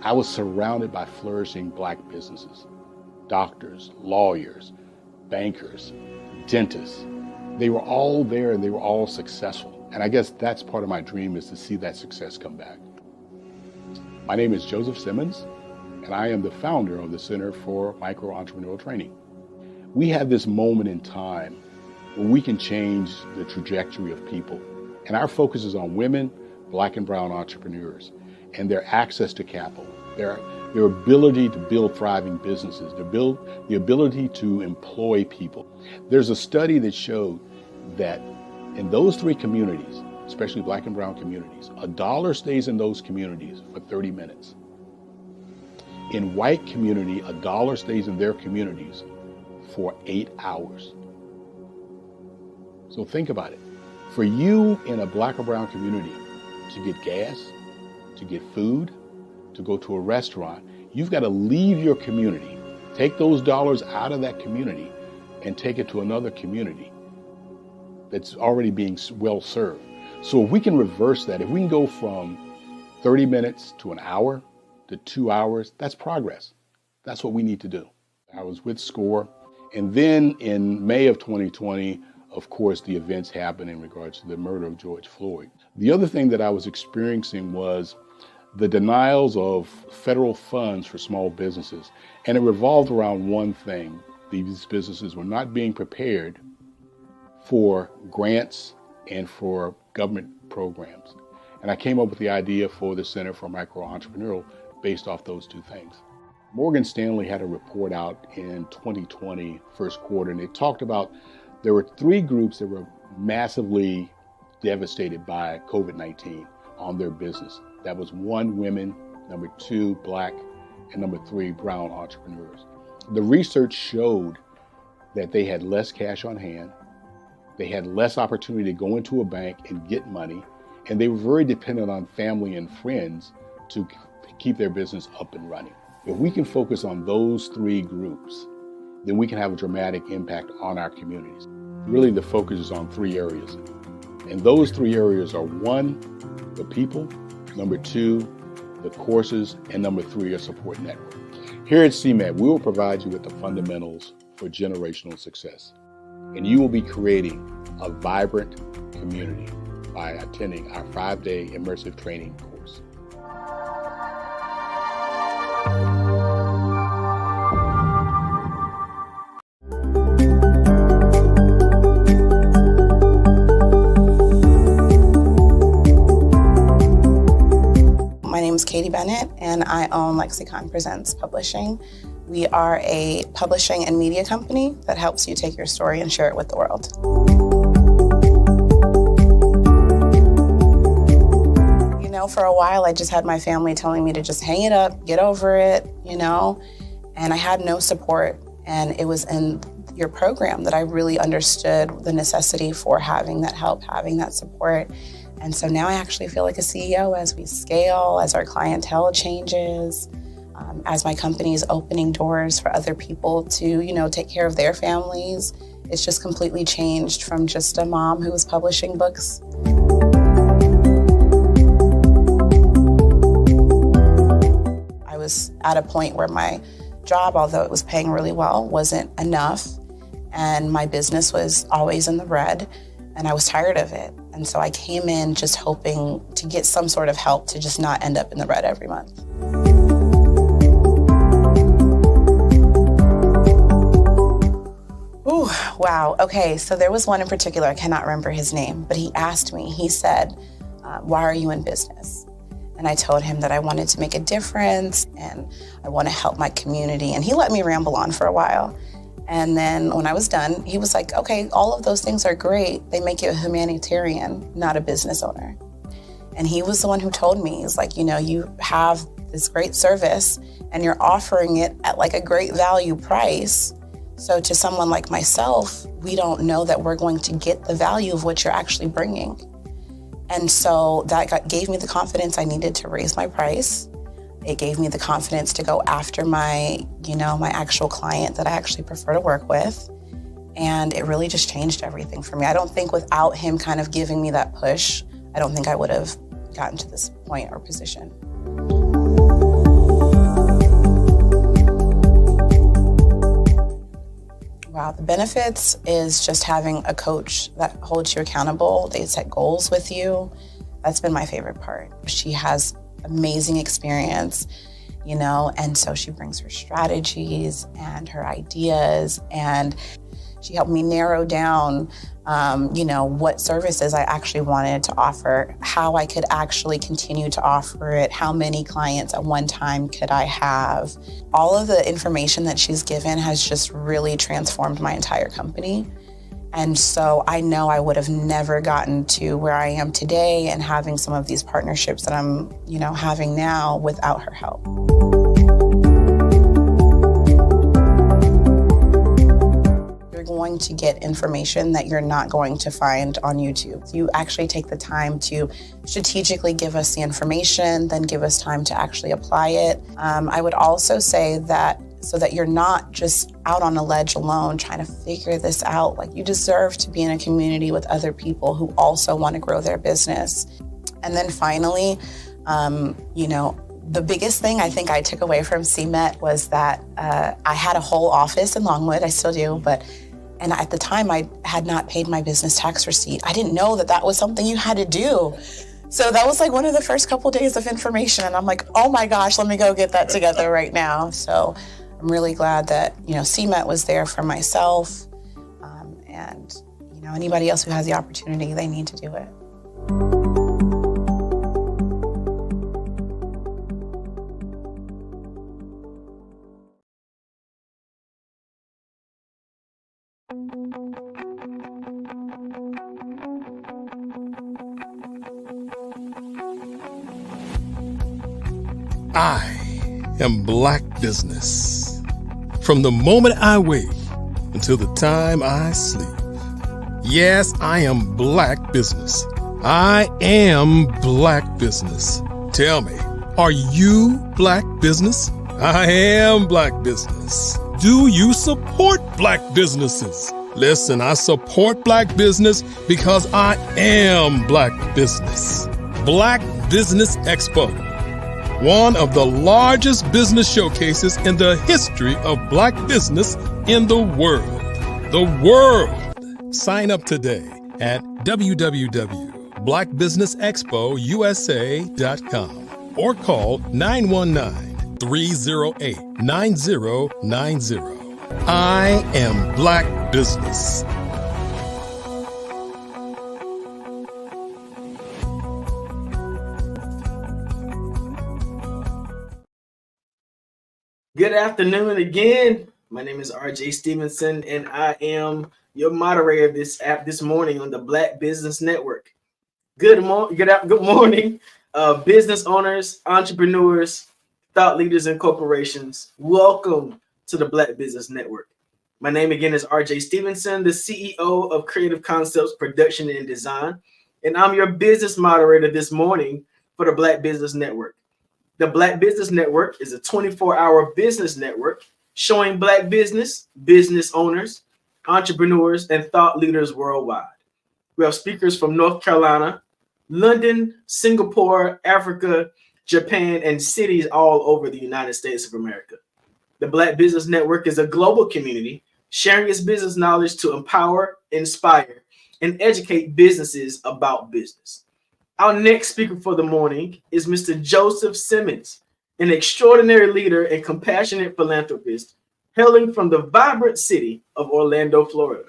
I was surrounded by flourishing Black businesses, doctors, lawyers, bankers, dentists. They were all there and they were all successful. And I guess that's part of my dream, is to see that success come back. My name is Joseph Simmons, and I am the founder of the Center for Micro-Entrepreneurial Training. We have this moment in time where we can change the trajectory of people. And our focus is on women, Black and brown entrepreneurs, and their access to capital, their ability to build thriving businesses, the ability to employ people. There's a study that showed that in those three communities, especially Black and brown communities, $1 stays in those communities for 30 minutes. In white community, $1 stays in their communities for 8 hours. So think about it. For you in a Black or brown community to get gas, to get food, to go to a restaurant, you've got to leave your community, take those dollars out of that community and take it to another community that's already being well served. So if we can reverse that, if we can go from 30 minutes to an hour to 2 hours, that's progress. That's what we need to do. I was with SCORE. And then in May of 2020, of course, the events happened in regards to the murder of George Floyd. The other thing that I was experiencing was the denials of federal funds for small businesses. And it revolved around one thing. These businesses were not being prepared for grants and for government programs. And I came up with the idea for the Center for Micro-Entrepreneurial based off those two things. Morgan Stanley had a report out in 2020, first quarter, and it talked about there were 3 groups that were massively devastated by COVID-19 on their business. That was 1, women, number 2, Black, and number 3, brown entrepreneurs. The research showed that they had less cash on hand, they had less opportunity to go into a bank and get money, and they were very dependent on family and friends to keep their business up and running. If we can focus on those 3 groups, then we can have a dramatic impact on our communities. Really, the focus is on 3 areas. And those 3 areas are 1, the people, number 2, the courses, and number 3, a support network. Here at CMAT, we will provide you with the fundamentals for generational success. And you will be creating a vibrant community by attending our 5-day immersive training course. My name is Katie Bennett, and I own Lexicon Presents Publishing. We are a publishing and media company that helps you take your story and share it with the world. You know, for a while, I just had my family telling me to just hang it up, get over it, you know, and I had no support. And it was in your program that I really understood the necessity for having that help, having that support. And so now I actually feel like a CEO as we scale, as our clientele changes, as my company is opening doors for other people to, you know, take care of their families. It's just completely changed from just a mom who was publishing books. I was at a point where my job, although it was paying really well, wasn't enough. And my business was always in the red, and I was tired of it. And so I came in just hoping to get some sort of help to just not end up in the red every month. Ooh, wow. Okay, so there was one in particular, I cannot remember his name, but he asked me, he said, why are you in business? And I told him that I wanted to make a difference and I want to help my community. And he let me ramble on for a while. And then when I was done, he was like, okay, all of those things are great. They make you a humanitarian, not a business owner. And he was the one who told me, he's like, you know, you have this great service and you're offering it at like a great value price. So to someone like myself, we don't know that we're going to get the value of what you're actually bringing. And so that gave me the confidence I needed to raise my price. It gave me the confidence to go after my, you know, my actual client that I actually prefer to work with. And it really just changed everything for me. I don't think without him kind of giving me that push, I don't think I would have gotten to this point or position. Wow, the benefits is just having a coach that holds you accountable. They set goals with you. That's been my favorite part. She has amazing experience, you know, and so she brings her strategies and her ideas, and she helped me narrow down, you know, what services I actually wanted to offer, how I could actually continue to offer it, how many clients at one time could I have. All of the information that she's given has just really transformed my entire company. And so I know I would have never gotten to where I am today and having some of these partnerships that I'm, you know, having now without her help. You're going to get information that you're not going to find on YouTube. You actually take the time to strategically give us the information, then give us time to actually apply it. I would also say that so that you're not just out on a ledge alone trying to figure this out. Like, you deserve to be in a community with other people who also want to grow their business. And then finally, you know, the biggest thing I think I took away from CMET was that I had a whole office in Longwood, I still do, and at the time I had not paid my business tax receipt. I didn't know that that was something you had to do. So that was like one of the first couple days of information, and I'm like, oh my gosh, let me go get that together right now. So I'm really glad that, you know, CMET was there for myself, and, you know, anybody else who has the opportunity, they need to do it. I am Black Business. From the moment I wake until the time I sleep. Yes, I am Black Business. I am Black Business. Tell me, are you Black Business? I am Black Business. Do you support Black businesses? Listen, I support Black business because I am Black Business. Black Business Expo, one of the largest business showcases in the history of Black business in the world. The world! Sign up today at www.blackbusinessexpousa.com or call 919-308-9090. I am Black Business. Good afternoon again. My name is RJ Stevenson, and I am your moderator this morning on the Black Business Network. Good morning, business owners, entrepreneurs, thought leaders, and corporations. Welcome to the Black Business Network. My name again is RJ Stevenson, the CEO of Creative Concepts Production and Design, and I'm your business moderator this morning for the Black Business Network. The Black Business Network is a 24-hour business network showing Black business owners, entrepreneurs, and thought leaders worldwide. We have speakers from North Carolina, London, Singapore, Africa, Japan, and cities all over the United States of America. The Black Business Network is a global community sharing its business knowledge to empower, inspire, and educate businesses about business. Our next speaker for the morning is Mr. Joseph Simmons, an extraordinary leader and compassionate philanthropist hailing from the vibrant city of Orlando, Florida.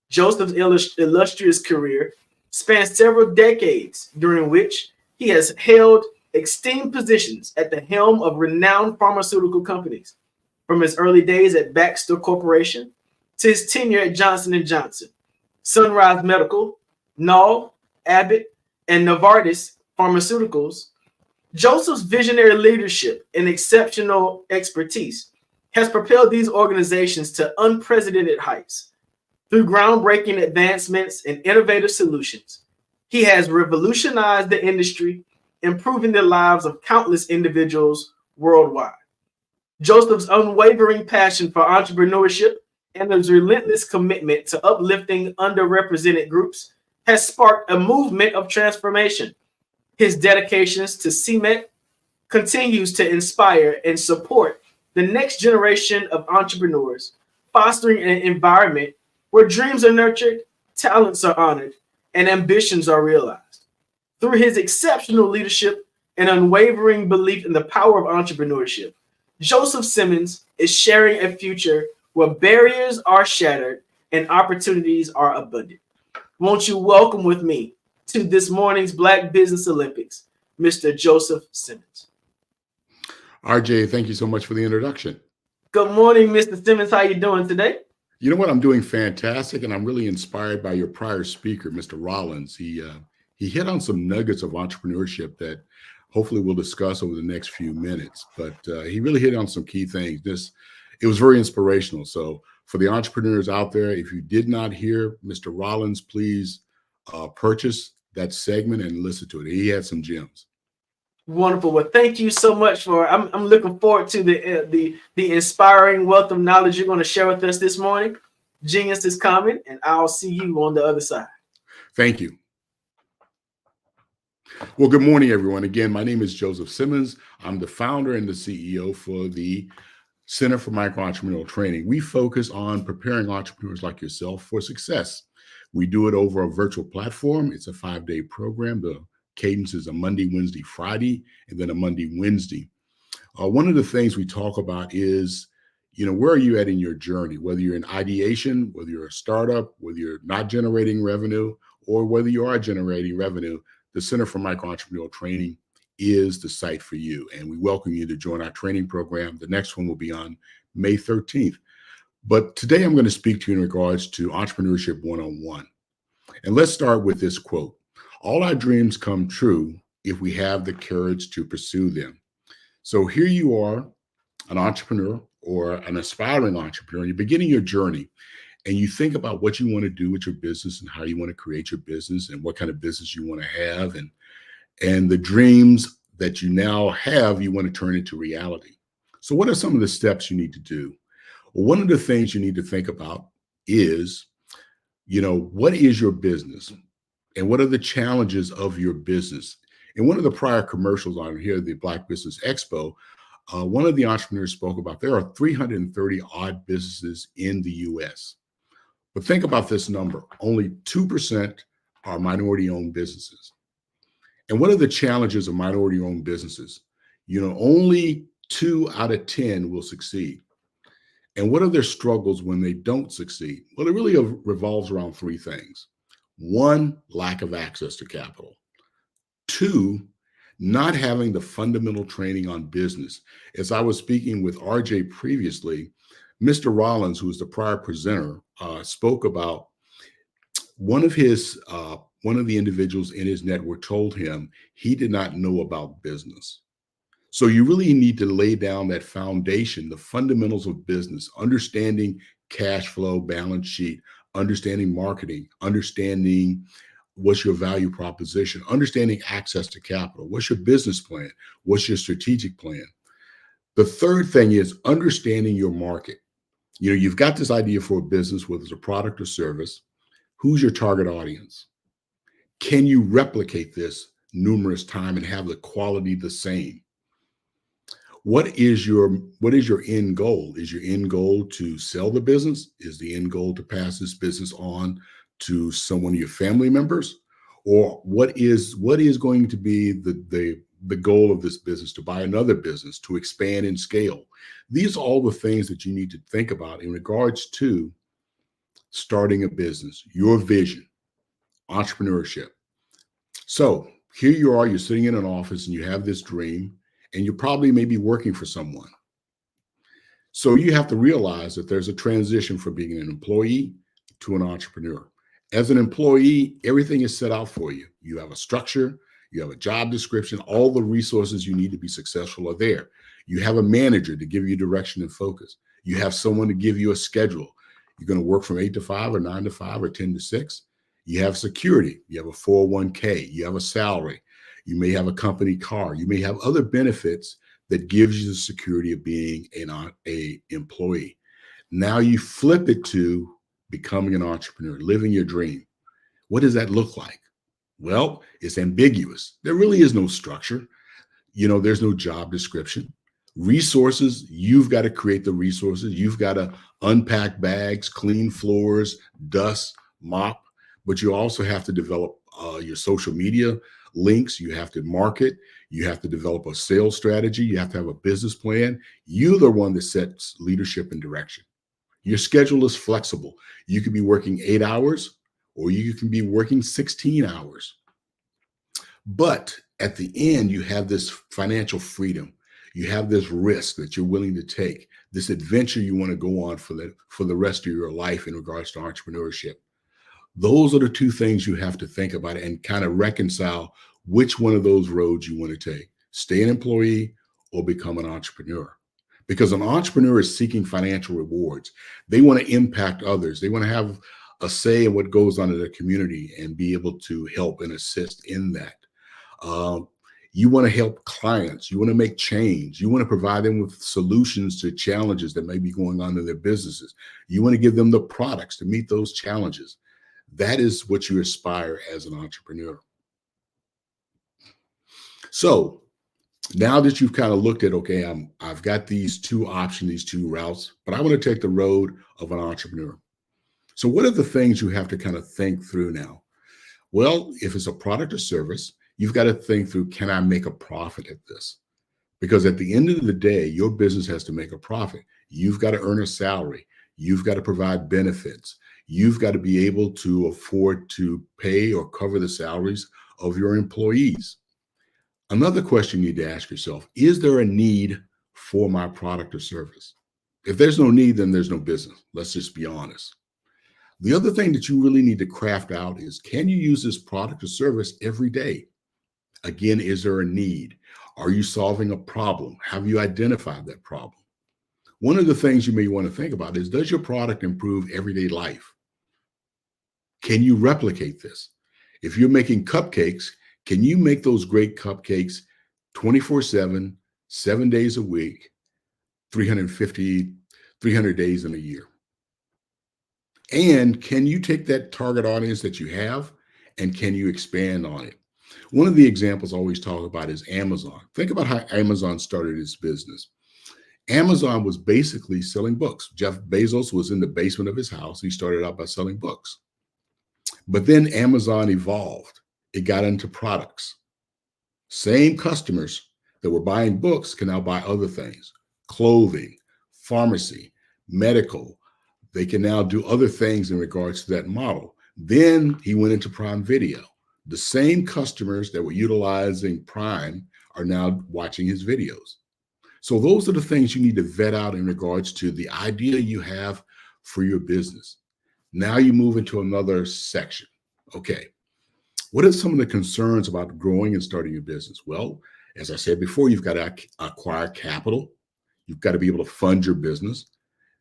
Joseph's illustrious career spans several decades, during which he has held esteemed positions at the helm of renowned pharmaceutical companies, from his early days at Baxter Corporation to his tenure at Johnson & Johnson, Sunrise Medical, Knoll, Abbott, and Novartis Pharmaceuticals. Joseph's visionary leadership and exceptional expertise has propelled these organizations to unprecedented heights. Through groundbreaking advancements and innovative solutions, he has revolutionized the industry, improving the lives of countless individuals worldwide. Joseph's unwavering passion for entrepreneurship and his relentless commitment to uplifting underrepresented groups has sparked a movement of transformation. His dedications to CMET continues to inspire and support the next generation of entrepreneurs, fostering an environment where dreams are nurtured, talents are honored, and ambitions are realized. Through his exceptional leadership and unwavering belief in the power of entrepreneurship, Joseph Simmons is sharing a future where barriers are shattered and opportunities are abundant. Won't you welcome with me to this morning's Black Business Olympics, Mr. Joseph Simmons. RJ, thank you so much for the introduction. Good morning, Mr. Simmons. How you doing today? You know what? I'm doing fantastic, and I'm really inspired by your prior speaker, Mr. Rollins. He hit on some nuggets of entrepreneurship that hopefully we'll discuss over the next few minutes. But he really hit on some key things. It was very inspirational. So for the entrepreneurs out there, if you did not hear Mr. Rollins, please purchase that segment and listen to it. He had some gems. Wonderful. Well, thank you so much for. I'm looking forward to the inspiring wealth of knowledge you're going to share with us this morning. Genius is coming, and I'll see you on the other side. Thank you. Well, good morning, everyone. Again, my name is Joseph Simmons. I'm the founder and the CEO for the Center for Micro-Entrepreneurial Training. We focus on preparing entrepreneurs like yourself for success. We do it over a virtual platform. It's a 5-day program. The cadence is a Monday, Wednesday, Friday, and then a Monday, Wednesday. One of the things we talk about is, where are you at in your journey? Whether you're in ideation, whether you're a startup, whether you're not generating revenue, or whether you are generating revenue, the Center for Micro-Entrepreneurial Training is the site for you. And we welcome you to join our training program. The next one will be on May 13th. But today I'm going to speak to you in regards to Entrepreneurship 101. And let's start with this quote. All our dreams come true if we have the courage to pursue them. So here you are, an entrepreneur or an aspiring entrepreneur, you're beginning your journey, and you think about what you want to do with your business and how you want to create your business and what kind of business you want to have, and the dreams that you now have, you want to turn into reality. So what are some of the steps you need to do? Well, one of the things you need to think about is, what is your business and what are the challenges of your business? In one of the prior commercials on here, the Black Business Expo, one of the entrepreneurs spoke about there are 330 odd businesses in the US. But think about this number. Only 2% are minority-owned businesses. And what are the challenges of minority-owned businesses? Only 2 out of 10 will succeed. And what are their struggles when they don't succeed? Well, it really revolves around 3 things. 1, lack of access to capital. 2, not having the fundamental training on business. As I was speaking with RJ previously, Mr. Rollins, who was the prior presenter, spoke about one of the individuals in his network told him he did not know about business. So you really need to lay down that foundation, the fundamentals of business, understanding cash flow, balance sheet, understanding marketing, understanding what's your value proposition, understanding access to capital, what's your business plan, what's your strategic plan. The third thing is understanding your market. You know, you've got this idea for a business, whether it's a product or service. Who's your target audience? Can you replicate this numerous times and have the quality the same? What is your end goal? Is your end goal to sell the business? Is the end goal to pass this business on to someone of your family members? Or what is going to be the goal of this business? To buy another business, to expand and scale? These are all the things that you need to think about in regards to starting a business, your vision, entrepreneurship. So here you are, you're sitting in an office and you have this dream, and you probably may be working for someone. So you have to realize that there's a transition from being an employee to an entrepreneur. As an employee, everything is set out for you. You have a structure, you have a job description, all the resources you need to be successful are there. You have a manager to give you direction and focus. You have someone to give you a schedule. You're going to work from 8 to 5 or 9 to 5 or 10 to 6. You have security. You have a 401k. You have a salary. You may have a company car. You may have other benefits that gives you the security of being an employee. Now you flip it to becoming an entrepreneur, living your dream. What does that look like? Well, it's ambiguous. There really is no structure. You know, there's no job description. Resources, you've got to create the resources. You've got to unpack bags, clean floors, dust, mop, but you also have to develop your social media links. You have to market. You have to develop a sales strategy. You have to have a business plan. You're the one that sets leadership and direction. Your schedule is flexible. You could be working 8 hours or you can be working 16 hours. But at the end, you have this financial freedom. You have this risk that you're willing to take, this adventure you want to go on for the rest of your life in regards to entrepreneurship. Those are the two things you have to think about and kind of reconcile which one of those roads you want to take. Stay an employee or become an entrepreneur. Because an entrepreneur is seeking financial rewards. They want to impact others. They want to have a say in what goes on in their community and be able to help and assist in that. You want to help clients. You want to make change. You want to provide them with solutions to challenges that may be going on in their businesses. You want to give them the products to meet those challenges. That is what you aspire as an entrepreneur. So now that you've kind of looked at, okay, I've got these two options, these two routes, but I want to take the road of an entrepreneur. So what are the things you have to kind of think through now? Well, if it's a product or service, you've got to think through, can I make a profit at this? Because at the end of the day, your business has to make a profit. You've got to earn a salary. You've got to provide benefits. You've got to be able to afford to pay or cover the salaries of your employees. Another question you need to ask yourself, is there a need for my product or service? If there's no need, then there's no business. Let's just be honest. The other thing that you really need to craft out is, can you use this product or service every day? Again, is there a need? Are you solving a problem? Have you identified that problem? One of the things you may want to think about is, does your product improve everyday life? Can you replicate this? If you're making cupcakes, can you make those great cupcakes 24/7, 7 days a week, 300 days in a year? And can you take that target audience that you have and can you expand on it? One of the examples I always talk about is Amazon. Think about how Amazon started its business. Amazon was basically selling books. Jeff Bezos was in the basement of his house. He started out by selling books. But then Amazon evolved. It got into products. Same customers that were buying books can now buy other things: clothing, pharmacy, medical. They can now do other things in regards to that model. Then he went into Prime Video. The same customers that were utilizing Prime are now watching his videos. So those are the things you need to vet out in regards to the idea you have for your business. Now you move into another section. Okay, what are some of the concerns about growing and starting your business? Well, as I said before, you've got to acquire capital. You've got to be able to fund your business.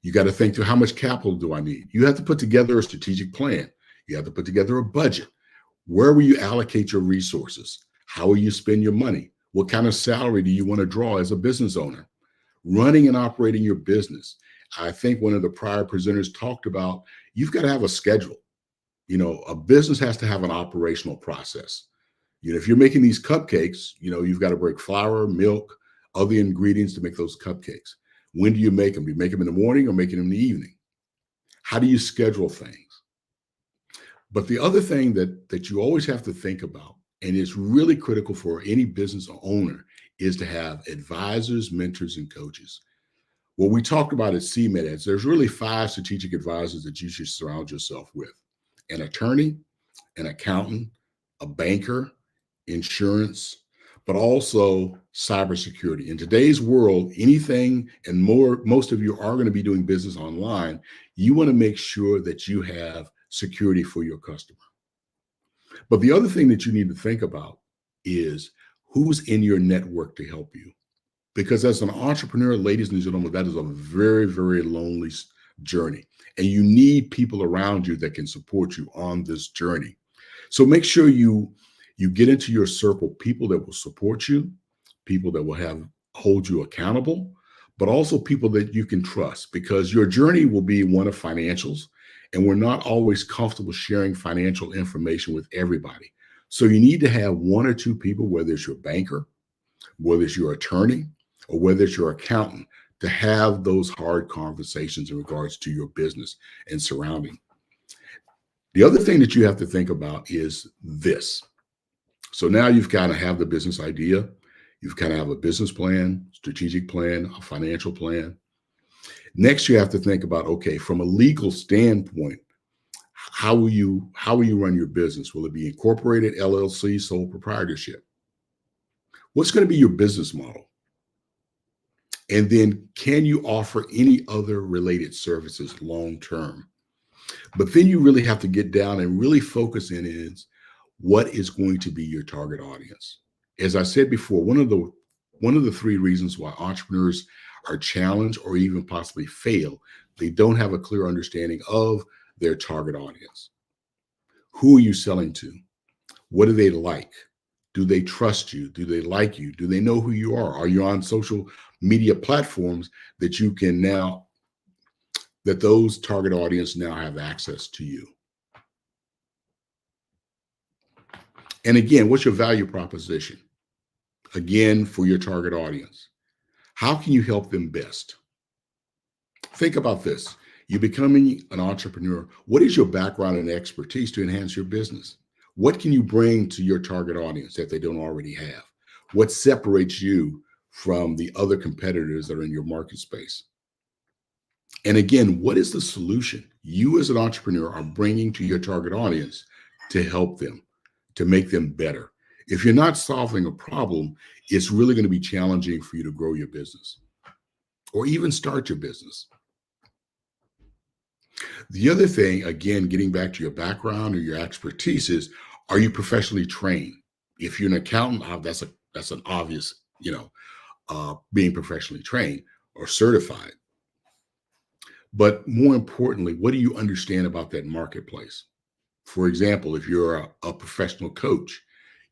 You got to think through, how much capital do I need? You have to put together a strategic plan. You have to put together a budget. Where will you allocate your resources? How will you spend your money? What kind of salary do you want to draw as a business owner? Running and operating your business. I think one of the prior presenters talked about, you've got to have a schedule. You know, a business has to have an operational process. You know, if you're making these cupcakes, you know, you've got to break flour, milk, other ingredients to make those cupcakes. When do you make them? Do you make them in the morning or make them in the evening? How do you schedule things? But the other thing that you always have to think about, and it's really critical for any business owner, is to have advisors, mentors, and coaches. What we talked about at CMED, there's really 5 strategic advisors that you should surround yourself with: an attorney, an accountant, a banker, insurance, but also cybersecurity. In today's world, anything and most of you are going to be doing business online. You want to make sure that you have security for your customer. But the other thing that you need to think about is who's in your network to help you. Because as an entrepreneur, ladies and gentlemen, that is a very, very lonely journey. And you need people around you that can support you on this journey. So make sure you get into your circle, people that will support you, people that will hold you accountable, but also people that you can trust, because your journey will be one of financials, and we're not always comfortable sharing financial information with everybody. So you need to have 1 or 2 people, whether it's your banker, whether it's your attorney, or whether it's your accountant, to have those hard conversations in regards to your business and surrounding. The other thing that you have to think about is this. So now you've got to have the business idea. You've got to have a business plan, strategic plan, a financial plan. Next, you have to think about, okay, from a legal standpoint, how will you run your business? Will it be incorporated, LLC, sole proprietorship? What's going to be your business model? And then can you offer any other related services long term? But then you really have to get down and really focus in is, what is going to be your target audience? As I said before, one of the 3 reasons why entrepreneurs are challenged or even possibly fail, they don't have a clear understanding of their target audience. Who are you selling to? What do they like? Do they trust you? Do they like you? Do they know who you are? Are you on social media platforms that you can now, that those target audience now have access to you? And again, what's your value proposition? Again, for your target audience. How can you help them best? Think about this. You're becoming an entrepreneur. What is your background and expertise to enhance your business? What can you bring to your target audience that they don't already have? What separates you from the other competitors that are in your market space? And again, what is the solution you as an entrepreneur are bringing to your target audience to help them, to make them better? If you're not solving a problem, it's really going to be challenging for you to grow your business or even start your business. The other thing, again, getting back to your background or your expertise, is, are you professionally trained? If you're an accountant, that's an obvious, being professionally trained or certified. But more importantly, what do you understand about that marketplace? For example, if you're a professional coach,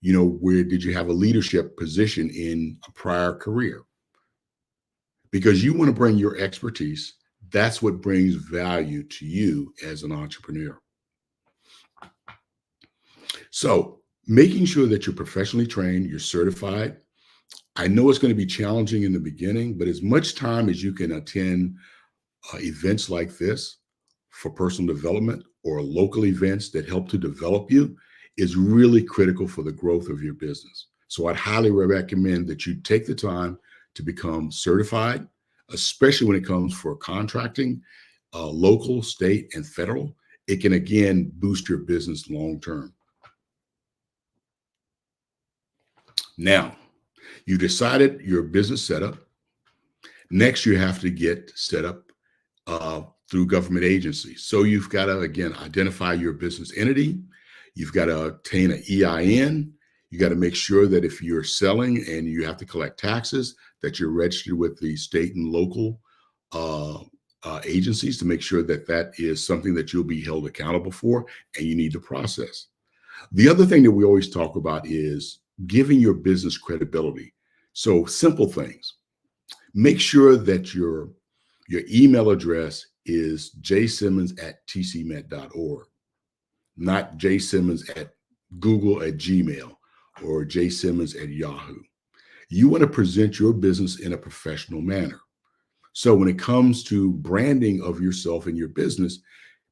where did you have a leadership position in a prior career? Because you want to bring your expertise. That's what brings value to you as an entrepreneur. So making sure that you're professionally trained, you're certified. I know it's going to be challenging in the beginning, but as much time as you can attend events like this for personal development or local events that help to develop you is really critical for the growth of your business. So I'd highly recommend that you take the time to become certified, especially when it comes for contracting, local, state, and federal. It can, again, boost your business long term. Now, you decided your business setup. Next, you have to get set up through government agencies. So you've got to, again, identify your business entity. You've got to obtain an EIN. You got to make sure that if you're selling and you have to collect taxes, that you're registered with the state and local agencies to make sure that that is something that you'll be held accountable for, and you need to process. The other thing that we always talk about is giving your business credibility. So simple things. Make sure that your email address is jsimmons@tcmet.org, not jsimmons@google@gmail or jsimmons@yahoo. You want to present your business in a professional manner. So when it comes to branding of yourself and your business,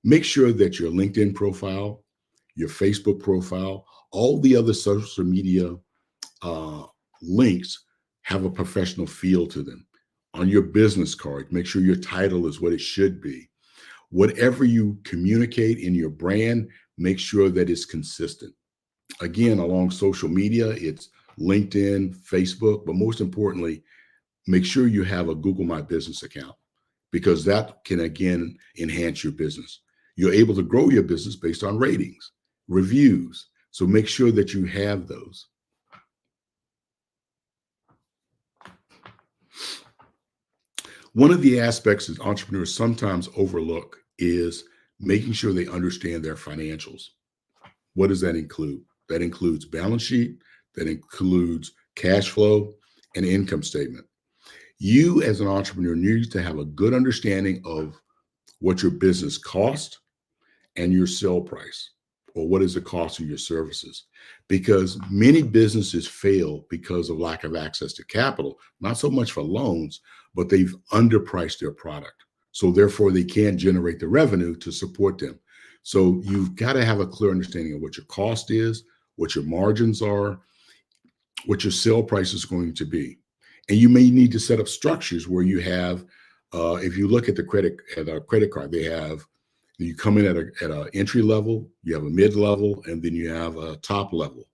make sure that your LinkedIn profile, your Facebook profile, all the other social media links have a professional feel to them. On your business card, make sure your title is what it should be. Whatever you communicate in your brand, make sure that it's consistent. Again, along social media, it's LinkedIn, Facebook, but most importantly, make sure you have a Google My Business account, because that can, again, enhance your business. You're able to grow your business based on ratings, reviews. So make sure that you have those. One of the aspects that entrepreneurs sometimes overlook is making sure they understand their financials. What does that include? That includes balance sheet, that includes cash flow, and income statement. You as an entrepreneur need to have a good understanding of what your business costs and your sale price, or what is the cost of your services. Because many businesses fail because of lack of access to capital, not so much for loans, but they've underpriced their product. So therefore they can't generate the revenue to support them. So you've got to have a clear understanding of what your cost is, what your margins are, what your sale price is going to be. And you may need to set up structures where you have, if you look at a credit card, they have, you come in at an entry level, you have a mid level, and then you have a top level.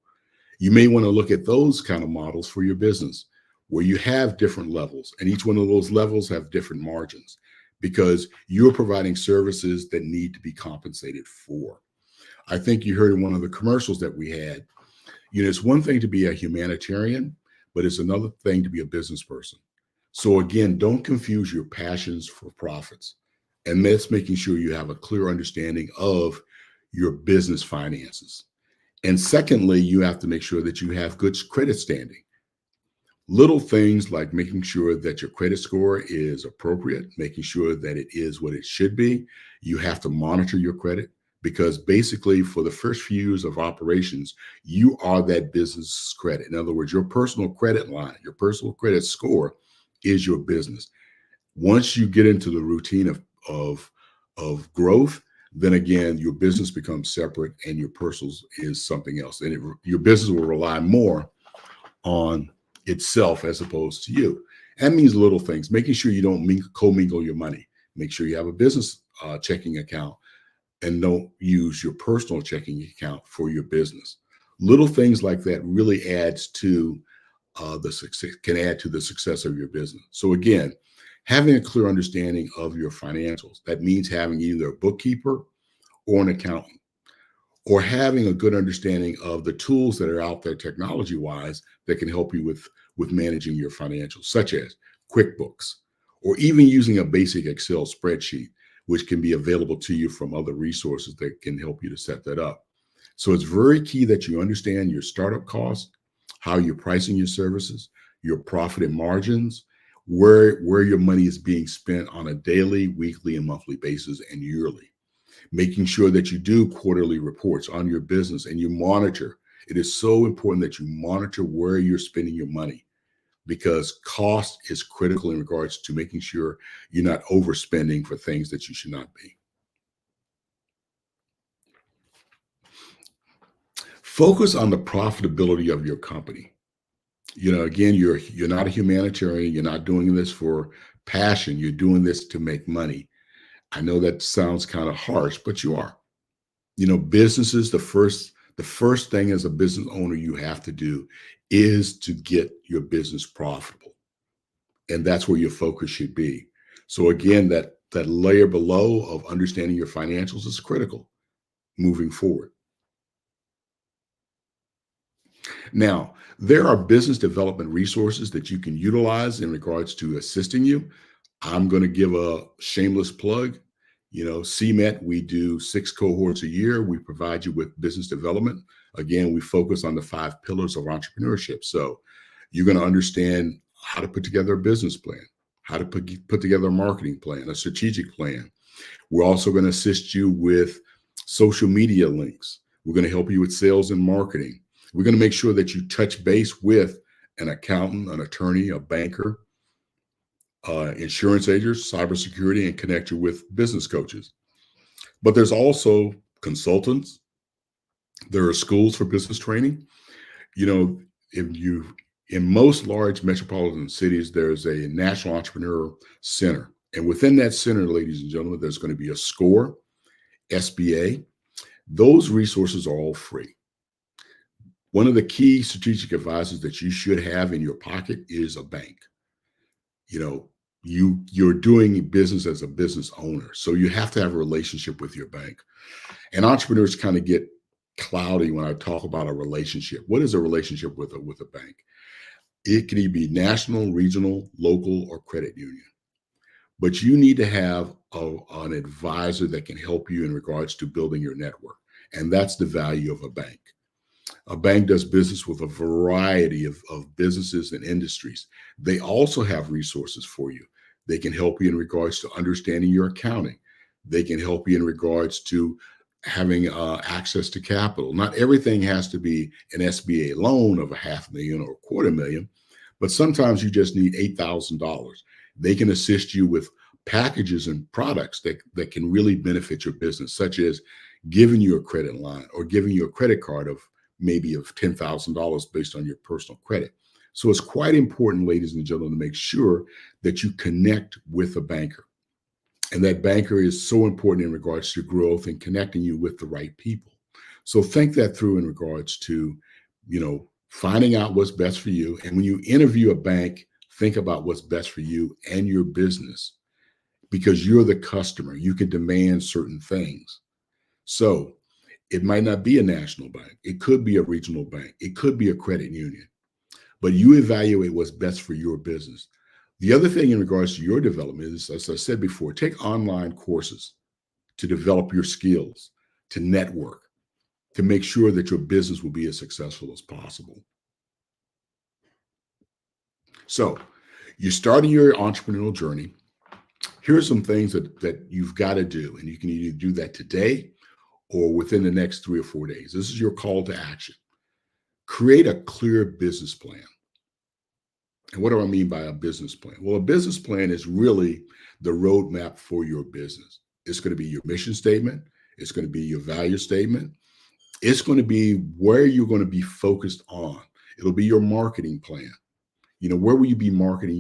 You may want to look at those kind of models for your business, where you have different levels, and each one of those levels have different margins, because you're providing services that need to be compensated for. I think you heard in one of the commercials that we had, it's one thing to be a humanitarian, but it's another thing to be a business person. So again, don't confuse your passions for profits. And that's making sure you have a clear understanding of your business finances. And secondly, you have to make sure that you have good credit standing. Little things like making sure that your credit score is appropriate, making sure that it is what it should be. You have to monitor your credit, because basically for the first few years of operations, you are that business credit. In other words, your personal credit line, your personal credit score is your business. Once you get into the routine of growth, then again, your business becomes separate and your personal is something else. And your business will rely more on itself as opposed to you. That means little things, making sure you don't commingle your money. Make sure you have a business checking account and don't use your personal checking account for your business. Little things like that really adds to the success, can add to the success of your business. So again, having a clear understanding of your financials. That means having either a bookkeeper or an accountant, or having a good understanding of the tools that are out there technology-wise that can help you with managing your financials, such as QuickBooks, or even using a basic Excel spreadsheet, which can be available to you from other resources that can help you to set that up. So it's very key that you understand your startup costs, how you're pricing your services, your profit and margins, where your money is being spent on a daily, weekly, and monthly basis, and yearly. Making sure that you do quarterly reports on your business and you monitor. It is so important that you monitor where you're spending your money, because cost is critical in regards to making sure you're not overspending for things that you should not be. Focus on the profitability of your company. Again, you're not a humanitarian. You're not doing this for passion. You're doing this to make money. I know that sounds kind of harsh, but you are. Businesses, the The first thing as a business owner you have to do is to get your business profitable. And that's where your focus should be. So again, that layer below of understanding your financials is critical moving forward. Now, there are business development resources that you can utilize in regards to assisting you. I'm going to give a shameless plug. You know, CMET, we do 6 cohorts a year. We provide you with business development. Again, we focus on the 5 pillars of entrepreneurship. So you're going to understand how to put together a business plan, how to put together a marketing plan, a strategic plan. We're also going to assist you with social media links. We're going to help you with sales and marketing. We're going to make sure that you touch base with an accountant, an attorney, a banker, insurance agents, cybersecurity, and connect you with business coaches. But there's also consultants. There are schools for business training. You know, in most large metropolitan cities, there's a National Entrepreneur Center. And within that center, ladies and gentlemen, there's going to be a SCORE, SBA. Those resources are all free. One of the key strategic advisors that you should have in your pocket is a bank. You know, you're doing business as a business owner, so you have to have a relationship with your bank. And entrepreneurs kind of get cloudy when I talk about a relationship. What is a relationship with a bank? It can either be national, regional, local, or credit union. But you need to have an advisor that can help you in regards to building your network. And that's the value of a bank. A bank does business with a variety of businesses and industries. They also have resources for you. They can help you in regards to understanding your accounting. They can help you in regards to having access to capital. Not everything has to be an SBA loan of $500,000 or $250,000, but sometimes you just need $8,000. They can assist you with packages and products that can really benefit your business, such as giving you a credit line or giving you a credit card of maybe of $10,000 based on your personal credit. So it's quite important, ladies and gentlemen, to make sure that you connect with a banker. And that banker is so important in regards to growth and connecting you with the right people. So think that through in regards to, you know, finding out what's best for you. And when you interview a bank, think about what's best for you and your business, because you're the customer. You can demand certain things. So it might not be a national bank. It could be a regional bank. It could be a credit union. But you evaluate what's best for your business. The other thing in regards to your development is, as I said before, take online courses to develop your skills, to network, to make sure that your business will be as successful as possible. So you're starting your entrepreneurial journey. Here are some things that you've got to do, and you can either do that today or within the next 3 or 4 days. This is your call to action. Create a clear business plan. And what do I mean by a business plan? Well, a business plan is really the roadmap for your business. It's going to be your mission statement. It's going to be your value statement. It's going to be where you're going to be focused on. It'll be your marketing plan. You know, where will you be marketing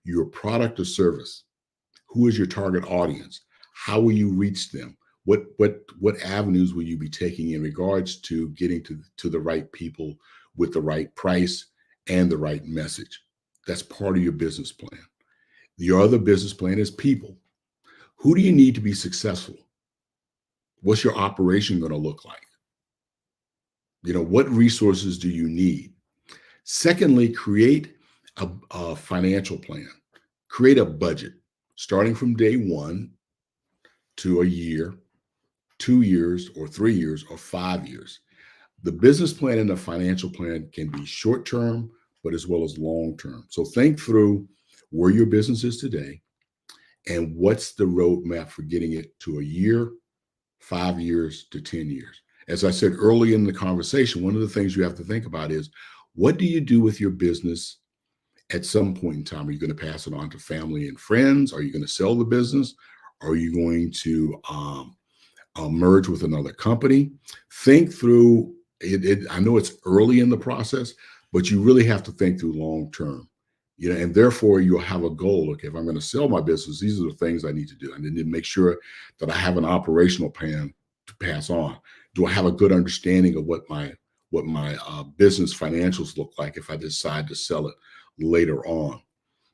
your product or service? Who is your target audience? How will you reach them? What avenues will you be taking in regards to getting to the right people with the right price and the right message? That's part of your business plan. Your other business plan is people. Who do you need to be successful? What's your operation going to look like? You know, what resources do you need? Secondly, create a financial plan. Create a budget starting from day 1 to a year, 2 years, or 3 years, or 5 years. The business plan and the financial plan can be short-term, but as well as long-term. So think through where your business is today and what's the roadmap for getting it to a year, 5 years to 10 years. As I said early in the conversation, one of the things you have to think about is, what do you do with your business at some point in time? Are you going to pass it on to family and friends? Are you going to sell the business? Are you going to merge with another company? Think through it. I know it's early in the process, but you really have to think through long term. You know, and therefore you'll have a goal. Okay, if I'm going to sell my business, these are the things I need to do. I need to make sure that I have an operational plan to pass on? Do I have a good understanding of what my business financials look like if I decide to sell it later on?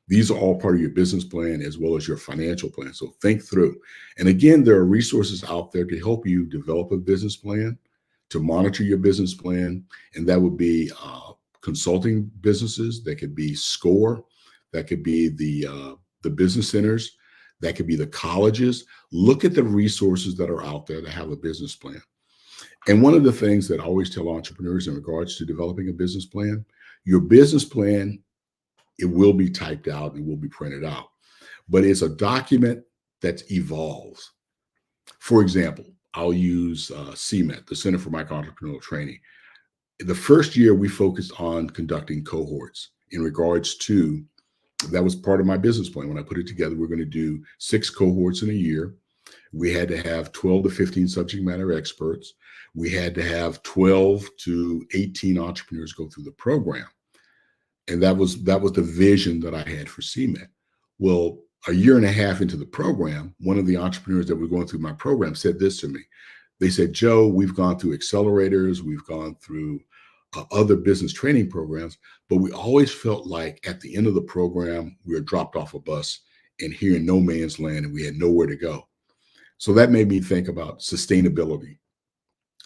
These are all part of your business plan as well as your financial plan. So think through. And again, there are resources out there to help you develop a business plan, to monitor your business plan. And that would be consulting businesses. That could be SCORE. That could be the business centers. That could be the colleges. Look at the resources that are out there to have a business plan. And one of the things that I always tell entrepreneurs in regards to developing a business plan, your business plan, it will be typed out and will be printed out, but it's a document that evolves. For example, I'll use CMET, the Center for Micro Entrepreneurial Training. The first year we focused on conducting cohorts in regards to, that was part of my business plan. When I put it together, we're going to do 6 cohorts in a year. We had to have 12 to 15 subject matter experts. We had to have 12 to 18 entrepreneurs go through the program. And that was the vision that I had for CMET. Well, a year and a half into the program, one of the entrepreneurs that were going through my program said this to me. They said, Joe, we've gone through accelerators, we've gone through other business training programs, but we always felt like at the end of the program, we were dropped off a bus and here in no man's land and we had nowhere to go. So that made me think about sustainability.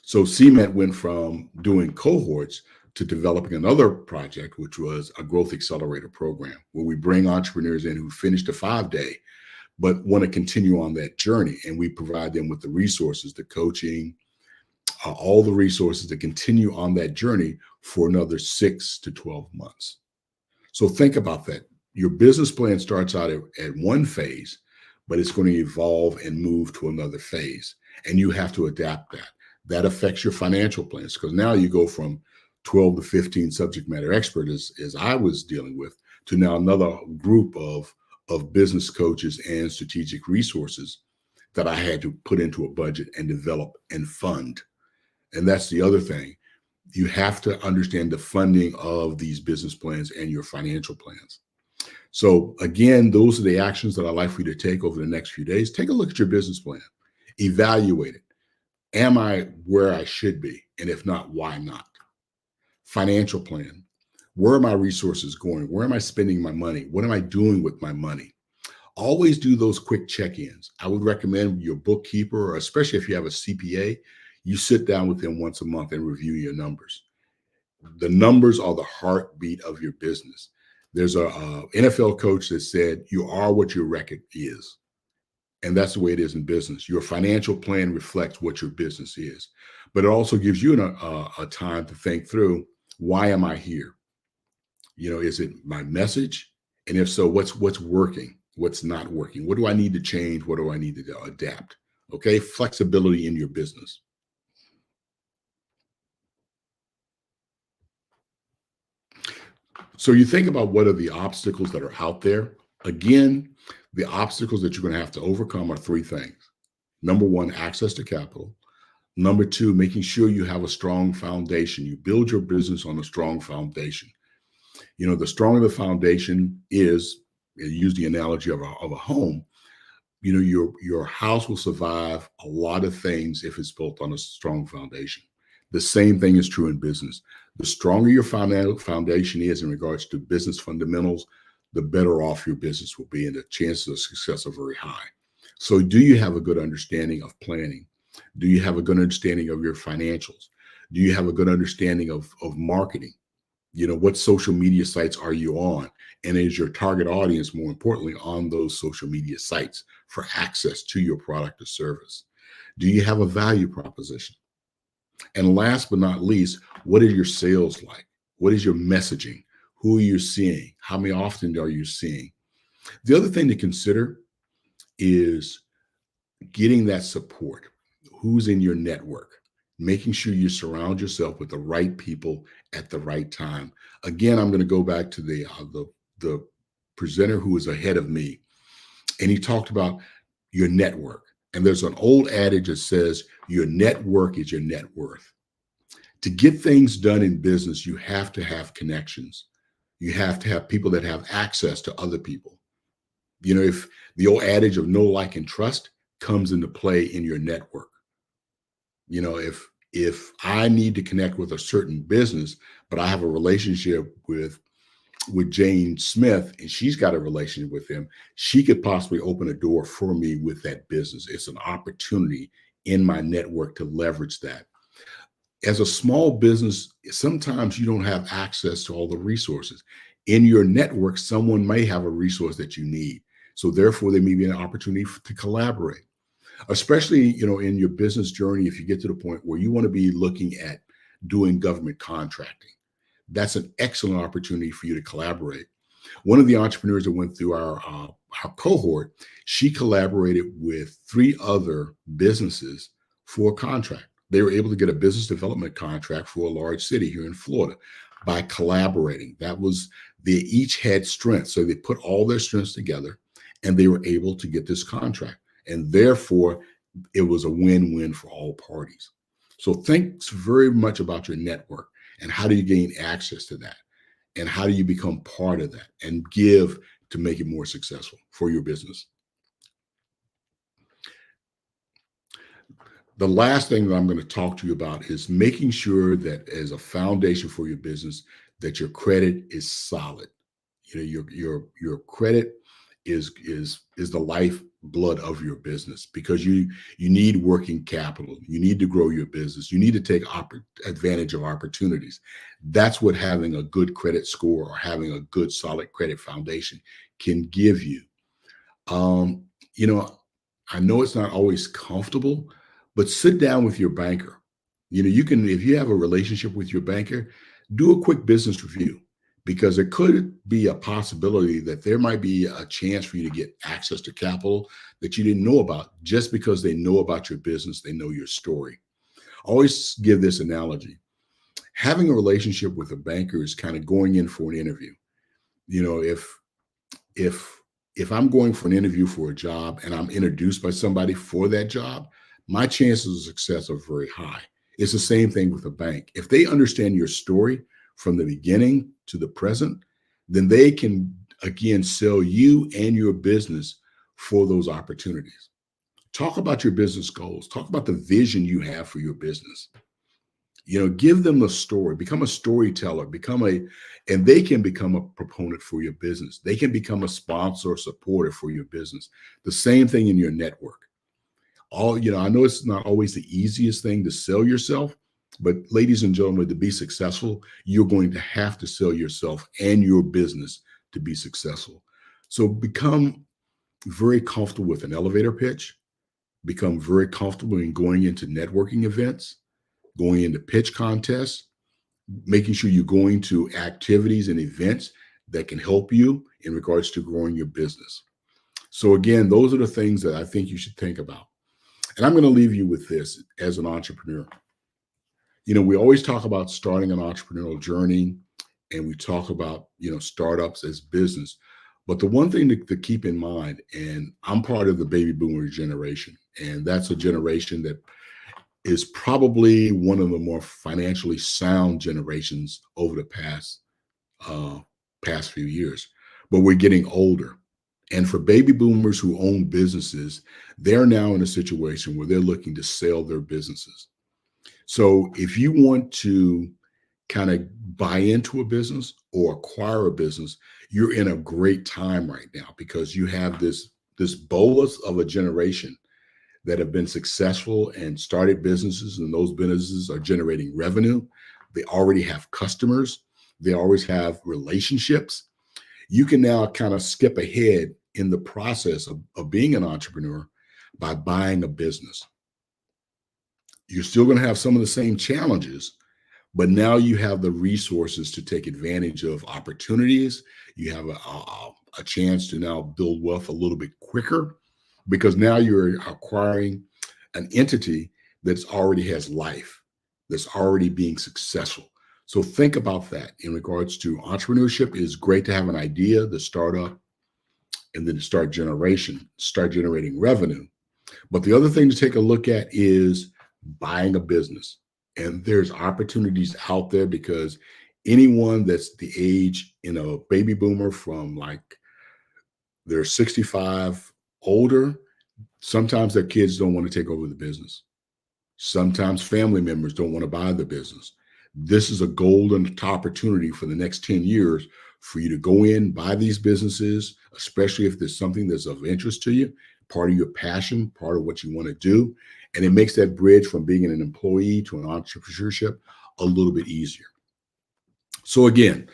So CMET went from doing cohorts to developing another project, which was a growth accelerator program, where we bring entrepreneurs in who finished a 5-day, but want to continue on that journey. And we provide them with the resources, the coaching, all the resources to continue on that journey for another 6 to 12 months. So think about that. Your business plan starts out at one phase, but it's going to evolve and move to another phase. And you have to adapt that. That affects your financial plans, because now you go from 12 to 15 subject matter experts, as I was dealing with, to now another group of business coaches and strategic resources that I had to put into a budget and develop and fund. And that's the other thing. You have to understand the funding of these business plans and your financial plans. So again, those are the actions that I'd like for you to take over the next few days. Take a look at your business plan, evaluate it. Am I where I should be? And if not, why not? Financial plan. Where are my resources going? Where am I spending my money? What am I doing with my money? Always do those quick check-ins. I would recommend your bookkeeper, or especially if you have a CPA, you sit down with them once a month and review your numbers. The numbers are the heartbeat of your business. There's a NFL coach that said, you are what your record is. And that's the way it is in business. Your financial plan reflects what your business is. But it also gives you a time to think through, why am I here? You know, is it my message? And if so, what's working? What's not working? What do I need to change? What do I need to adapt? Okay, flexibility in your business. So you think about what are the obstacles that are out there. Again, the obstacles that you're going to have to overcome are 3 things. Number 1, access to capital. Number 2, making sure you have a strong foundation. You build your business on a strong foundation. You know, the stronger the foundation is, use the analogy of a home, you know, your house will survive a lot of things if it's built on a strong foundation. The same thing is true in business. The stronger your foundation is in regards to business fundamentals, the better off your business will be, and the chances of success are very high. So do you have a good understanding of planning? Do you have a good understanding of your financials? Do you have a good understanding of marketing? You know, what social media sites are you on? And is your target audience, more importantly, on those social media sites for access to your product or service? Do you have a value proposition? And last but not least, what are your sales like? What is your messaging? Who are you seeing? How many often are you seeing? The other thing to consider is getting that support. Who's in your network? Making sure you surround yourself with the right people at the right time. Again, I'm going to go back to the presenter who was ahead of me, and he talked about your network. And there's an old adage that says your network is your net worth. To get things done in business, you have to have connections. You have to have people that have access to other people. You know, if the old adage of know, like, and trust comes into play in your network. You know, if I need to connect with a certain business, but I have a relationship with Jane Smith and she's got a relationship with him, she could possibly open a door for me with that business. It's an opportunity in my network to leverage that. As a small business, sometimes you don't have access to all the resources. In your network, someone may have a resource that you need. So therefore, there may be an opportunity to collaborate, especially, you know, in your business journey. If you get to the point where you want to be looking at doing government contracting, that's an excellent opportunity for you to collaborate. One of the entrepreneurs that went through our cohort, she collaborated with 3 other businesses for a contract. They were able to get a business development contract for a large city here in Florida by collaborating. That was, they each had strengths. So they put all their strengths together and they were able to get this contract. And therefore, it was a win-win for all parties. So think very much about your network and how do you gain access to that? And how do you become part of that and give to make it more successful for your business? The last thing that I'm going to talk to you about is making sure that as a foundation for your business, that your credit is solid. You know, your credit is the lifeblood of your business, because you need working capital. You need to grow your business. You need to take advantage of opportunities. That's what having a good credit score or having a good solid credit foundation can give you. You know, I know it's not always comfortable, but sit down with your banker. You know, you can, if you have a relationship with your banker, do a quick business review, because it could be a possibility that there might be a chance for you to get access to capital that you didn't know about, just because they know about your business, they know your story. I always give this analogy. Having a relationship with a banker is kind of going in for an interview. You know, if I'm going for an interview for a job and I'm introduced by somebody for that job, my chances of success are very high. It's the same thing with a bank. If they understand your story from the beginning to the present, then they can, again, sell you and your business for those opportunities. Talk about your business goals. Talk about the vision you have for your business. You know, give them a story, become a storyteller, and they can become a proponent for your business. They can become a sponsor or supporter for your business. The same thing in your network. You know, I know it's not always the easiest thing to sell yourself, but ladies and gentlemen, to be successful, you're going to have to sell yourself and your business to be successful. So become very comfortable with an elevator pitch, become very comfortable in going into networking events, going into pitch contests, making sure you're going to activities and events that can help you in regards to growing your business. So again, those are the things that I think you should think about. And I'm going to leave you with this as an entrepreneur. You know, we always talk about starting an entrepreneurial journey, and we talk about, you know, startups as business. But the one thing to keep in mind, and I'm part of the baby boomer generation, and that's a generation that is probably one of the more financially sound generations over the past few years. But we're getting older. And for baby boomers who own businesses, they're now in a situation where they're looking to sell their businesses. So if you want to kind of buy into a business or acquire a business, you're in a great time right now, because you have this bolus of a generation that have been successful and started businesses, and those businesses are generating revenue. They already have customers. They always have relationships. You can now kind of skip ahead in the process of being an entrepreneur by buying a business. You're still going to have some of the same challenges, but now you have the resources to take advantage of opportunities. You have a chance to now build wealth a little bit quicker, because now you're acquiring an entity that's already has life, that's already being successful. So think about that in regards to entrepreneurship. It is great to have an idea, the startup, and then to start generating revenue. But the other thing to take a look at is buying a business. And there's opportunities out there, because anyone that's the age, you know, baby boomer from like they're 65 older, sometimes their kids don't want to take over the business. Sometimes family members don't want to buy the business. This is a golden opportunity for the next 10 years for you to go in, buy these businesses, especially if there's something that's of interest to you, part of your passion, part of what you want to do. And it makes that bridge from being an employee to an entrepreneurship a little bit easier. So again,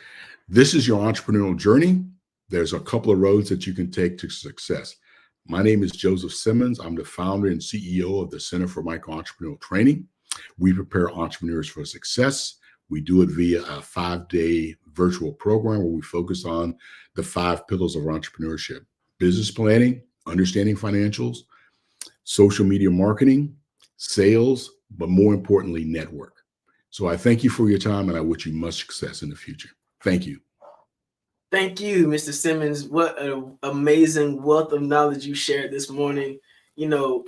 this is your entrepreneurial journey. There's a couple of roads that you can take to success. My name is Joseph Simmons. I'm the founder and CEO of the Center for Micro-Entrepreneurial Training. We prepare entrepreneurs for success. We do it via a 5-day virtual program where we focus on the 5 pillars of entrepreneurship: business planning, understanding financials, social media marketing, sales, but more importantly, network. So I thank you for your time, and I wish you much success in the future. Thank you. Thank you, Mr. Simmons. What an amazing wealth of knowledge you shared this morning. You know,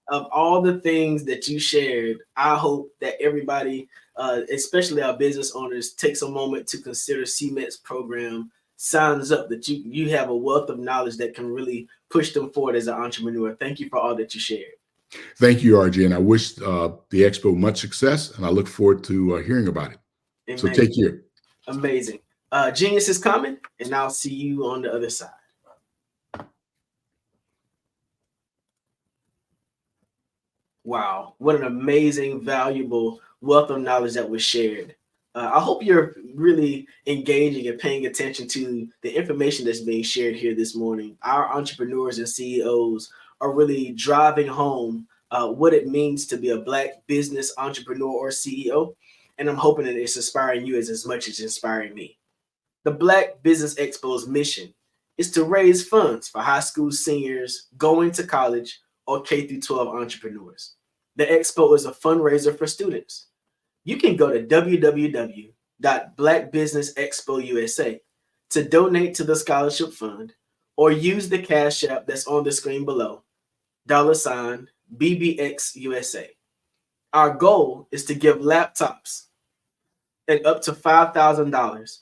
of all the things that you shared, I hope that everybody, especially our business owners, takes a moment to consider CMET's program, signs up, that you have a wealth of knowledge that can really push them forward as an entrepreneur. Thank you for all that you shared. Thank you, RJ, and I wish the Expo much success, and I look forward to hearing about it. Amen. So take care. Amazing. Genius is coming, and I'll see you on the other side. Wow, what an amazing, valuable wealth of knowledge that was shared. I hope you're really engaging and paying attention to the information that's being shared here this morning. Our entrepreneurs and CEOs are really driving home what it means to be a Black business entrepreneur or CEO, and I'm hoping that it's inspiring you as much as it's inspiring me. The Black Business Expo's mission is to raise funds for high school seniors going to college or K-12 entrepreneurs. The Expo is a fundraiser for students. You can go to www.blackbusinessexpo.usa to donate to the scholarship fund, or use the Cash App that's on the screen below, $BBXUSA. Our goal is to give laptops and up to $5,000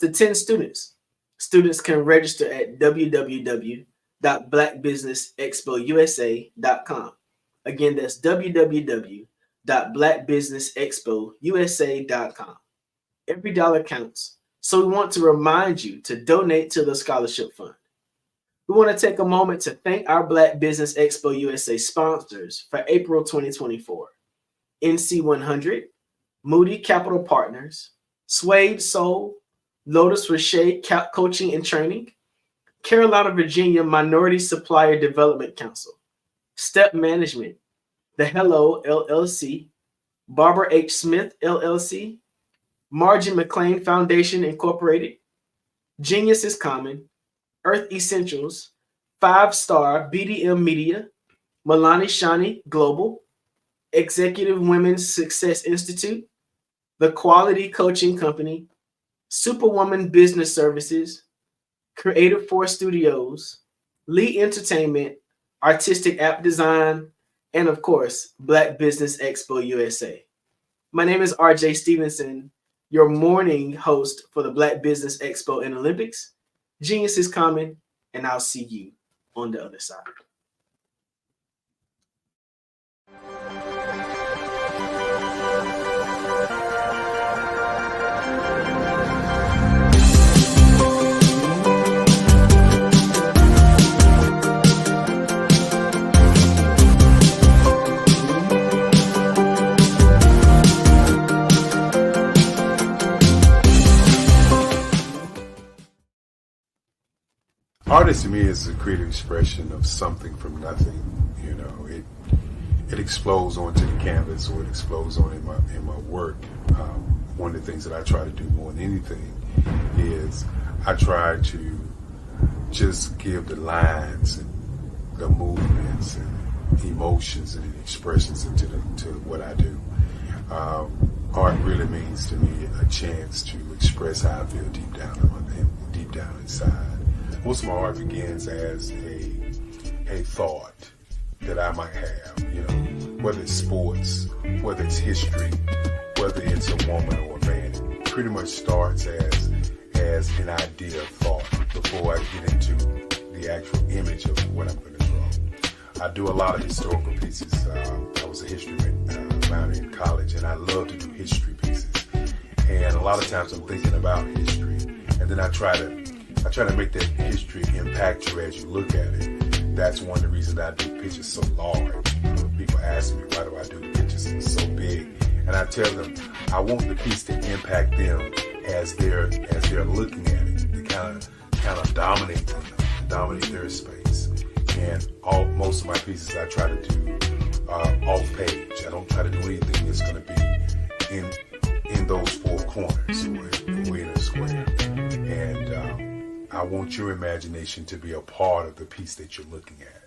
to 10 students. Students can register at www.blackbusinessexpousa.com. Again, that's www.blackbusinessexpousa.com. Every dollar counts, so we want to remind you to donate to the scholarship fund. We want to take a moment to thank our Black Business Expo USA sponsors for April 2024. NC100, Moody Capital Partners, Suede Soul, Lotus Rocher Coaching and Training, Carolina, Virginia Minority Supplier Development Council, Step Management, The Hello LLC, Barbara H. Smith LLC, Margin McLean Foundation Incorporated, Genius is Common, Earth Essentials, 5-Star BDM Media, Milani Shani Global, Executive Women's Success Institute, The Quality Coaching Company, Superwoman Business Services, Creative Force Studios, Lee Entertainment, Artistic App Design, and of course, Black Business Expo USA. My name is RJ Stevenson, your morning host for the Black Business Expo and Olympics. Genius is coming, and I'll see you on the other side. Artist to me is a creative expression of something from nothing. You know, it explodes onto the canvas, or it explodes on in my work. One of the things that I try to do more than anything is I try to just give the lines and the movements and emotions and expressions into what I do. Art really means to me a chance to express how I feel deep down inside. Most of my art begins as a thought that I might have, you know, whether it's sports, whether it's history, whether it's a woman or a man. It pretty much starts as an idea of thought before I get into the actual image of what I'm going to I do a lot of historical pieces. I was a history minor in college, and I love to do history pieces. And a lot of times I'm thinking about history, and then I try to make that history impact you as you look at it. That's one of the reasons I do pictures so large. People ask me, why do I do the pictures so big? And I tell them, I want the piece to impact them as they're looking at it, to kind of dominate them, dominate their space. And most of my pieces I try to do off page. I don't try to do anything that's going to be in those four corners or in a square. And I want your imagination to be a part of the piece that you're looking at.